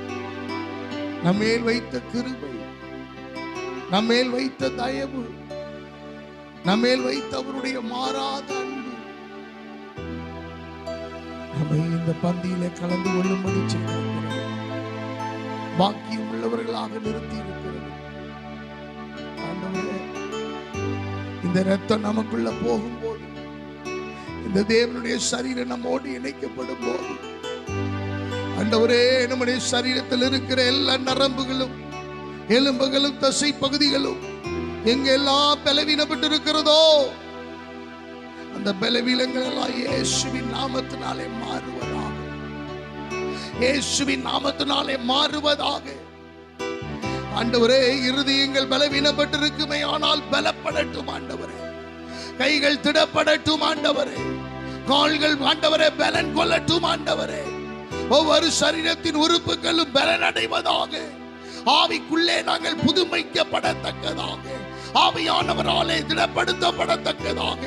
நம்மேல் வைத்த கிருபை, நம்மேல் வைத்த தயவு, நம்மேல் வைத்த அவருடைய மாறாத அன்பு நம்மை இந்த பந்தியிலே கலந்து கொள்ளும்படி செய்திருக்கிறது. பாக்கியம் உள்ளவர்களாக நிறுத்தி இருக்கிறது. ஆண்டவரே, இந்த இரத்தம் நமக்குள்ள போகும்போது, இந்த தேவனுடைய சரீரம் நம்மோடு இணைக்கப்படும் போது, ஆண்டவரே, நம்முடைய சரீரத்தில் இருக்கிற எல்லா நரம்புகளும், எலும்புகளும், தசை பகுதிகளும் எங்கெல்லாம் பலவீனப்பட்டு இருக்கிறதோ, அந்த பலவீனங்கள் எல்லாம் இயேசுவின் நாமத்தினாலே மாறுவதாக, இயேசுவின் நாமத்தினாலே மாறுவதாக. ஆண்டவரே, இருதயங்கள் பலவீனப்பட்டிருக்குமே, ஆனால் பலப்படட்டும் ஆண்டவரே. கைகள் திடப்படட்டும் ஆண்டவரே. கால்கள் ஆண்டவரே பலன் கொள்ளட்டும் ஆண்டவரே. ஒவ்வொரு சரீரத்தின் உறுப்புகளும் பலன் அடைவதாக. ஆவிக்குள்ளே நாங்கள் புதுமைக்கப்படத்தக்கதாக, ஆவியானவராலே திடப்படுத்தப்படத்தக்கதாக,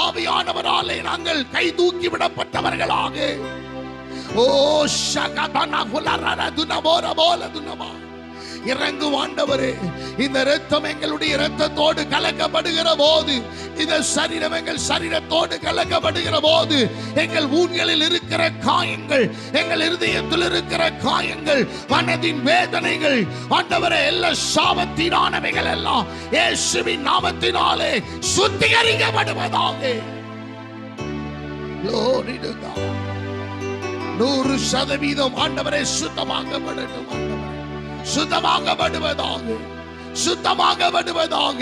ஆவியானவராலே நாங்கள் கை தூக்கி விடப்பட்டவர்களாக. ஓ ஷகபனா குலரர துனபோர போல துனமா இறங்கும் ஆண்டவரே. இந்த இரத்தம் எங்களுடைய இரத்தத்தோடு கலக்கப்படுகிற போது, இந்த சரீரம் எங்கள் சரீரத்தோடு கலக்கப்படுகிற போது, எங்கள் ஊன்களில் இருக்கிற காயங்கள், எங்கள் இருதயத்தில் இருக்கிற காயங்கள், மனதின் வேதனைகள் ஆண்டவரே, எல்லா சாபத்தினானவைகள் எல்லாம் இயேசுவின் நாமத்தினாலே சுத்திகரிக்கப்படுவதாக. 100% ஆண்டவரே சுத்தமாக்கப்படட்டும் ஆண்டவரே, சுத்தமாகப்படுவதாக, சுத்தமாகப்படுவதாக.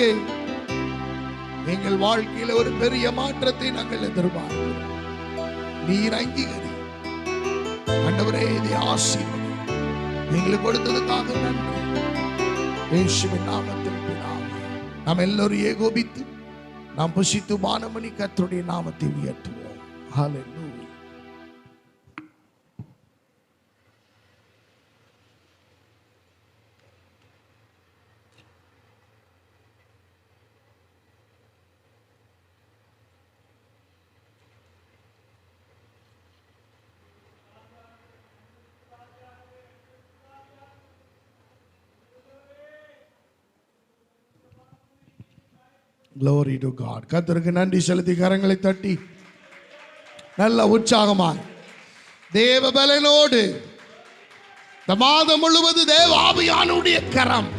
எங்கள் வாழ்க்கையில ஒரு பெரிய மாற்றத்தை நாங்கள் எதிர்பார்க்கிறோம். நீர் அங்கீகரி ஆண்டவரே, இதை ஆசீர்வதி. எங்களுக்கு கொடுத்ததுக்காக நன்றி. இயேசுவின் நாமத்தில் பிதாவே. நாம் எல்லோரும் ஏகோபித்து நாம் புசித்து பானமணி கர்த்தருடைய நாமத்தை உயர்த்துவோம். ஹல்லேலூயா. Glory to God. கர்த்தருக்கு நன்றி செலுத்தி கரங்களை தட்டி நல்ல உற்சாகமாக தேவ பலனோடு இந்த மாதம் முழுவதும் தேவ ஆவியானுடைய கரம்,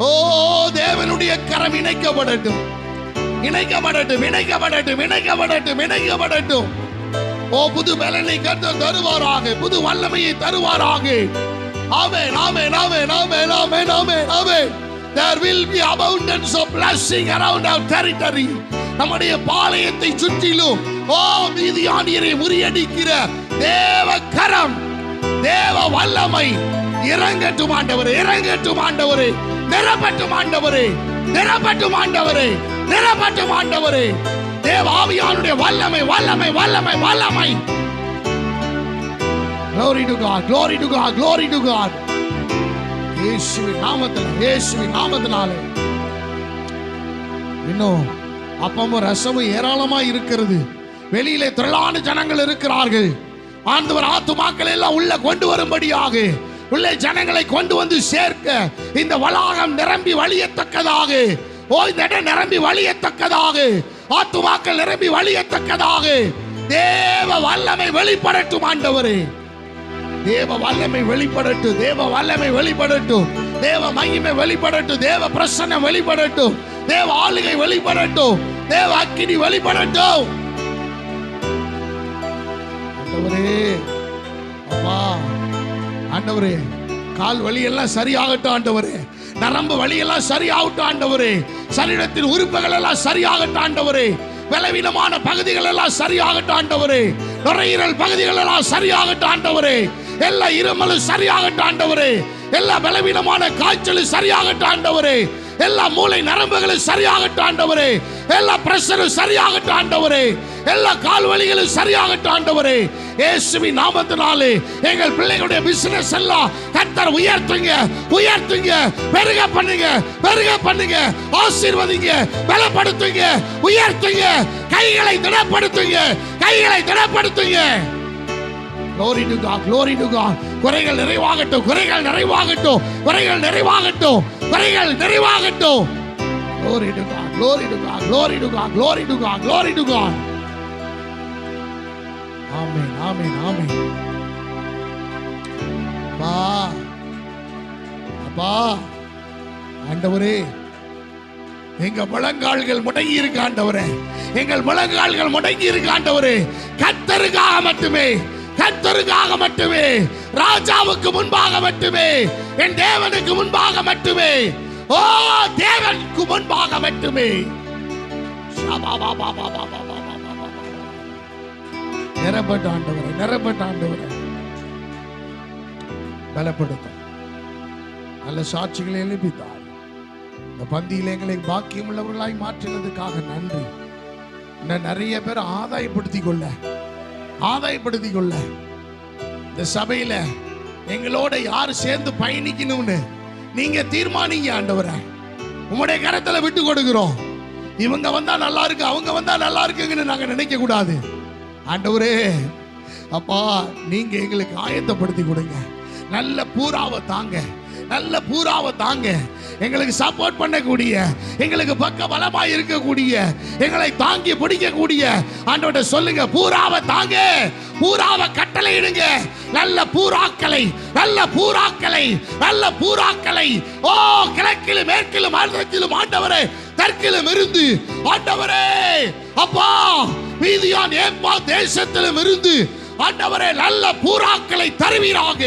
ஓ தேவனுடைய கரம் இணைக்கப்படட்டும், இணைக்கப்படட்டும், இணைக்கப்படட்டும், இணைக்கப்படட்டும், இணைக்கப்படட்டும். ஓ புது பலனை கர்த்தர் தருவாராக, புது வல்லமையை தருவாராக. ஆமென், ஆமென், ஆமென், ஆமென், ஆமென், ஆமென், ஆமென். There will be abundance of blessing around our territory. நம்முடைய பாளையத்தை சுற்றிலும் ஓ மீதியானியரை முறியடிக்கிற தேவ கரம் தேவ வல்லமை இறங்கட்டும் ஆண்டவரே, இறங்கட்டும் ஆண்டவரே, நிரப்பட்டும் ஆண்டவரே, நிரப்பட்டும் ஆண்டவரே, நிரப்பட்டும் ஆண்டவரே. தேவ ஆவியானுடைய வல்லமை, வல்லமை, வல்லமை, வல்லமை. Glory to God, glory to God, glory to God. இயேசுவின் நாமத்தில், இயேசுவின் நாமத்தினாலே. இன்னும் அப்பமும் ரசமும் ஏராளமா இருக்கிறது. வெளியிலே திரளான ஜனங்கள் இருக்கிறார்கள். ஆண்டவர் ஆத்துமாக்கள் எல்லாம் உள்ள கொண்டு வரும்படியாக, உள்ளே ஜனங்களை கொண்டு வந்து சேர்க்க இந்த வளாகம் நிரம்பி வழியத்தக்கதாக, இந்த இடம் நிரம்பி வழியத்தக்கதாக, ஆத்துமாக்கள் நிரம்பி வழியத்தக்கதாக தேவ வல்லமை வெளிப்படட்டும் ஆண்டவரே. தேவ வல்லமை வெளிப்படட்டும், தேவ வல்லமை வெளிப்படட்டும், தேவ மகிமை வெளிப்படட்டும், தேவ பிரசன்னம் வெளிப்படட்டும், தேவ ஆளுகை வெளிப்படட்டும், தேவ அக்கினி வெளிப்படட்டும் ஆண்டவரே. அப்பா ஆண்டவரே, கால் வலி எல்லாம் சரியாகட்டும் ஆண்டவரே, நரம்பு வலி எல்லாம் சரியாகட்டும் ஆண்டவரே, சரீரத்தின் உறுப்புகள் எல்லாம் சரியாகட்டும் ஆண்டவரே, பலவீனமான பகுதிகள் எல்லாம் சரியாகட்டும் ஆண்டவரே, நுரையீரல் பகுதிகள் எல்லாம் சரியாகட்டும் ஆண்டவரே, எல்லா இருமலும் சரியாகட்டும் ஆண்டவரே, எல்லா பலவீனமான காய்ச்சலும் சரியாகட்டும் ஆண்டவரே, எல்லா மூளை நரம்புகளும் சரியாகட்டும் ஆண்டவரே, எல்லா பிரஷரும் சரியாகட்டும் ஆண்டவரே, எல்லா கால் வலிகளும் சரியாகட்டும் ஆண்டவரே. இயேசுவின் நாமத்தினாலே எங்கள் பிள்ளைகளுடைய பிசினஸ் எல்லாம் கர்த்தர் உயர்த்துங்க, உயர்த்துங்க, பெருக பண்ணுங்க, பெருக பண்ணுங்க, ஆசீர்வதிங்க, பலப்படுத்துங்க, உயர்த்துங்க, கைகளை திடப்படுத்துங்க, கைகளை திடப்படுத்துங்க. Glory to God, glory to God. குறைகள் நிறைவாகட்டும், குறைகள் நிறைவாகட்டும், குறைகள் நிறைவாகட்டும், குறைகள் நிறைவாகட்டும். Glory to God, glory to God, glory to God, glory to God, glory to God. Amen, amen, amen. அப்பா, அப்பா ஆண்டவரே, எங்க முழங்கால்கள் முடங்கி இருக்க ஆண்டவரே, எங்கள் முழங்கால்கள் முடங்கி இருக்க ஆண்டவரே, கர்த்தருக்காக மட்டுமே, கர்த்தருக்காக மட்டுமே, ராஜாவுக்கு முன்பாக மட்டுமே, என் தேவனுக்கு முன்பாக மட்டுமே, ஓ தேவனுக்கு முன்பாக மட்டுமே. நிரப்பட்ட ஆண்டவரே, நிரப்பட்ட ஆண்டவரே, பலப்படுத்தும், நல்ல சாட்சிகளை எழுப்பித்தார். இந்த பந்தியில் எங்களை பாக்கியம் உள்ளவர்களாய் மாற்றினதுக்காக நன்றி. இன்னும் நிறைய பேர் ஆதாயப்படுத்திக் கொள்ள இந்த சபையில எங்களோட யாரு சேர்ந்து பயணிக்கணும்னு நீங்க தீர்மானிங்க ஆண்டவரே. உங்களுடைய கரத்துல விட்டு கொடுக்கிறோம். இவங்க வந்தா நல்லா இருக்கு, அவங்க வந்தா நல்லா இருக்குங்கன்னு நாங்க நினைக்க கூடாது ஆண்டவரே. அப்பா நீங்க எங்களுக்கு ஆயத்தப்படுத்தி கொடுங்க. நல்ல பூராவை தாங்க, நல்ல பூராவை தாங்க. எங்களுக்கு சப்போர்ட் பண்ணக்கூடிய, எங்களுக்கு பக்க பலமாய் இருக்கக்கூடிய, எங்களை தாங்கி பிடிக்கக்கூடிய ஆண்டவர்ட்ட சொல்லுங்க, பூராவை தாங்க, பூராவை கட்டளையிடுங்க. நல்ல பூராக்களை, நல்ல பூராக்களை, நல்ல பூராக்களை, ஓ கிழக்கிலும் மேற்கிலும் ஆந்திரத்திலும் ஆண்டவரே, தெற்கிலும் இருந்து ஆண்டவரே, அப்பா மீதியான் ஏம்பா தேசத்திலும் இருந்து ஆண்டவரே நல்ல பூராக்களை தருவீராக.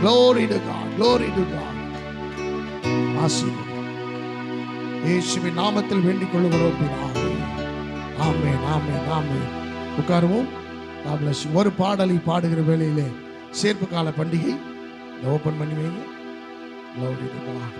Glory to God, glory to God. இயேசுவின் நாமத்தில் வேண்டிக் கொள்கிறோம் பிதாவே. ஆமென், ஆமென், ஆமென். உட்காருவோம். God bless you. ஒரு பாடலை பாடுகிற வேளையிலே சேர்ப்பு கால பண்டிகை ஓபன் பண்ணி வைங்க. Glory to God.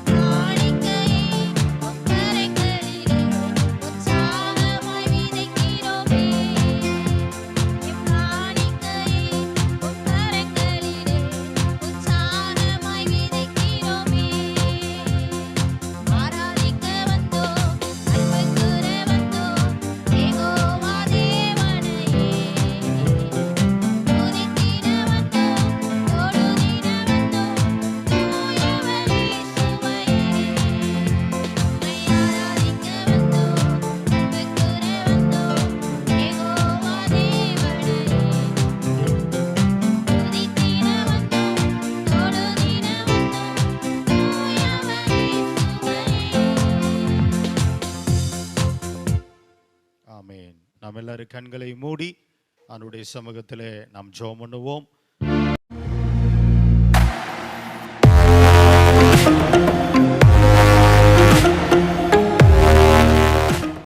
காணிக்கையை நாம் எல்லாரும் கண்களை மூடி அவனுடைய சமூகத்திலே நாம் ஜெபம் பண்ணுவோம்.